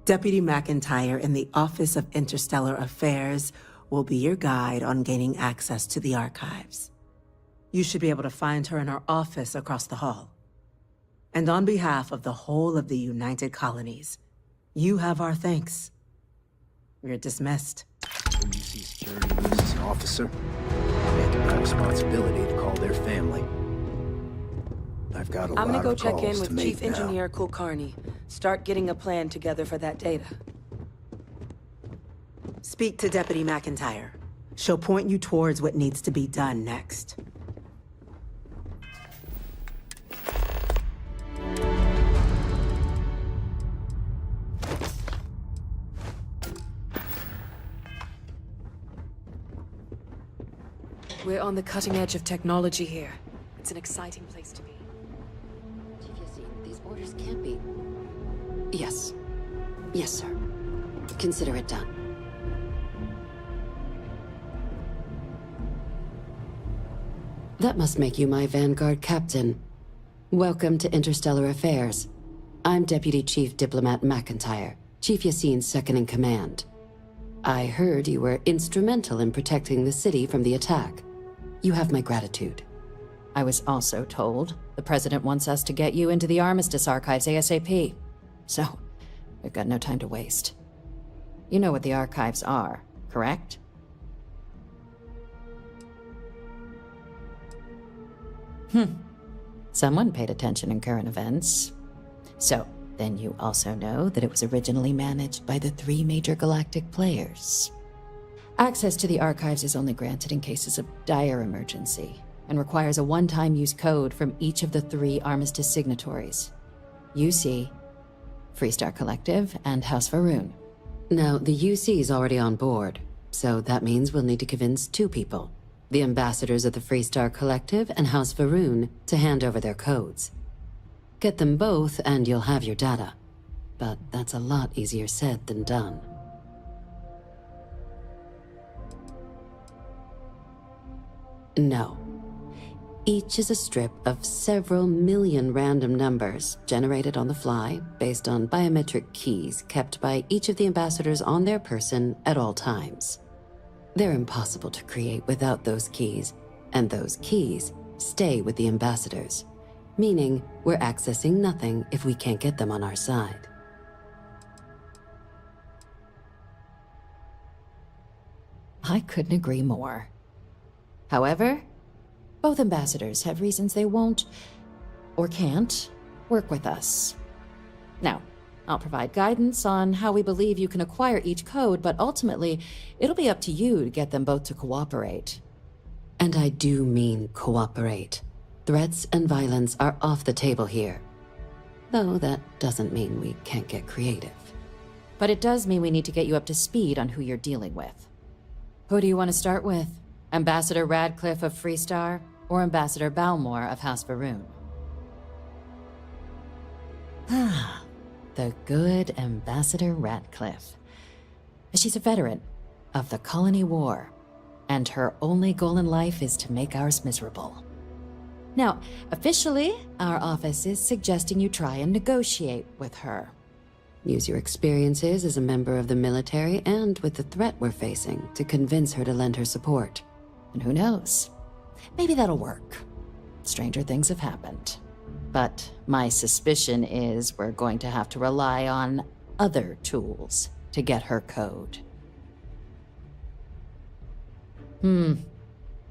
Deputy McIntyre in the Office of Interstellar Affairs will be your guide on gaining access to the archives. You should be able to find her in her office across the hall. And on behalf of the whole of the United Colonies, you have our thanks. You're dismissed. When you see security loses an officer, make it my responsibility to call their family. I've got a I'm gonna lot go of check calls in with to make Chief now. Engineer Kulkarni. Start getting a plan together for that data. Speak to Deputy McIntyre. She'll point you towards what needs to be done next. We're on the cutting edge of technology here. It's an exciting place to be. These orders can't be... Yes. Yes, sir. Consider it done. That must make you my Vanguard captain. Welcome to Interstellar Affairs. I'm Deputy Chief Diplomat McIntyre, Chief Yassine's second-in-command. I heard you were instrumental in protecting the city from the attack. You have my gratitude. I was also told the President wants us to get you into the Armistice Archives ASAP. So, we've got no time to waste. You know what the Archives are, correct? Someone paid attention in current events. So, then you also know that it was originally managed by the 3 major galactic players. Access to the archives is only granted in cases of dire emergency, and requires a one-time use code from each of the 3 Armistice signatories. UC, Freestar Collective, and House Varun. Now, the UC is already on board, so that means we'll need to convince 2 people. The ambassadors of the Freestar Collective and House Varun to hand over their codes. Get them both and you'll have your data. But that's a lot easier said than done. No. Each is a strip of several million random numbers generated on the fly based on biometric keys kept by each of the ambassadors on their person at all times. They're impossible to create without those keys, and those keys stay with the ambassadors, meaning we're accessing nothing if we can't get them on our side. I couldn't agree more. However, both ambassadors have reasons they won't, or can't, work with us. Now, I'll provide guidance on how we believe you can acquire each code, but ultimately, it'll be up to you to get them both to cooperate. And I do mean cooperate. Threats and violence are off the table here. Though that doesn't mean we can't get creative. But it does mean we need to get you up to speed on who you're dealing with. Who do you want to start with? Ambassador Radcliffe of Freestar, or Ambassador Balmore of House Varun? Ah, the good Ambassador Radcliffe. She's a veteran of the Colony War, and her only goal in life is to make ours miserable. Now, officially, our office is suggesting you try and negotiate with her. Use your experiences as a member of the military and with the threat we're facing to convince her to lend her support. And who knows? Maybe that'll work. Stranger things have happened. But my suspicion is we're going to have to rely on other tools to get her code.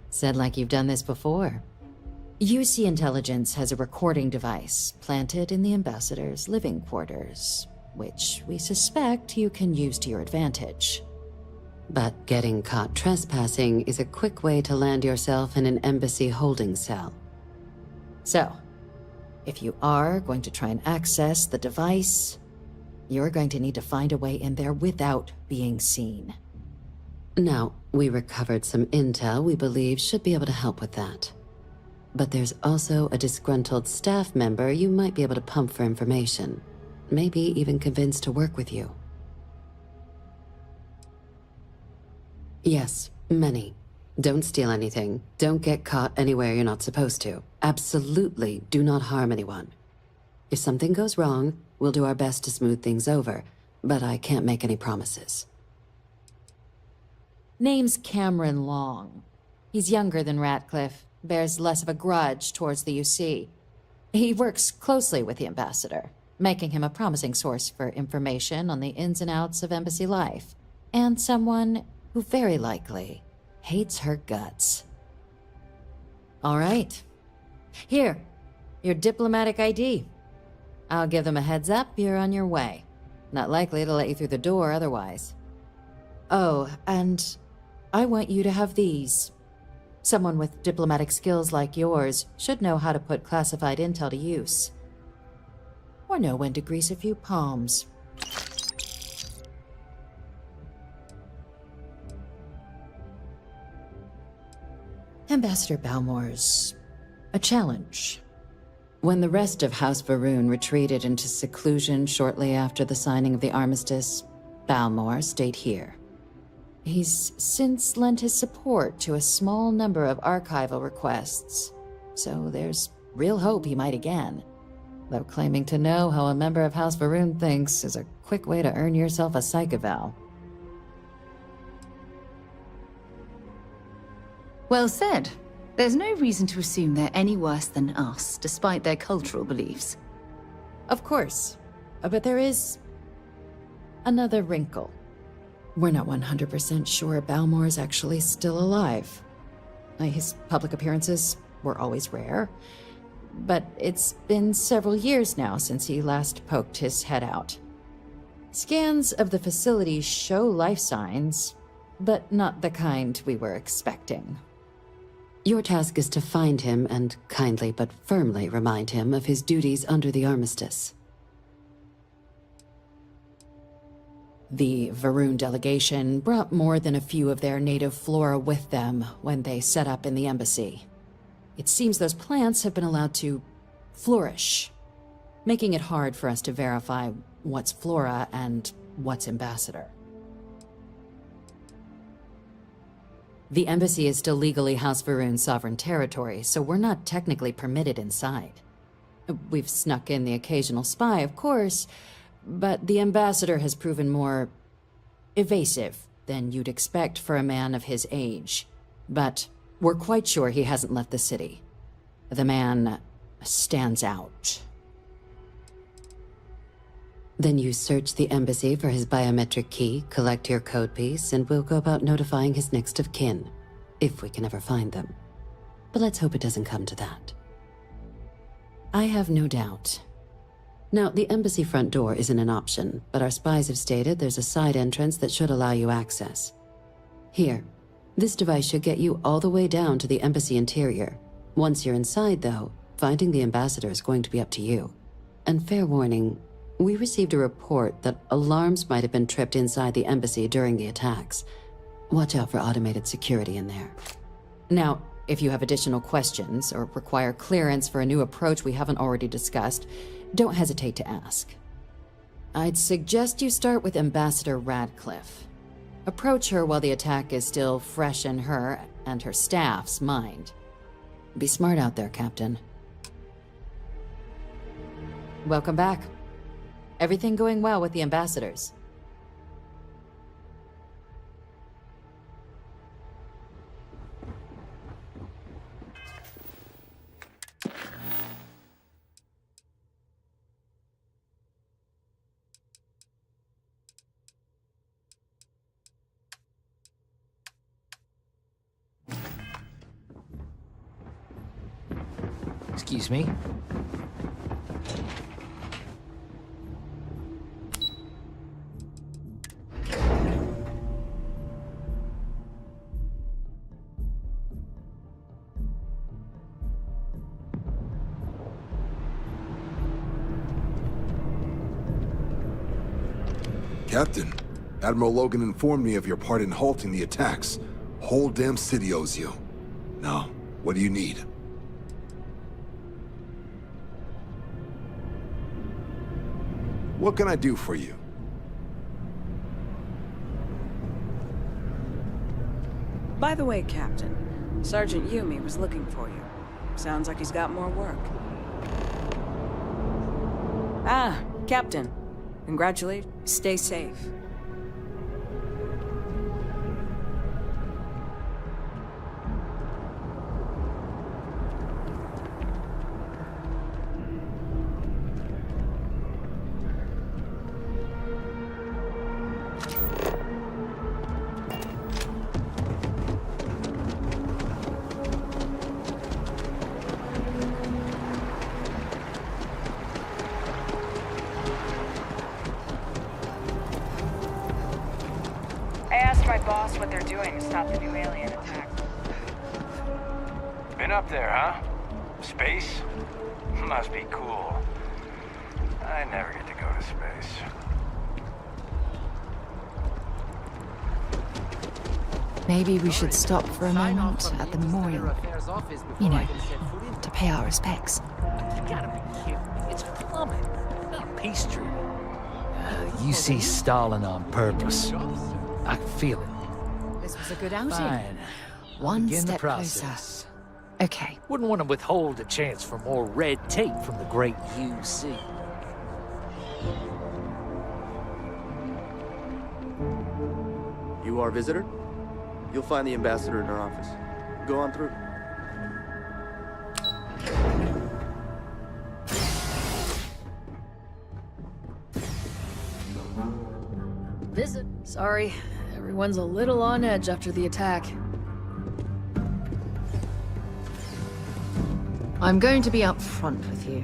Said like you've done this before. UC Intelligence has a recording device planted in the ambassador's living quarters, which we suspect you can use to your advantage. But getting caught trespassing is a quick way to land yourself in an embassy holding cell. So, if you are going to try and access the device, you're going to need to find a way in there without being seen. Now, we recovered some intel we believe should be able to help with that. But there's also a disgruntled staff member you might be able to pump for information. Maybe even convince to work with you. Yes, many. Don't steal anything. Don't get caught anywhere you're not supposed to. Absolutely do not harm anyone. If something goes wrong, we'll do our best to smooth things over, but I can't make any promises. Name's Cameron Long. He's younger than Ratcliffe, bears less of a grudge towards the UC. He works closely with the ambassador, making him a promising source for information on the ins and outs of embassy life, and someone who very likely hates her guts. All right. Here, your diplomatic ID. I'll give them a heads up you're on your way. Not likely to let you through the door otherwise. Oh, and I want you to have these. Someone with diplomatic skills like yours should know how to put classified intel to use. Or know when to grease a few palms. Ambassador Balmore's a challenge. When the rest of House Varun retreated into seclusion shortly after the signing of the armistice, Balmore stayed here. He's since lent his support to a small number of archival requests, so there's real hope he might again. Though claiming to know how a member of House Varun thinks is a quick way to earn yourself a psych eval. Well said. There's no reason to assume they're any worse than us, despite their cultural beliefs. Of course, but there is another wrinkle. We're not 100% sure Balmore's actually still alive. His public appearances were always rare. But it's been several years now since he last poked his head out. Scans of the facility show life signs, but not the kind we were expecting. Your task is to find him and kindly but firmly remind him of his duties under the armistice. The Varun delegation brought more than a few of their native flora with them when they set up in the embassy. It seems those plants have been allowed to flourish, making it hard for us to verify what's flora and what's ambassador. The embassy is still legally House Varun's sovereign territory, so we're not technically permitted inside. We've snuck in the occasional spy, of course, but the ambassador has proven more evasive than you'd expect for a man of his age. But we're quite sure he hasn't left the city. The man stands out. Then you search the embassy for his biometric key, collect your code piece, and we'll go about notifying his next of kin, if we can ever find them. But let's hope it doesn't come to that. I have no doubt. Now, the embassy front door isn't an option, but our spies have stated there's a side entrance that should allow you access. Here, this device should get you all the way down to the embassy interior. Once you're inside, though, finding the ambassador is going to be up to you. And fair warning, we received a report that alarms might have been tripped inside the embassy during the attacks. Watch out for automated security in there. Now, if you have additional questions or require clearance for a new approach we haven't already discussed, don't hesitate to ask. I'd suggest you start with Ambassador Radcliffe. Approach her while the attack is still fresh in her and her staff's mind. Be smart out there, Captain. Welcome back. Everything going well with the ambassadors? Excuse me? Captain, Admiral Logan informed me of your part in halting the attacks. Whole damn city owes you. Now, what do you need? What can I do for you? By the way, Captain, Sergeant Yumi was looking for you. Sounds like he's got more work. Ah, Captain. Congratulations. Stay safe. My boss what they're doing to stop the new alien attack. Been up there, huh? Space? Must be cool. I never get to go to space. Maybe we should stop for a moment at the memorial. You know, to pay our respects. You gotta be kidding me. It's plumbing, not pastry. You see Stalin on purpose. I can feel it. This was a good outing. Fine. One Begin the step process. closer. Okay. Wouldn't want to withhold a chance for more red tape from the great UC. You are a visitor? You'll find the ambassador in her office. Go on through. Visit. Sorry, everyone's a little on edge after the attack. I'm going to be upfront with you.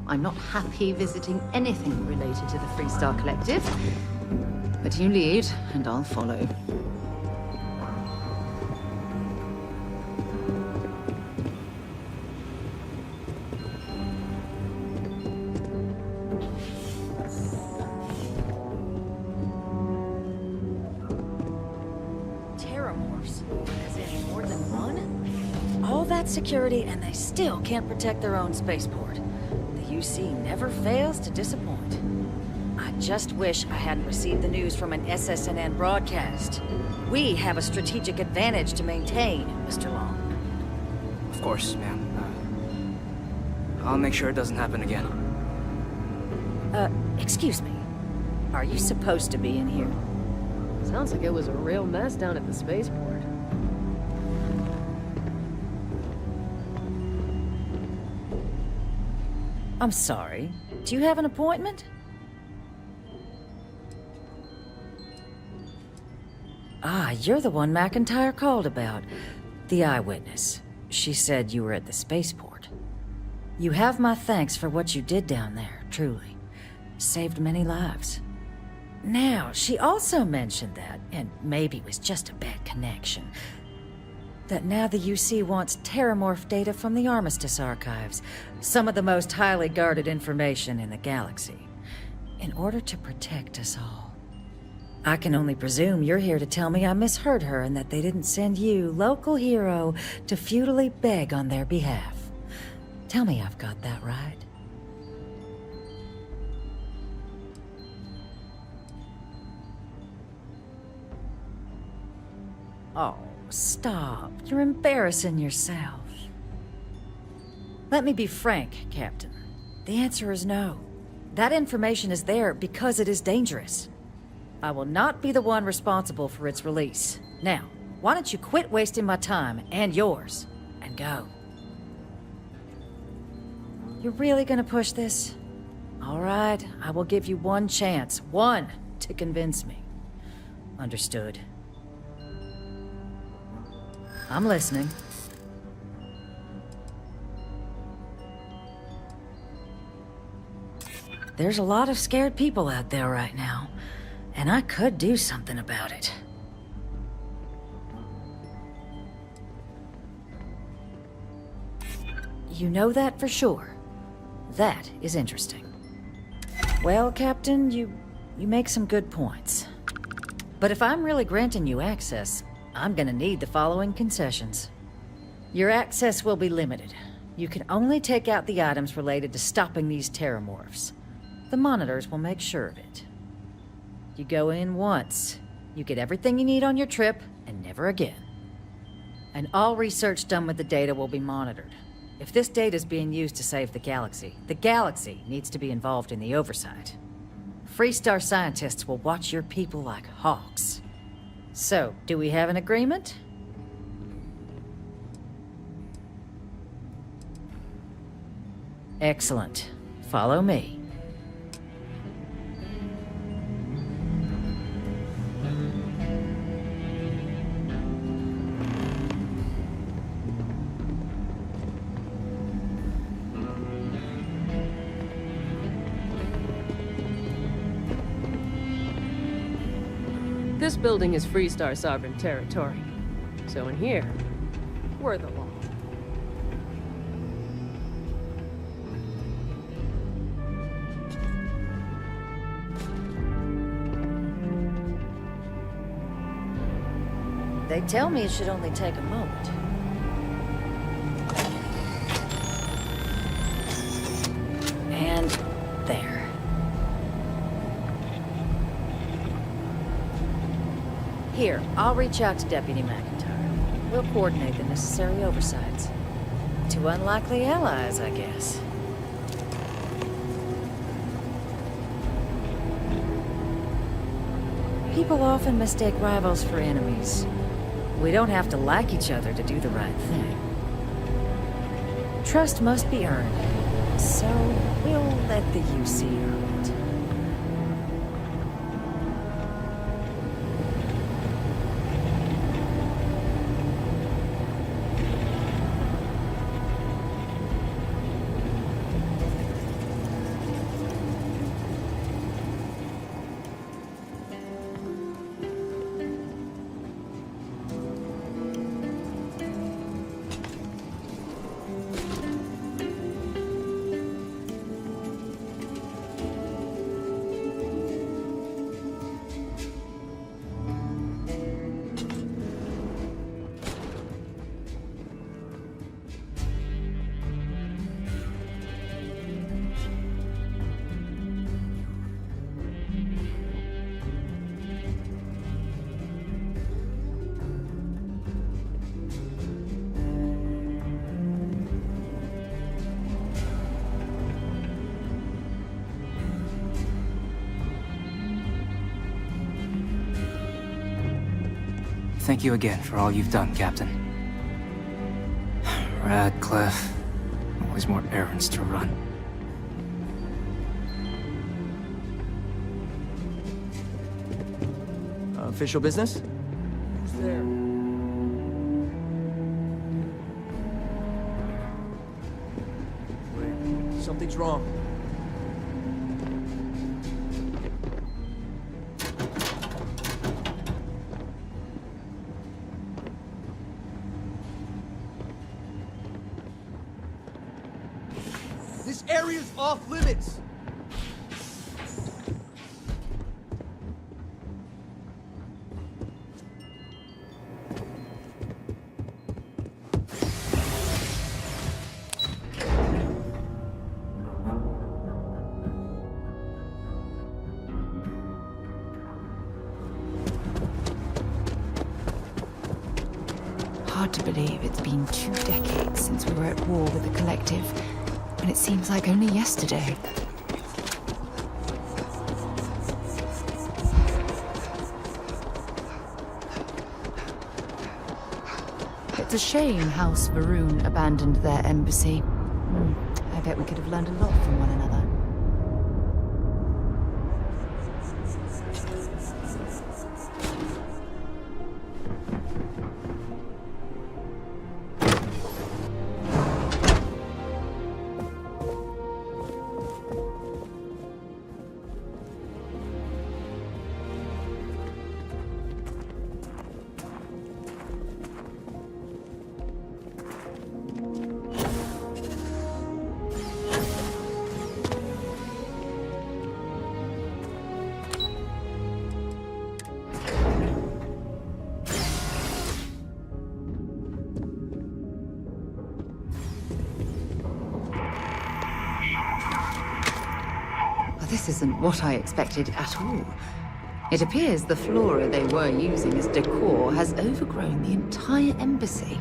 I'm not happy visiting anything related to the Freestar Collective. But you lead, and I'll follow. Terramorphs? As in more than one? All that security, and they still can't protect their own spaceport. The UC never fails to disappoint. I just wish I hadn't received the news from an SSNN broadcast. We have a strategic advantage to maintain, Mr. Long. Of course, ma'am. I'll make sure it doesn't happen again. Excuse me. Are you supposed to be in here? Sounds like it was a real mess down at the spaceport. I'm sorry. Do you have an appointment? Ah, you're the one McIntyre called about. The eyewitness. She said you were at the spaceport. You have my thanks for what you did down there, truly. Saved many lives. Now, she also mentioned that, and maybe it was just a bad connection, that now the UC wants Terramorph data from the Armistice archives, some of the most highly guarded information in the galaxy, in order to protect us all. I can only presume you're here to tell me I misheard her and that they didn't send you, local hero, to futilely beg on their behalf. Tell me I've got that right. Oh, stop. You're embarrassing yourself. Let me be frank, Captain. The answer is no. That information is there because it is dangerous. I will not be the one responsible for its release. Now, why don't you quit wasting my time and yours, and go? You're really gonna push this? All right, I will give you one chance, one, to convince me. Understood. I'm listening. There's a lot of scared people out there right now. And I could do something about it. You know that for sure. That is interesting. Well, Captain, you make some good points. But if I'm really granting you access, I'm gonna need the following concessions. Your access will be limited. You can only take out the items related to stopping these Terramorphs. The monitors will make sure of it. You go in once, you get everything you need on your trip, and never again. And all research done with the data will be monitored. If this data is being used to save the galaxy needs to be involved in the oversight. Freestar scientists will watch your people like hawks. So, do we have an agreement? Excellent. Follow me. This building is Freestar sovereign territory. So in here, we're the law. They tell me it should only take a moment. And there. Here, I'll reach out to Deputy McIntyre. We'll coordinate the necessary oversights. Two unlikely allies, I guess. People often mistake rivals for enemies. We don't have to like each other to do the right thing. Trust must be earned, so we'll let the UC earn it. Thank you again for all you've done, Captain. Radcliffe. Always more errands to run. Official business? Who's there? Wait, something's wrong. This area's off limits! Hard to believe it's been 2 decades since we were at war with the Collective, and it seems like only yesterday. It's a shame House Varun abandoned their embassy. I bet we could have learned a lot from one another. This isn't what I expected at all. It appears the flora they were using as decor has overgrown the entire embassy.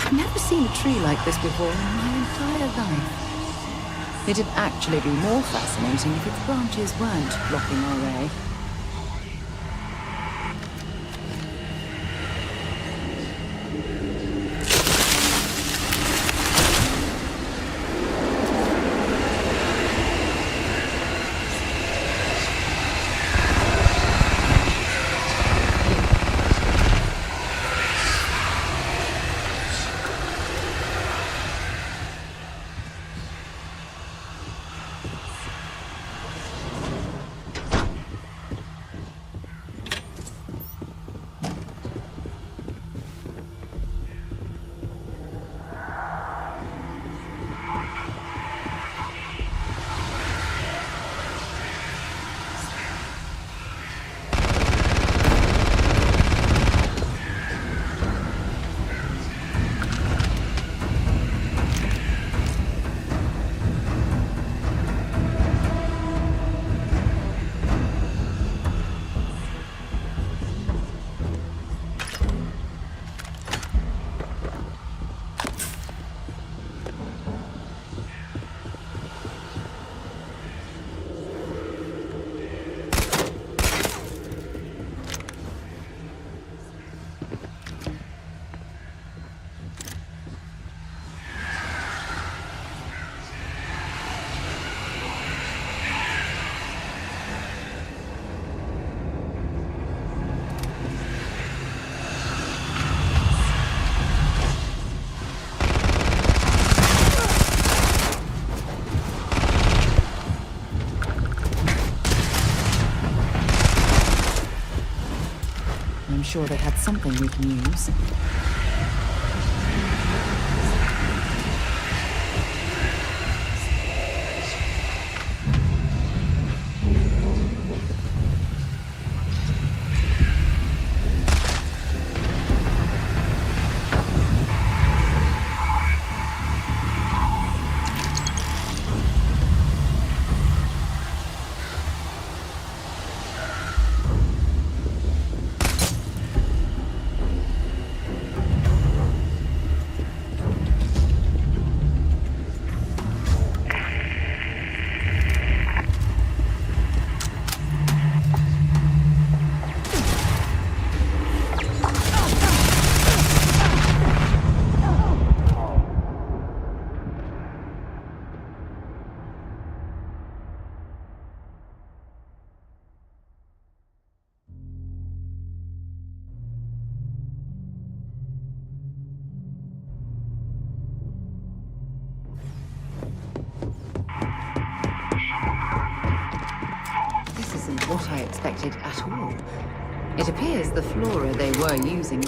I've never seen a tree like this before in my entire life. It'd actually be more fascinating if its branches weren't blocking our way. sure they had something we can use. What I expected at all. It appears the flora they were using.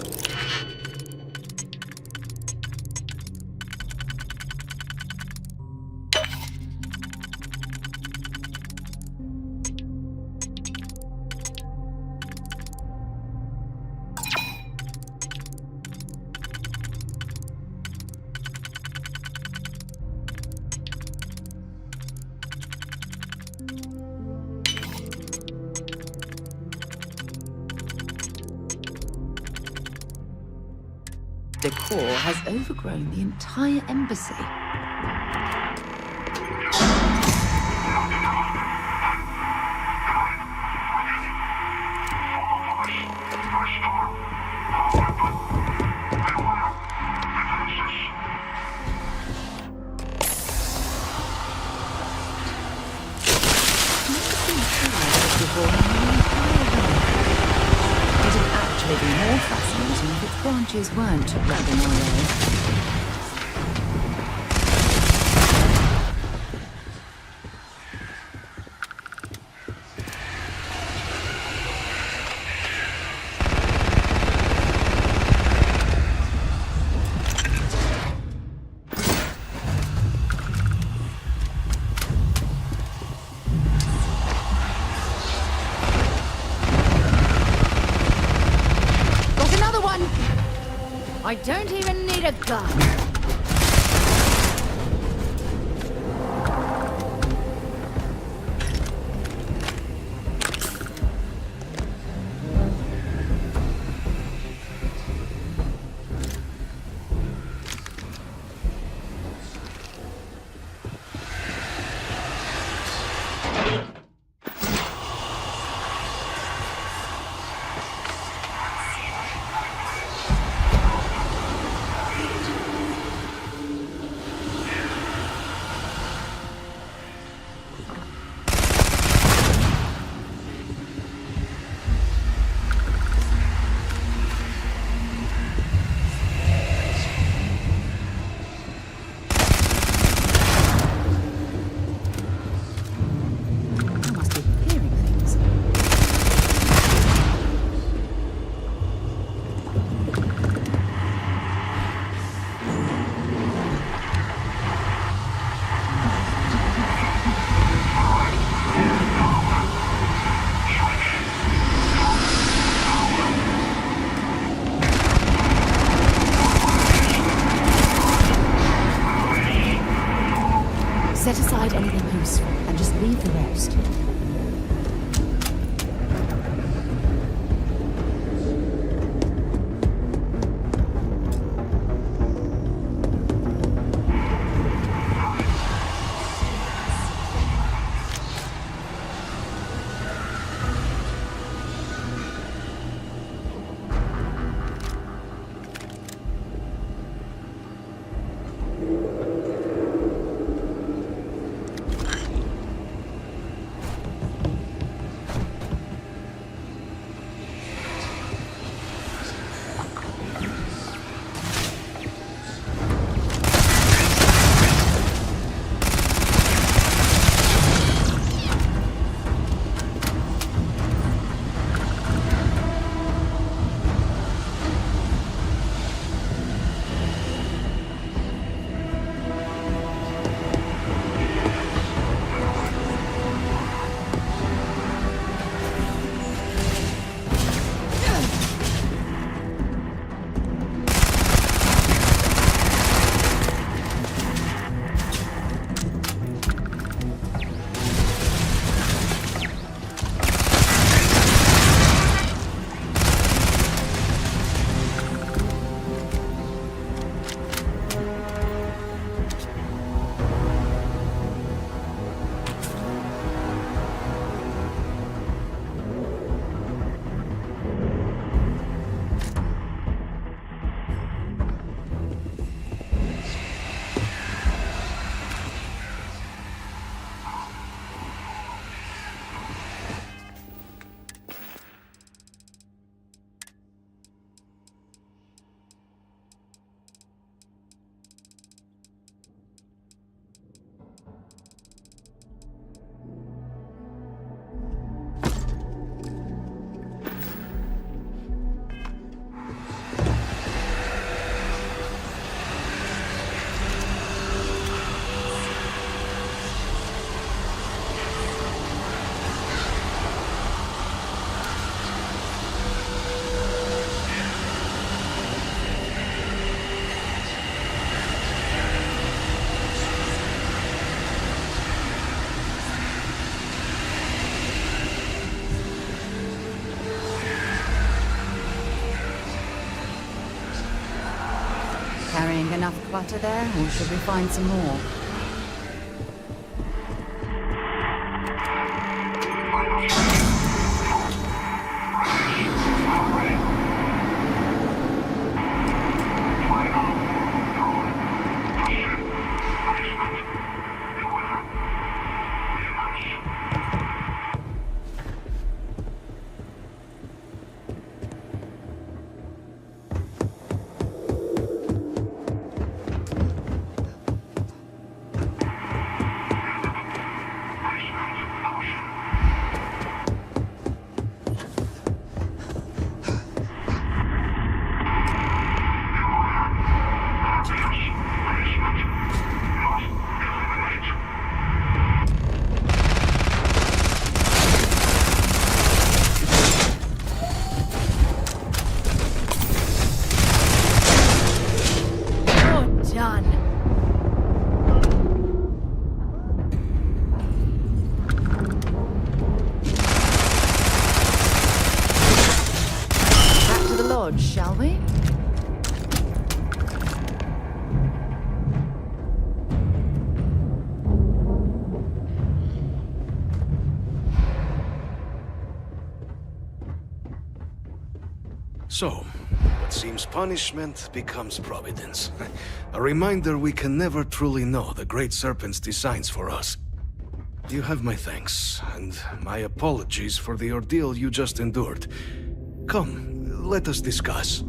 Decor has overgrown the entire embassy. It'd actually be more fascinating if its branches weren't rubbing our way. I don't even need a gun. Set aside anything useful and just leave the rest. Carrying enough clutter there, or should we find some more? Shall we? So, what seems punishment becomes providence. A reminder we can never truly know the Great Serpent's designs for us. You have my thanks, and my apologies for the ordeal you just endured. Come, let us discuss.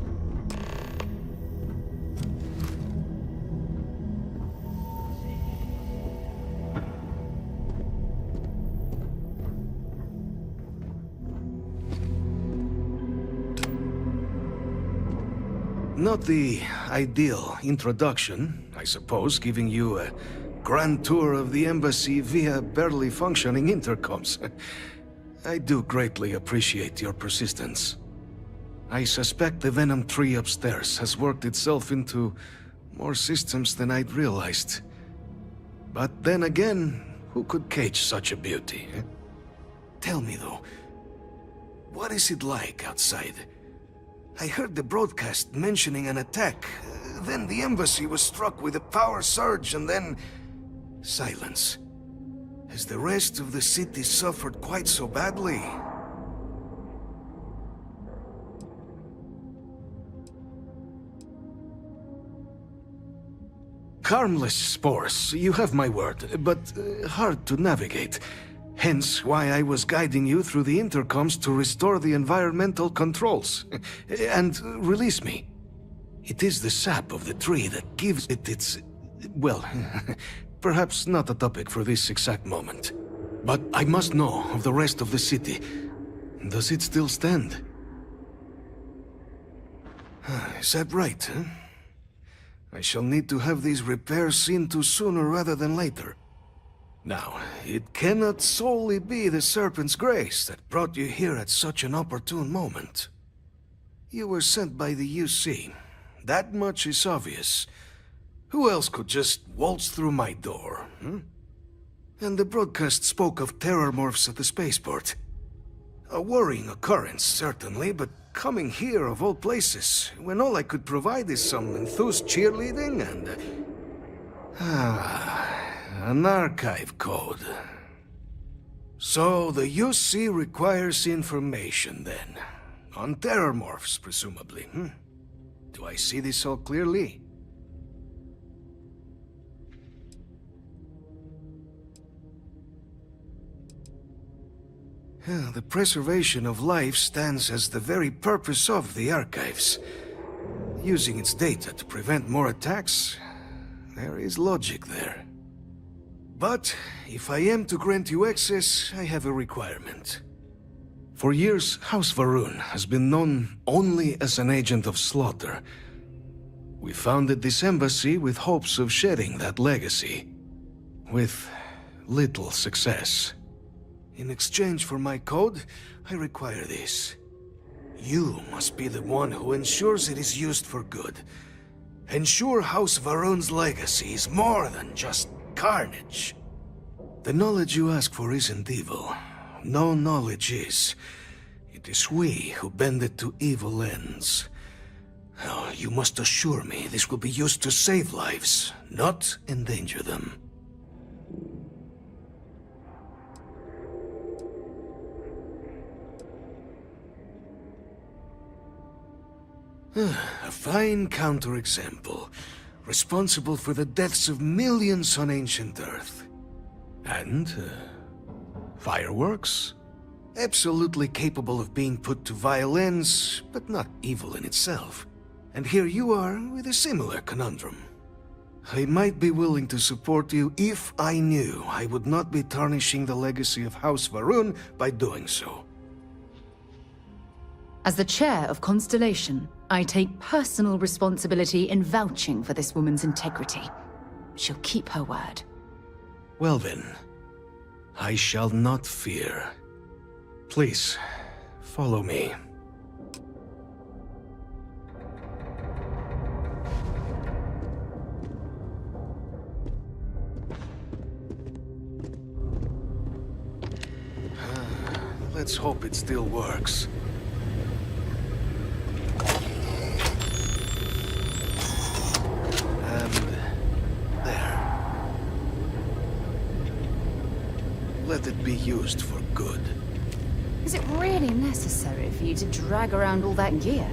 Not the ideal introduction, I suppose, giving you a grand tour of the embassy via barely functioning intercoms. I do greatly appreciate your persistence. I suspect the Venom tree upstairs has worked itself into more systems than I'd realized. But then again, who could cage such a beauty? Tell me though, what is it like outside? I heard the broadcast mentioning an attack. Then the embassy was struck with a power surge and then... silence. Has the rest of the city suffered quite so badly? Harmless spores, you have my word, but hard to navigate. Hence why I was guiding you through the intercoms to restore the environmental controls. And release me. It is the sap of the tree that gives it its... well, perhaps not a topic for this exact moment. But I must know of the rest of the city. Does it still stand? Is that right, huh? I shall need to have these repairs seen to sooner rather than later. Now, it cannot solely be the Serpent's grace that brought you here at such an opportune moment. You were sent by the UC. That much is obvious. Who else could just waltz through my door, hmm? And the broadcast spoke of terror morphs at the spaceport. A worrying occurrence, certainly, but coming here of all places, when all I could provide is some enthused cheerleading and... an archive code. So the UC requires information, then. On terror morphs, presumably, hmm? Do I see this all clearly? The preservation of life stands as the very purpose of the archives. Using its data to prevent more attacks, there is logic there. But if I am to grant you access, I have a requirement. For years, House Varun has been known only as an agent of slaughter. We founded this embassy with hopes of shedding that legacy. With little success. In exchange for my code, I require this. You must be the one who ensures it is used for good. Ensure House Varun's legacy is more than just carnage. The knowledge you ask for isn't evil. No knowledge is. It is we who bend it to evil ends. Oh, you must assure me this will be used to save lives, not endanger them. A fine counterexample, responsible for the deaths of millions on ancient Earth. And, fireworks? Absolutely capable of being put to violence, but not evil in itself. And here you are with a similar conundrum. I might be willing to support you if I knew I would not be tarnishing the legacy of House Varun by doing so. As the chair of Constellation, I take personal responsibility in vouching for this woman's integrity. She'll keep her word. Well then, I shall not fear. Please, follow me. Let's hope it still works. And there. Let it be used for good. Is it really necessary for you to drag around all that gear?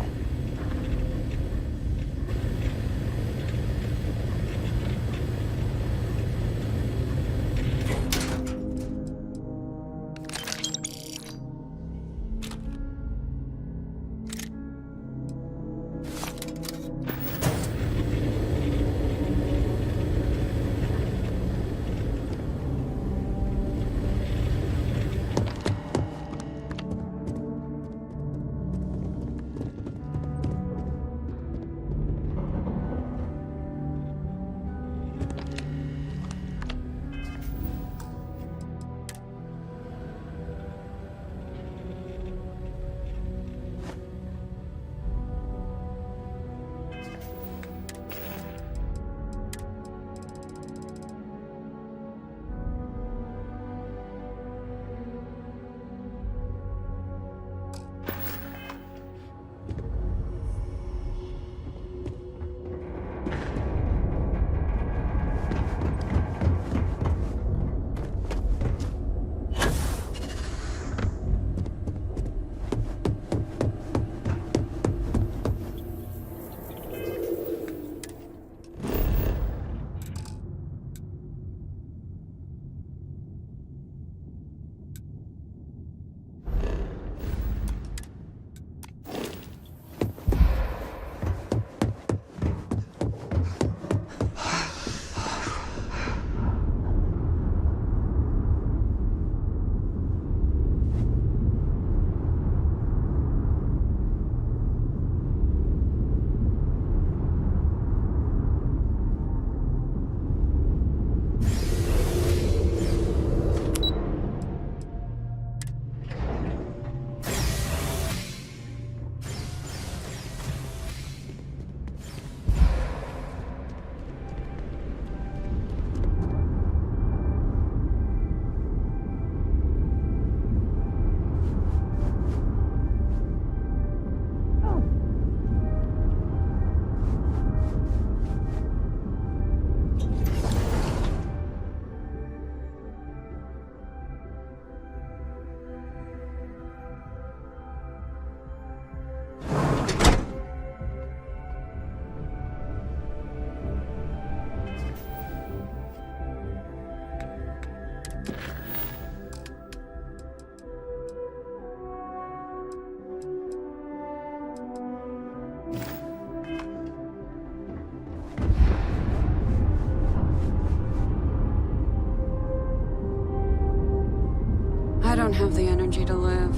I don't have the energy to live,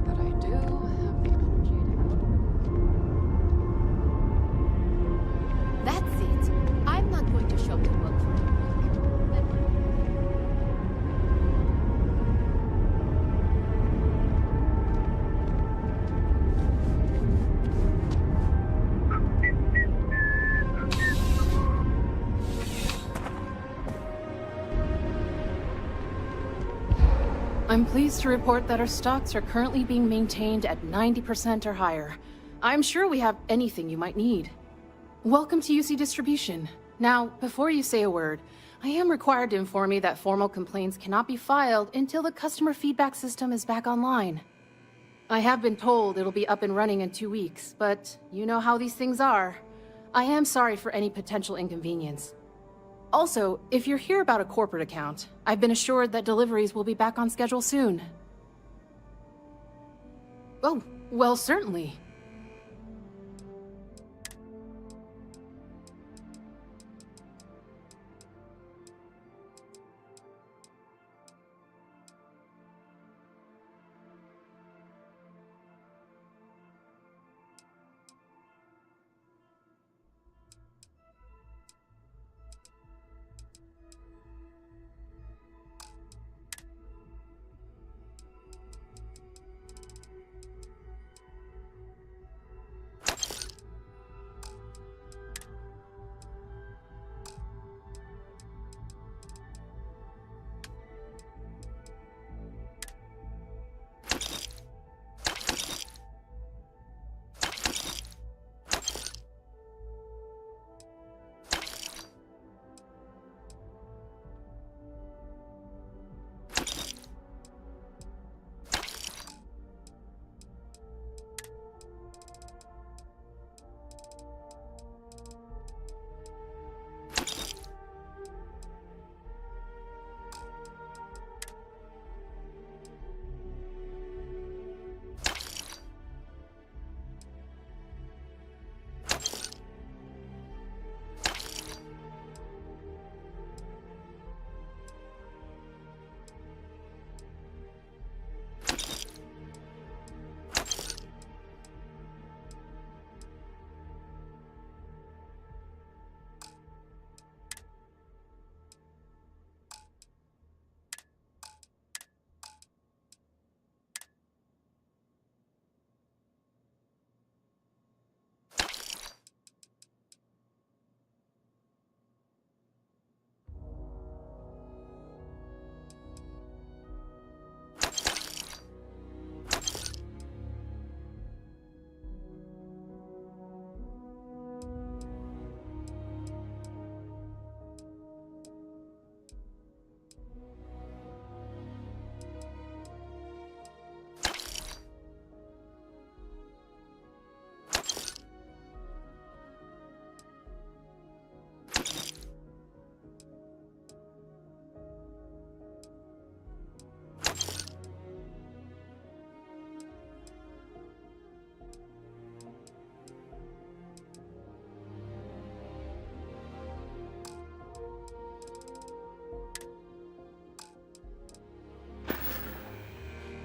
but I do have the energy to... That's it. I'm not going to shop to work for a I'm pleased to report that our stocks are currently being maintained at 90% or higher. I'm sure we have anything you might need. Welcome to UC Distribution. Now, before you say a word, I am required to inform you that formal complaints cannot be filed until the customer feedback system is back online. I have been told it'll be up and running in 2 weeks, but you know how these things are. I am sorry for any potential inconvenience. Also, if you're here about a corporate account, I've been assured that deliveries will be back on schedule soon. Oh, well, certainly.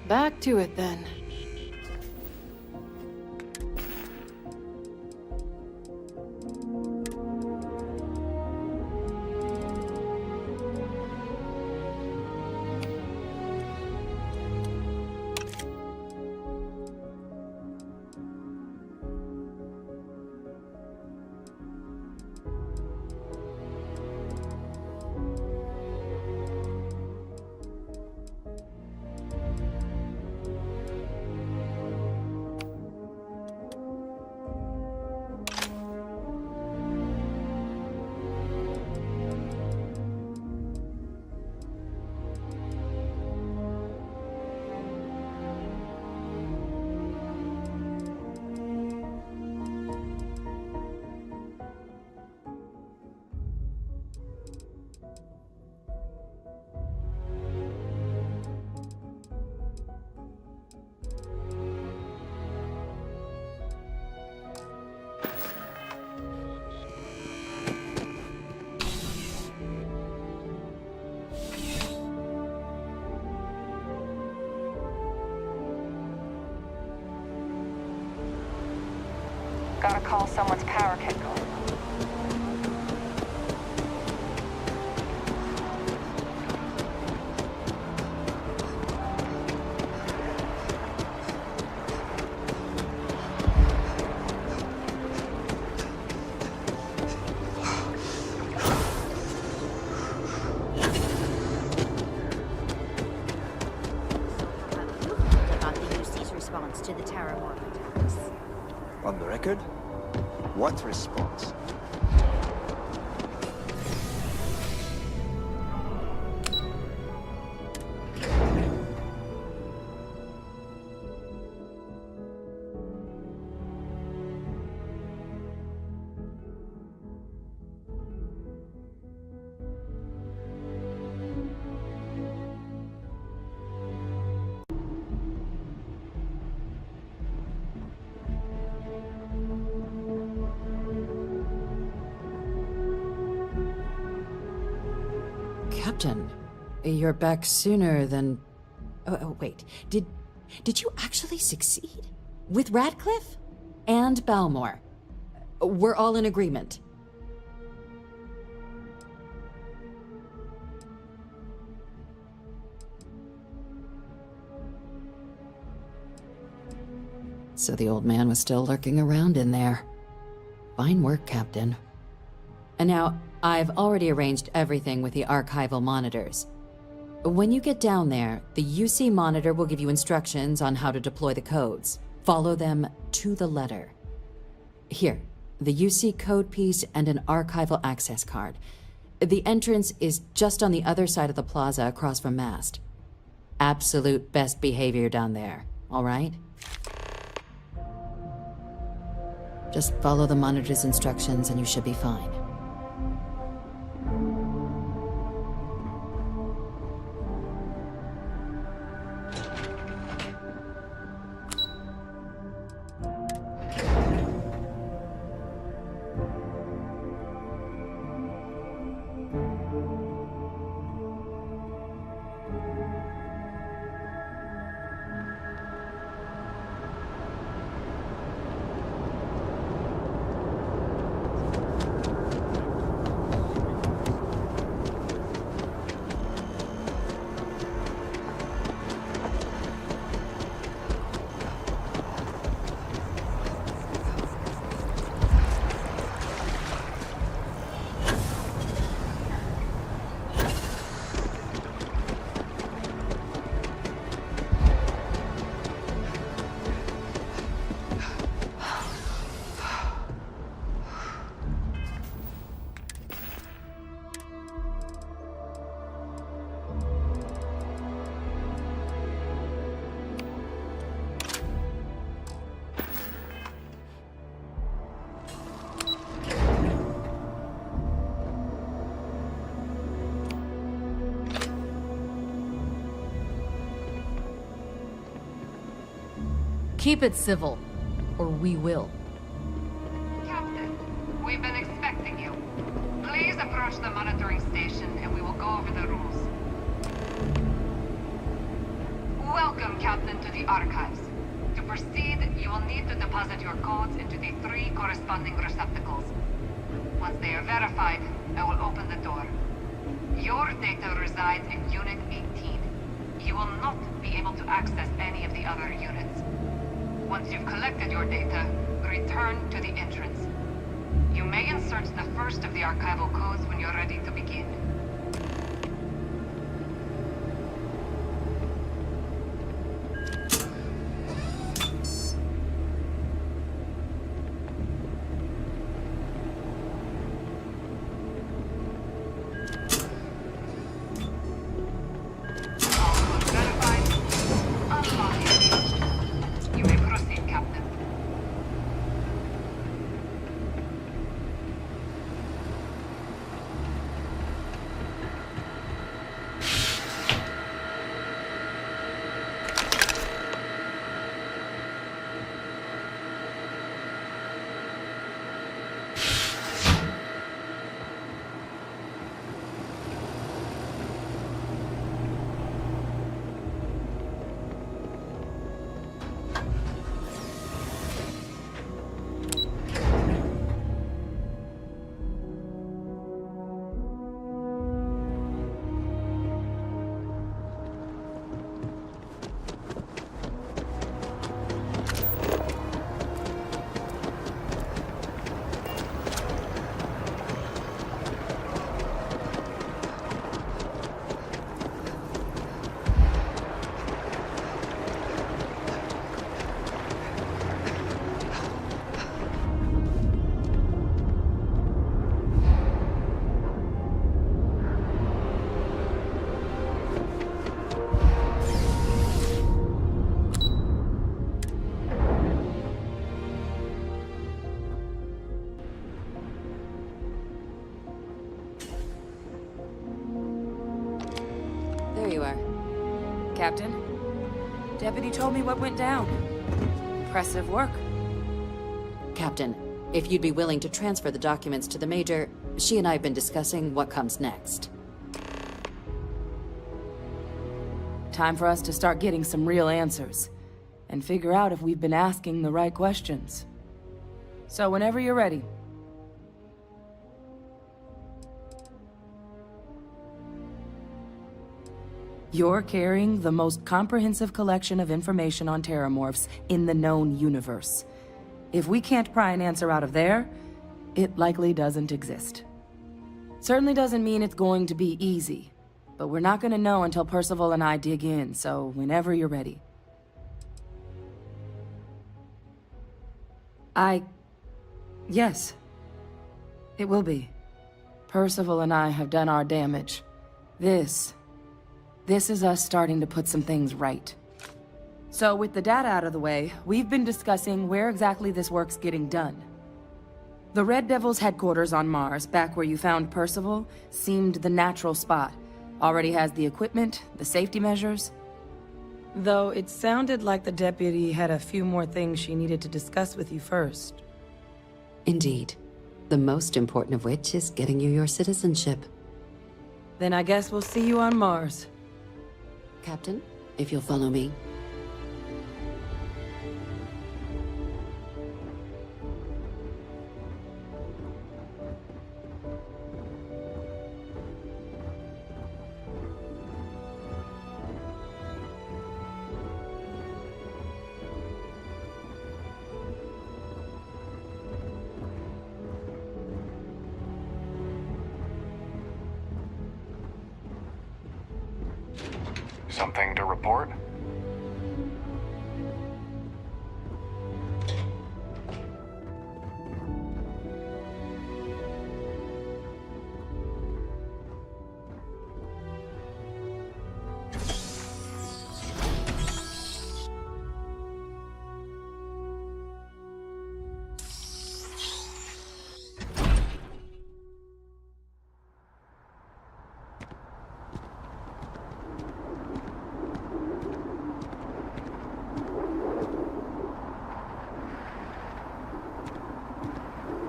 Back to it then. Gotta call someone's power kit going. About the UC's response to the Terramorph attacks. On the record? What response? Captain, you're back sooner than... Oh, wait. Did you actually succeed? With Radcliffe? And Balmore? We're all in agreement. So the old man was still lurking around in there. Fine work, Captain. And now, I've already arranged everything with the archival monitors. When you get down there, the UC monitor will give you instructions on how to deploy the codes. Follow them to the letter. Here, the UC code piece and an archival access card. The entrance is just on the other side of the plaza across from Mast. Absolute best behavior down there, all right? Just follow the monitor's instructions and you should be fine. Keep it civil, or we will. Captain, we've been expecting you. Please approach the monitoring station and we will go over the rules. Welcome, Captain, to the archives. To proceed, you will need to deposit your codes into the 3 corresponding receptacles. Once they are verified, I will open the door. Your data resides in Unit 18. You will not be able to access any of the other units. Once you've collected your data, return to the entrance. You may insert the first of the archival codes when you're ready to begin. There you are. Captain, Deputy told me what went down. Impressive work. Captain, if you'd be willing to transfer the documents to the Major, she and I have been discussing what comes next. Time for us to start getting some real answers, and figure out if we've been asking the right questions. So whenever you're ready. You're carrying the most comprehensive collection of information on terramorphs in the known universe. If we can't pry an answer out of there, it likely doesn't exist. Certainly doesn't mean it's going to be easy, but we're not gonna know until Percival and I dig in, so whenever you're ready. Yes. It will be. Percival and I have done our damage. This is us starting to put some things right. So with the data out of the way, we've been discussing where exactly this work's getting done. The Red Devil's headquarters on Mars, back where you found Percival, seemed the natural spot. Already has the equipment, the safety measures. Though it sounded like the deputy had a few more things she needed to discuss with you first. Indeed. The most important of which is getting you your citizenship. Then I guess we'll see you on Mars. Captain, if you'll follow me. Something to report?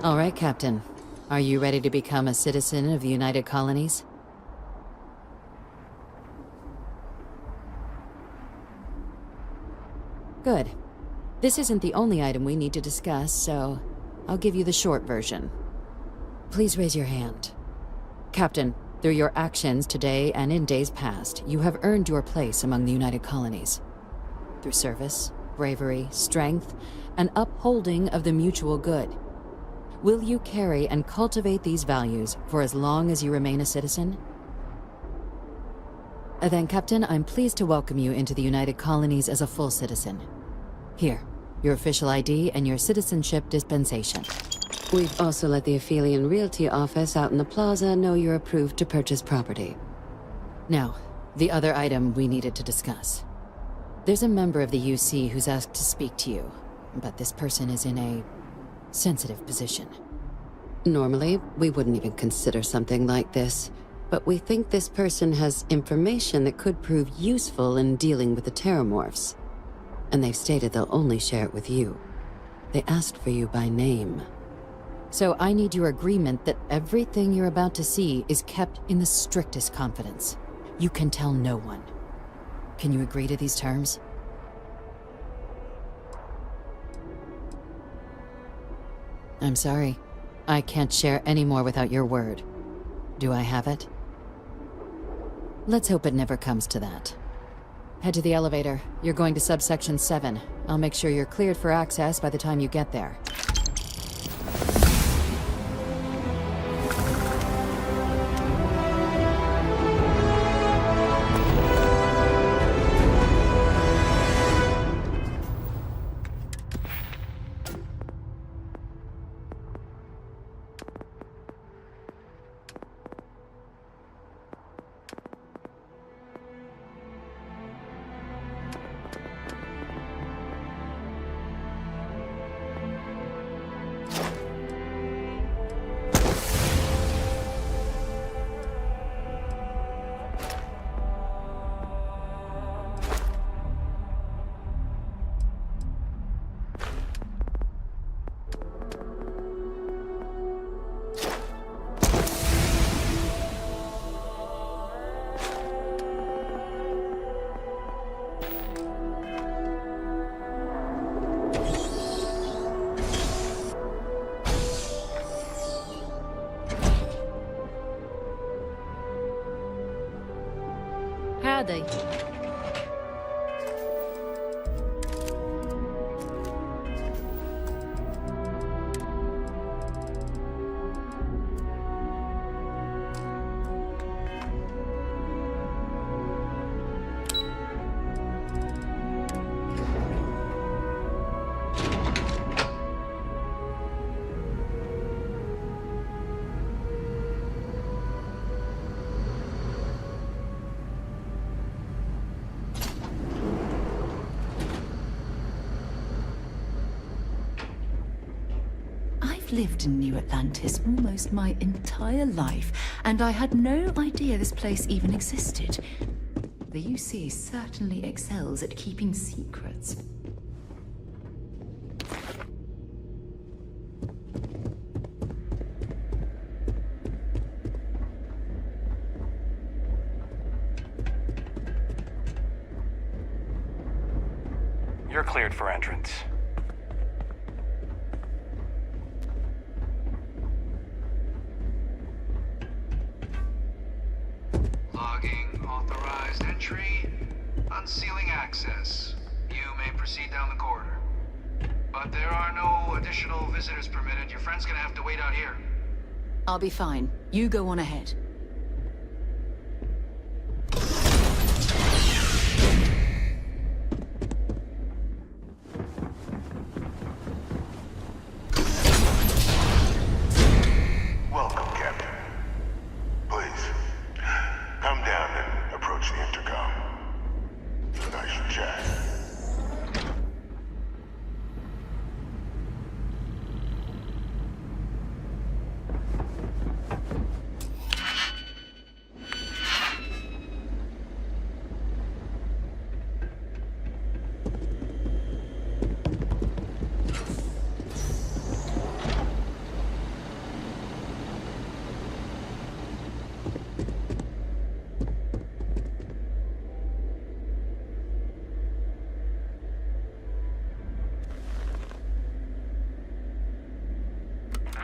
All right, Captain. Are you ready to become a citizen of the United Colonies? Good. This isn't the only item we need to discuss, so I'll give you the short version. Please raise your hand. Captain, through your actions today and in days past, you have earned your place among the United Colonies. Through service, bravery, strength, and upholding of the mutual good. Will you carry and cultivate these values for as long as you remain a citizen? Then, Captain, I'm pleased to welcome you into the United Colonies as a full citizen. Here, your official ID and your citizenship dispensation. We've also let the Aphelion Realty office out in the plaza know you're approved to purchase property. Now, the other item we needed to discuss. There's a member of the UC who's asked to speak to you, but this person is in a sensitive position. Normally, we wouldn't even consider something like this, but we think this person has information that could prove useful in dealing with the terramorphs. And they've stated they'll only share it with you. They asked for you by name. So I need your agreement that everything you're about to see is kept in the strictest confidence. You can tell no one. Can you agree to these terms? I'm sorry. I can't share any more without your word. Do I have it? Let's hope it never comes to that. Head to the elevator. You're going to subsection 7. I'll make sure you're cleared for access by the time you get there. Siadaj. I've lived in New Atlantis almost my entire life, and I had no idea this place even existed. The UC certainly excels at keeping secrets. You're cleared for entrance. Logging authorized entry. Unsealing access. You may proceed down the corridor. But there are no additional visitors permitted. Your friend's gonna have to wait out here. I'll be fine. You go on ahead. Welcome, Captain. Please, come down and approach the intercom. You and I should chat.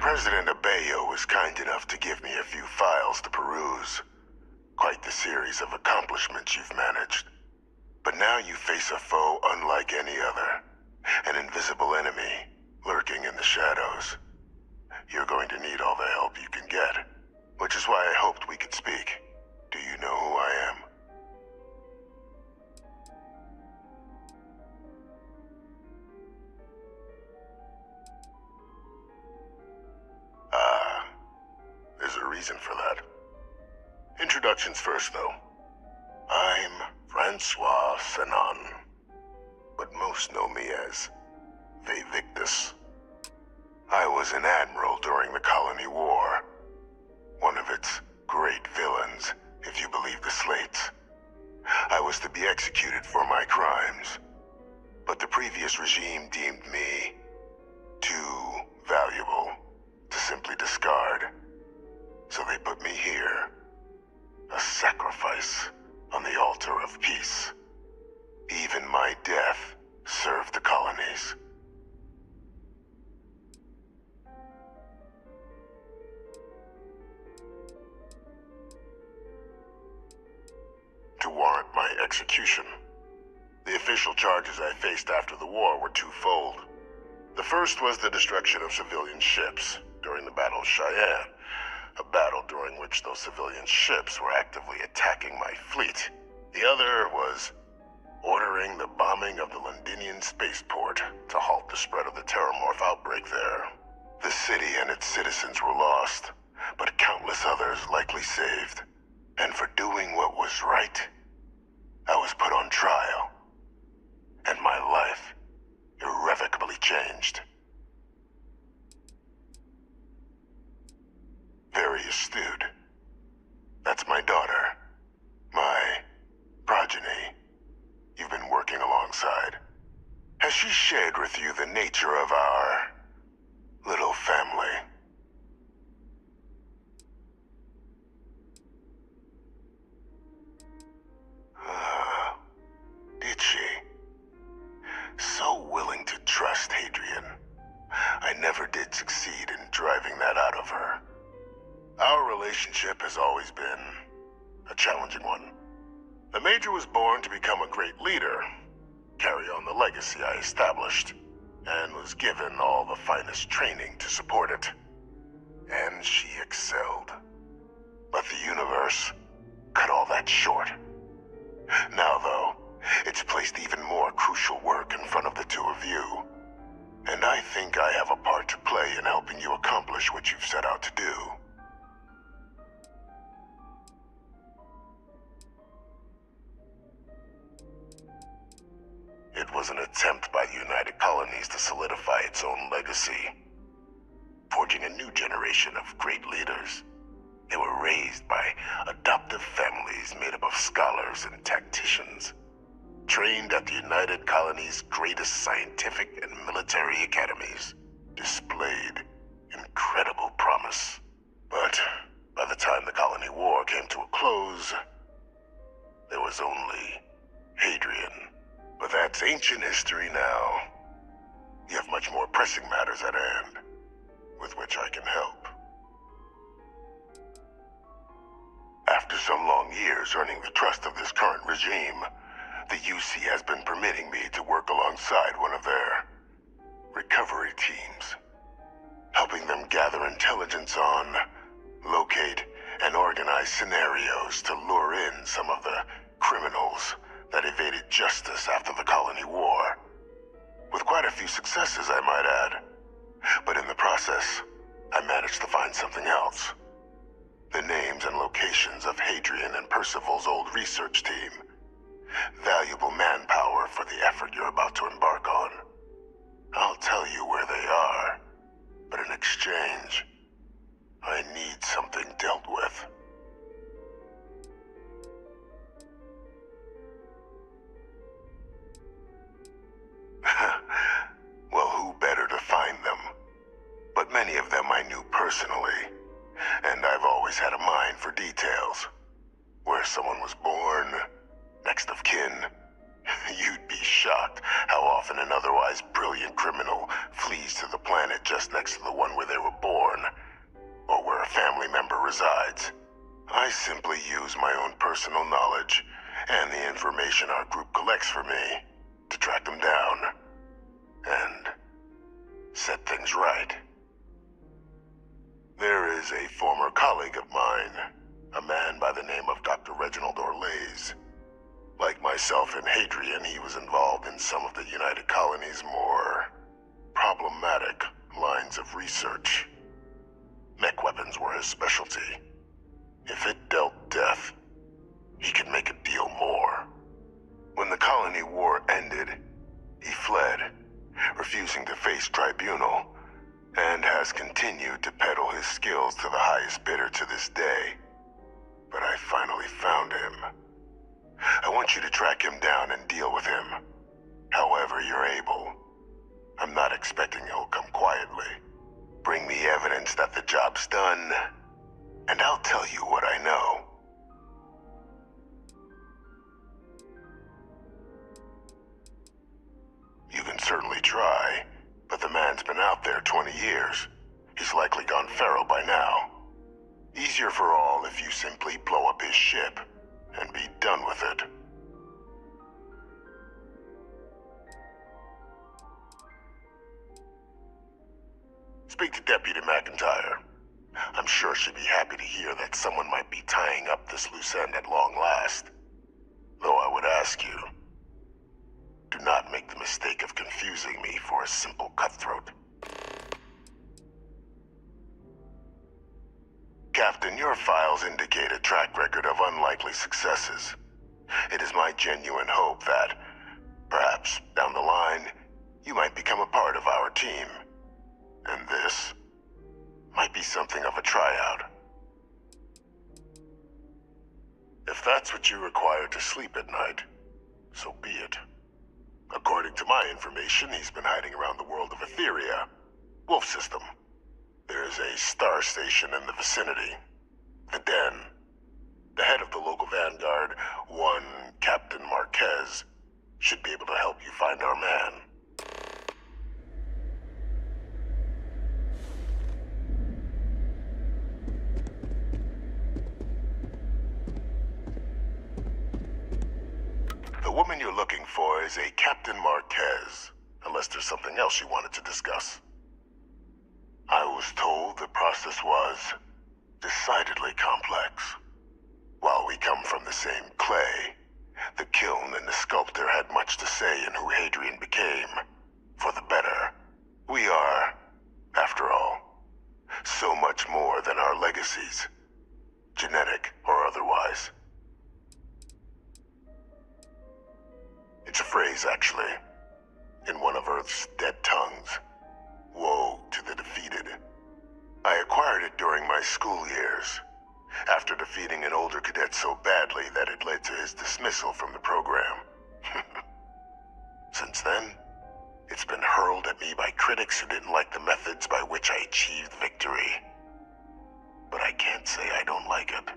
President Abeyo was kind enough to give me a few files to peruse. Quite the series of accomplishments you've managed. But now you face a foe unlike any other. An invisible enemy, lurking in the shadows. You're going to need all the help you can get. Which is why I hoped we could speak. Do you know who I am? There's a reason for that. Introductions first, though. I'm Francois Sanon, but most know me as Vivictus. I was an admiral during the Colony War. One of its great villains, if you believe the slates. I was to be executed for my crimes, but the previous regime deemed me too valuable to simply discard. So they put me here, a sacrifice on the altar of peace. Even my death served the colonies. To warrant my execution, the official charges I faced after the war were twofold. The first was the destruction of civilian ships during the Battle of Cheyenne. A battle during which those civilian ships were actively attacking my fleet. The other was ordering the bombing of the Londinian spaceport to halt the spread of the Terramorph outbreak there. The city and its citizens were lost, but countless others likely saved. And for doing what was right, I was put on trial. And my life irrevocably changed. Very astute. That's my daughter. My progeny. You've been working alongside. Has she shared with you the nature of our little family? Did she? So willing to trust Hadrian. I never did succeed in driving that out of her. Our relationship has always been a challenging one. The Major was born to become a great leader, carry on the legacy I established, and was given all the finest training to support it. And she excelled. But the universe cut all that short. Now, though, it's placed even more crucial work in front of the two of you. And I think I have a part to play in helping you accomplish what you've set out to do. It was an attempt by the United Colonies to solidify its own legacy, forging a new generation of great leaders. They were raised by adoptive families made up of scholars and tacticians, trained at the United Colonies' greatest scientific and military academies, displayed incredible promise. But by the time the Colony War came to a close, there was only Hadrian. But that's ancient history now. You have much more pressing matters at hand, with which I can help. After some long years earning the trust of this current regime, the UC has been permitting me to work alongside one of their recovery teams, helping them gather intelligence on, locate, and organize scenarios to lure in some of the criminals that evaded justice after the Colony War. With quite a few successes, I might add. But in the process, I managed to find something else. The names and locations of Hadrian and Percival's old research team. Valuable manpower for the effort you're about to embark on. I'll tell you where they are, but in exchange, I need something dealt with. Well, who better to find them? But many of them I knew personally, and I've always had a mind for details. Where someone was born, next of kin. You'd be shocked how often an otherwise brilliant criminal flees to the planet just next to the one where they were born, or where a family member resides. I simply use my own personal knowledge and the information our group collects for me to track them down and set things right. There is a former colleague of mine, a man by the name of Dr. Reginald Orlaise. Like myself and Hadrian, he was involved in some of the United Colonies' more problematic lines of research. Mech weapons were his specialty. If it dealt death, he could make a deal more. When the Colony War ended, he fled, refusing to face tribunal, and has continued to peddle his skills to the highest bidder to this day. But I finally found him. I want you to track him down and deal with him, however you're able. I'm not expecting he'll come quietly. Bring me evidence that the job's done, and I'll tell you what I know. You can certainly try, but the man's been out there 20 years. He's likely gone feral by now. Easier for all if you simply blow up his ship and be done with it. Speak to Deputy McIntyre. I'm sure she'd be happy to hear that someone might be tying up this loose end at long last. Though I would ask you, do not make the mistake of confusing me for a simple cutthroat. Captain, your files indicate a track record of unlikely successes. It is my genuine hope that, perhaps down the line, you might become a part of our team. And this might be something of a tryout. If that's what you require to sleep at night, so be it. According to my information, he's been hiding around the world of Etheria, Wolf System. There is a star station in the vicinity, the Den. The head of the local vanguard, one Captain Marquez, should be able to help you find our man. woman you're looking for is a Captain Marquez, unless there's something else you wanted to discuss. I was told the process was decidedly complex. While we come from the same clay, the kiln and the sculptor had much to say in who Hadrian became, for the better. We are, after all, so much more than our legacies, genetic or otherwise. It's a phrase, actually, in one of Earth's dead tongues. Woe to the defeated. I acquired it during my school years, after defeating an older cadet so badly that it led to his dismissal from the program. Since then, it's been hurled at me by critics who didn't like the methods by which I achieved victory. But I can't say I don't like it.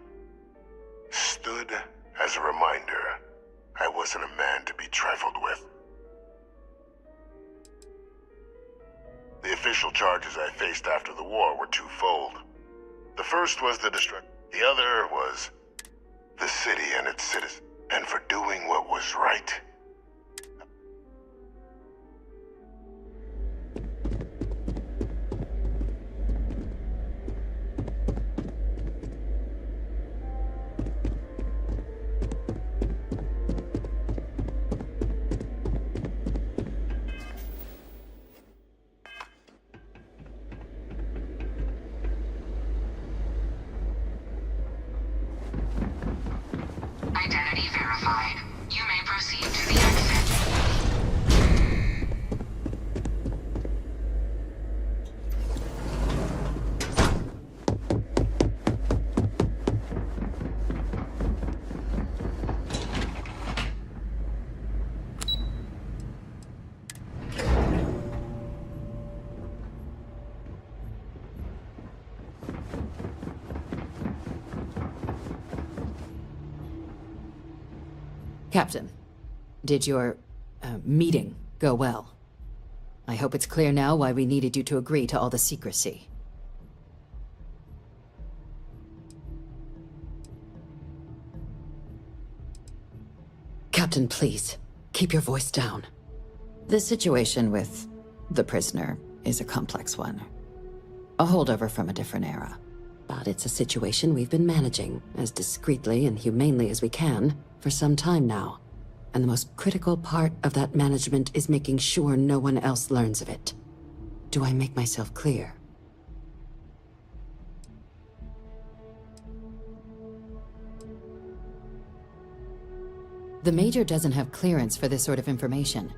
Stood as a reminder, I wasn't a man to be trifled with. The official charges I faced after the war were twofold. The first was the destruction. The other was the city and its citizens. And for doing what was right. Identity verified. You may proceed to the exit. Captain, did your meeting go well? I hope it's clear now why we needed you to agree to all the secrecy. Captain, please, keep your voice down. The situation with the prisoner is a complex one. A holdover from a different era. But it's a situation we've been managing, as discreetly and humanely as we can, for some time now. And the most critical part of that management is making sure no one else learns of it. Do I make myself clear? The Major doesn't have clearance for this sort of information,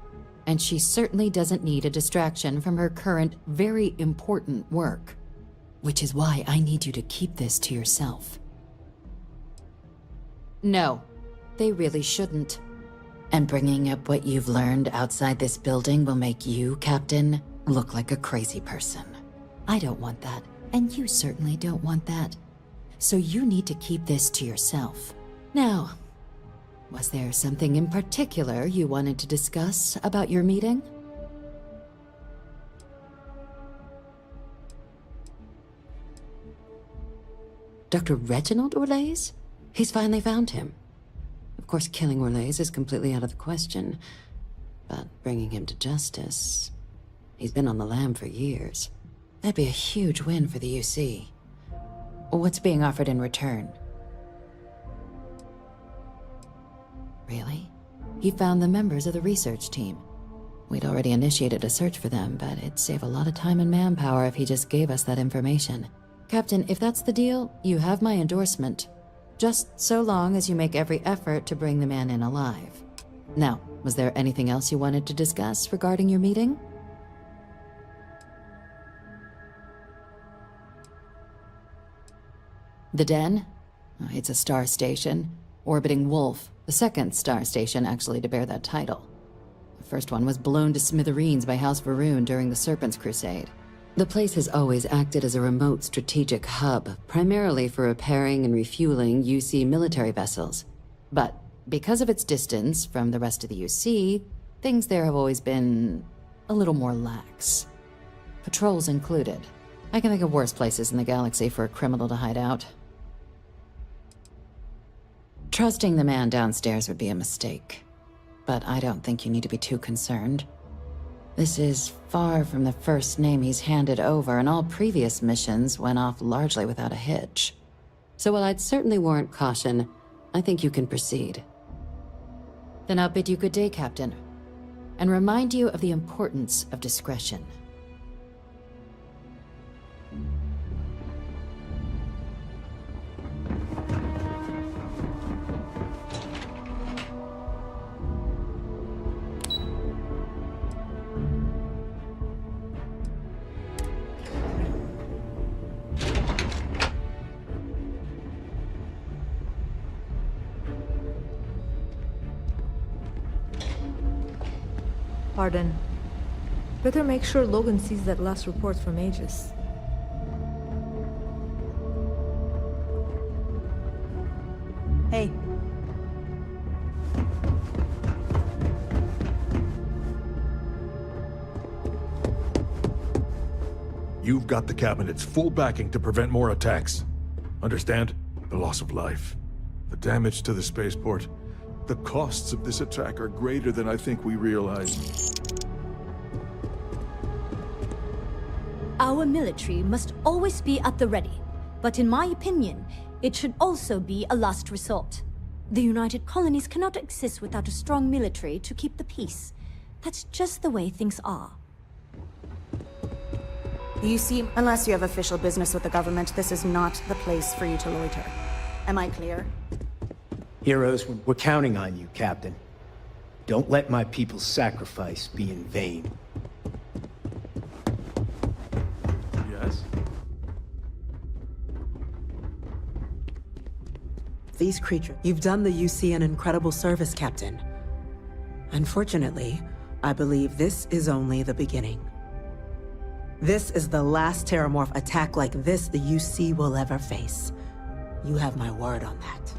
and she certainly doesn't need a distraction from her current, very important work. Which is why I need you to keep this to yourself. No, they really shouldn't. And bringing up what you've learned outside this building will make you, Captain, look like a crazy person. I don't want that, and you certainly don't want that. So you need to keep this to yourself. Now, was there something in particular you wanted to discuss about your meeting? Dr. Reginald Orlaise? He's finally found him. Of course, killing Orlaise is completely out of the question. But bringing him to justice... He's been on the lam for years. That'd be a huge win for the UC. What's being offered in return? Really? He found the members of the research team. We'd already initiated a search for them, but it'd save a lot of time and manpower if he just gave us that information. Captain, if that's the deal, you have my endorsement. Just so long as you make every effort to bring the man in alive. Now, was there anything else you wanted to discuss regarding your meeting? The Den? It's a star station, orbiting Wolf, the second star station actually to bear that title. The first one was blown to smithereens by House Varun during the Serpent's Crusade. The place has always acted as a remote strategic hub, primarily for repairing and refueling UC military vessels. But because of its distance from the rest of the UC, things there have always been a little more lax. Patrols included. I can think of worse places in the galaxy for a criminal to hide out. Trusting the man downstairs would be a mistake. but I don't think you need to be too concerned. This is far from the first name he's handed over, and all previous missions went off largely without a hitch. So while I'd certainly warrant caution, I think you can proceed. Then I'll bid you good day, Captain, and remind you of the importance of discretion. Pardon. Better make sure Logan sees that last report from Aegis. Hey. You've got the Cabinet's full backing to prevent more attacks. Understand? The loss of life, the damage to the spaceport. The costs of this attack are greater than I think we realize. Our military must always be at the ready, but in my opinion, it should also be a last resort. The United Colonies cannot exist without a strong military to keep the peace. That's just the way things are. You see, unless you have official business with the government, this is not the place for you to loiter. Am I clear? Heroes, we're counting on you, Captain. Don't let my people's sacrifice be in vain. Yes? These creatures. You've done the UC an incredible service, Captain. Unfortunately, I believe this is only the beginning. This is the last Terramorph attack like this the UC will ever face. You have my word on that.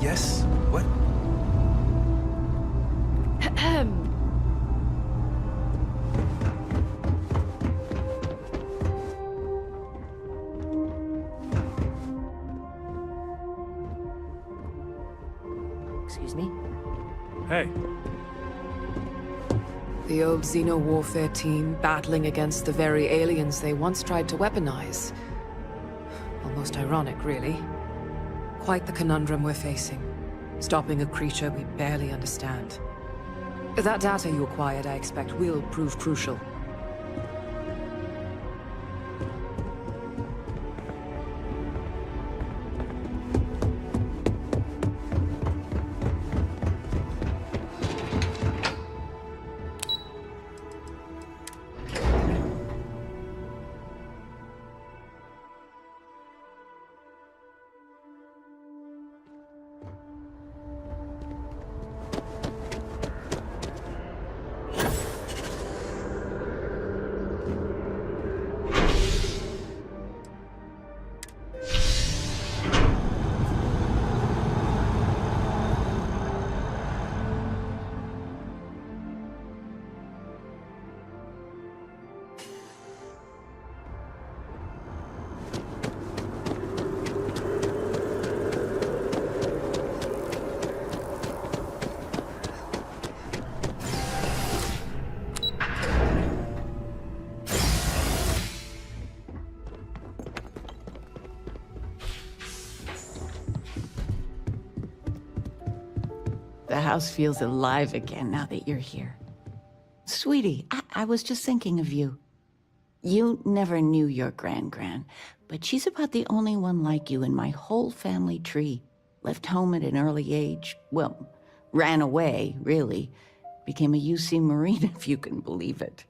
Yes? What? Excuse me? Hey. The old Xeno-warfare team battling against the very aliens they once tried to weaponize. Almost ironic, really. Quite the conundrum we're facing. Stopping a creature we barely understand. That data you acquired, I expect, will prove crucial. The house feels alive again now that you're here. Sweetie, I was just thinking of you. You never knew your gran-gran, but she's about the only one like you in my whole family tree. Left home at an early age. Well, ran away, really. Became a UC Marine, if you can believe it.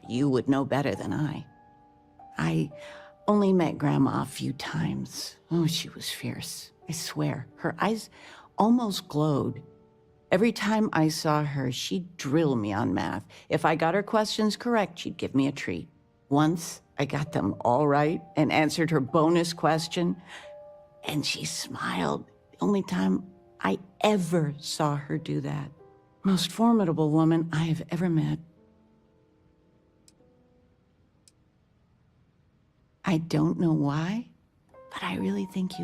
You would know better than I. I only met Grandma a few times. Oh, she was fierce. I swear. Her eyes almost glowed. Every time I saw her, she'd drill me on math. If I got her questions correct, she'd give me a treat. Once, I got them all right and answered her bonus question, and she smiled. The only time I ever saw her do that. Most formidable woman I have ever met. I don't know why, but I really think you